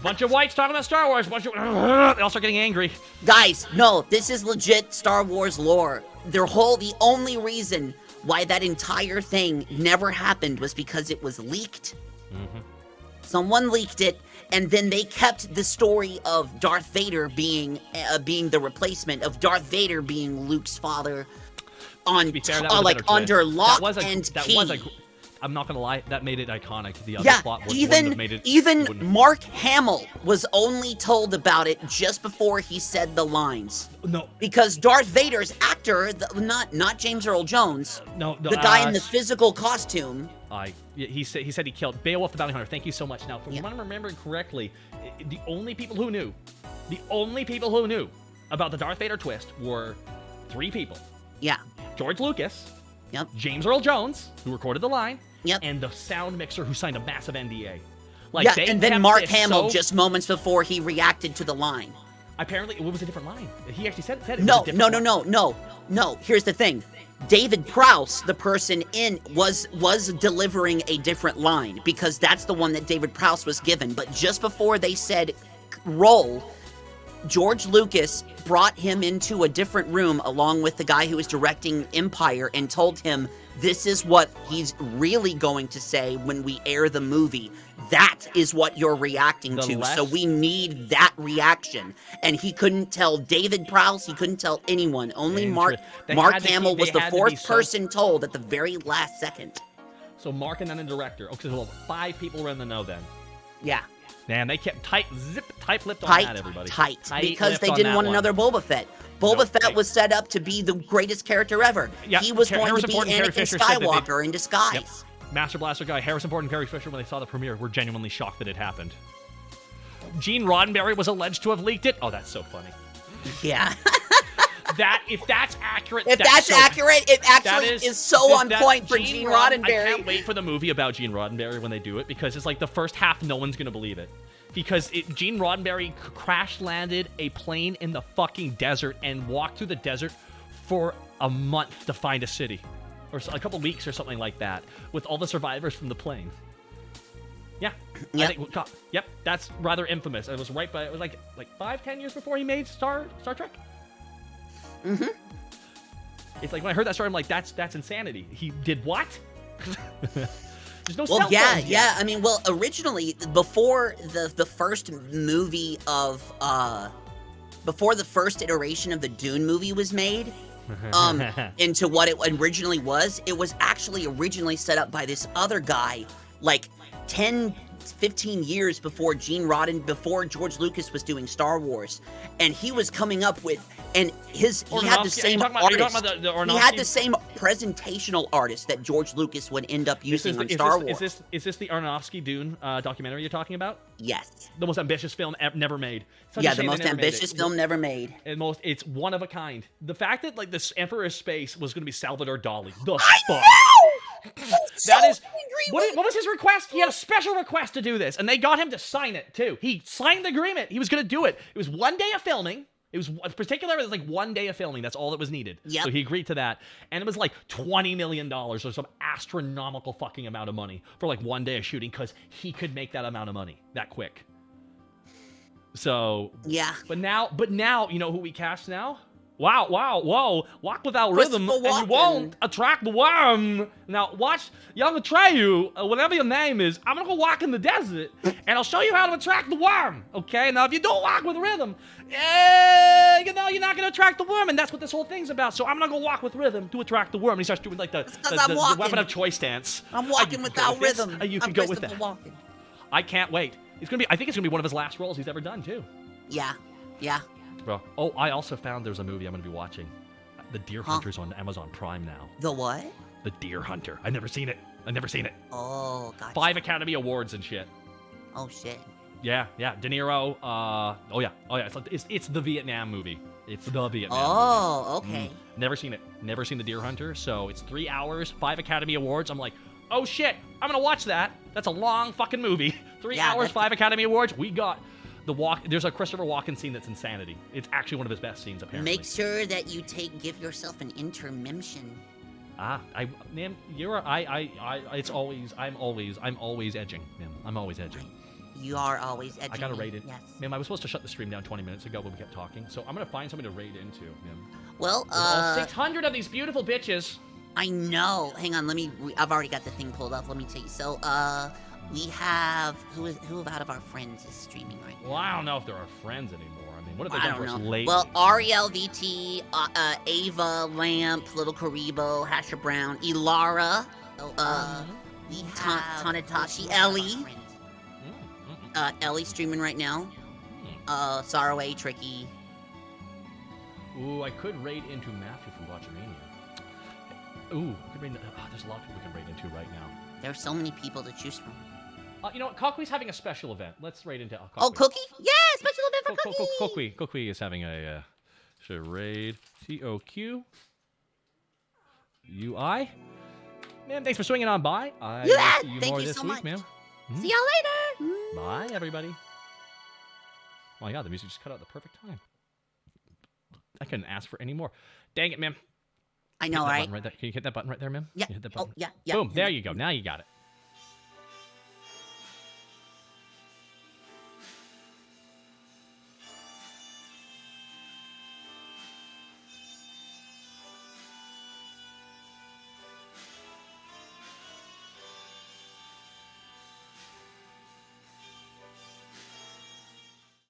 Bunch of whites talking about Star Wars. They all start getting angry. Guys, no, this is legit Star Wars lore. The only reason why that entire thing never happened was because it was leaked. Mm-hmm. Someone leaked it, and then they kept the story of Darth Vader being the replacement of Darth Vader being Luke's father on To be fair, that was a better under twist. lock that key. was a. I'm not gonna lie, that made it iconic. The other Yeah, plot wouldn't have made it. even wouldn't have- Mark Hamill was only told about it just before he said the lines. No, Because Darth Vader's actor, not James Earl Jones, no, the guy in the physical costume. He said he killed Beowulf the Bounty Hunter. Thank you so much. Now, if I'm remembering correctly, the only people who knew about the Darth Vader twist were 3 people: Yeah. George Lucas, Yep. James Earl Jones, who recorded the line, Yep. and the sound mixer who signed a massive NDA. Yeah, they and then kept Mark this Hamill so- just moments before he reacted to the line. Apparently, it was a different line. He actually said it. No, was a different line. no. Here's the thing. David Prowse, the person was delivering a different line because that's the one that David Prowse was given. But just before they said roll, George Lucas brought him into a different room along with the guy who was directing Empire and told him, "This is what he's really going to say when we air the movie. That is what you're reacting to. So we need that reaction." And he couldn't tell David Prowse, he couldn't tell anyone. Only Mark Hamill was the 4th person told at the very last second. So Mark and then the director. Okay, so 5 people were in the know then. Yeah. Man, they kept tight-lipped on that, everybody. Tight, because Tight-lipped they on didn't that want one. another Boba Fett. Boba Fett was set up to be the greatest character ever. Yeah, He was going to Harrison be Ford and Carrie Anakin Fisher said that they- Skywalker in disguise. Yep. Master Blaster guy, Harrison Ford and Carrie Fisher, when they saw the premiere, were genuinely shocked that it happened. Gene Roddenberry was alleged to have leaked it. Oh, that's so funny. Yeah. If that's accurate, If that's accurate, it actually that is so on point for Gene I Roddenberry. can't wait for the movie about Gene Roddenberry when they do it, because it's like the first half, no one's gonna believe it. Because Gene Roddenberry crash-landed a plane in the fucking desert and walked through the desert for a month to find a city. Or a couple weeks or something like that, with all the survivors from the plane. Yeah. Yep. Yep, that's rather infamous. It was like 5-10 years before he made Star Trek. Mm-hmm. It's like when I heard that story, I'm like, that's insanity. He did what? There's no Well, cell yeah, phones yeah. yet. I mean, well, originally, before the first movie of before the first iteration of the Dune movie was made, into what it originally was, it was actually originally set up by this other guy, like 10-15 years before before George Lucas was doing Star Wars, and he was coming up with, and he had the same artist. He had the same presentational artist that George Lucas would end up using on Star Wars. Is this the Aronofsky Dune documentary you're talking about? Yes. The most ambitious film never made. Such a Yeah, shame the they most never made ambitious it. film never made. It's one of a kind. The fact that like this Emperor of Space was going to be Salvador Dali. The I fuck. know! That is what was his request? He had a special request to do this, and they got him to sign it too. He signed the agreement. He was going to do it. It was 1 day of filming. It was particularly, it was like 1 day of filming. That's all that was needed. Yep. So he agreed to that, and it was like $20 million or some astronomical fucking amount of money for like 1 day of shooting, because he could make that amount of money that quick. So Yeah. But now, you know who we cast now? Wow, whoa. Walk without rhythm, and you Walken. won't attract the worm. Now, watch, young Atreyu, whatever your name is, I'm gonna go walk in the desert, and I'll show you how to attract the worm, okay? Now, if you don't walk with rhythm, you're not gonna attract the worm, and that's what this whole thing's about. So I'm gonna go walk with rhythm to attract the worm. And he starts doing like the weapon of choice dance. I'm walking without rhythm. You can go with that. I can't wait. I think it's gonna be one of his last roles he's ever done, too. Yeah. Yeah. Bro. Oh, I also found there's a movie I'm going to be watching. The Deer Hunters on Amazon Prime now. The what? The Deer Hunter. I've never seen it. Oh, gotcha. 5 Academy Awards and shit. Oh shit. Yeah. De Niro. Oh yeah. It's the Vietnam movie. It's the Vietnam movie. Oh, okay. Never seen it. Never seen The Deer Hunter. So it's 3 hours, 5 Academy Awards. I'm like, oh shit, I'm gonna watch that. That's a long fucking movie. 3 Yeah, hours, that's- 5 Academy Awards. We got the walk. There's a Christopher Walken scene that's insanity. It's actually one of his best scenes, apparently. Make sure that you give yourself an intermission. Ma'am, it's always, I'm always edging, ma'am. I'm always edging. You are always edging. I gotta me. raid it. Yes. Ma'am, I was supposed to shut the stream down 20 minutes ago when we kept talking, so I'm gonna find somebody to raid into, ma'am. Well, All 600 of these beautiful bitches. I know. Hang on, I've already got the thing pulled up. Let me tell you. So, we have who out of our friends is streaming right now? Well, I don't know if they're our friends anymore. I mean, what have they I done for don't us know. lately? Well, Ariel VT, Ava, Lamp, Little Karibo, Hasher Brown, Ilara, we have Tanatashi, Ellie. Ellie streaming right now. Saraway, Tricky. Ooh, I could raid into Matthew from Watchamania. Ooh, I could raid. There's a lot of people we can raid into right now. There are so many people to choose from. You know what? Cookie's having a special event. Let's raid into Cookie. Oh, Cookie? Yeah, special event for Cookie. Cookie is having a raid. COQ UI. Man, thanks for swinging on by. I will see you thank more you this so week, much. ma'am. See y'all later. Bye, everybody. Oh my god, the music just cut out at the perfect time. I couldn't ask for any more. Dang it, ma'am. I know, Hit that right? button right there. Can you hit that button right there, ma'am? Yeah. You hit that Oh, button? yeah. Boom. There you go. Now you got it.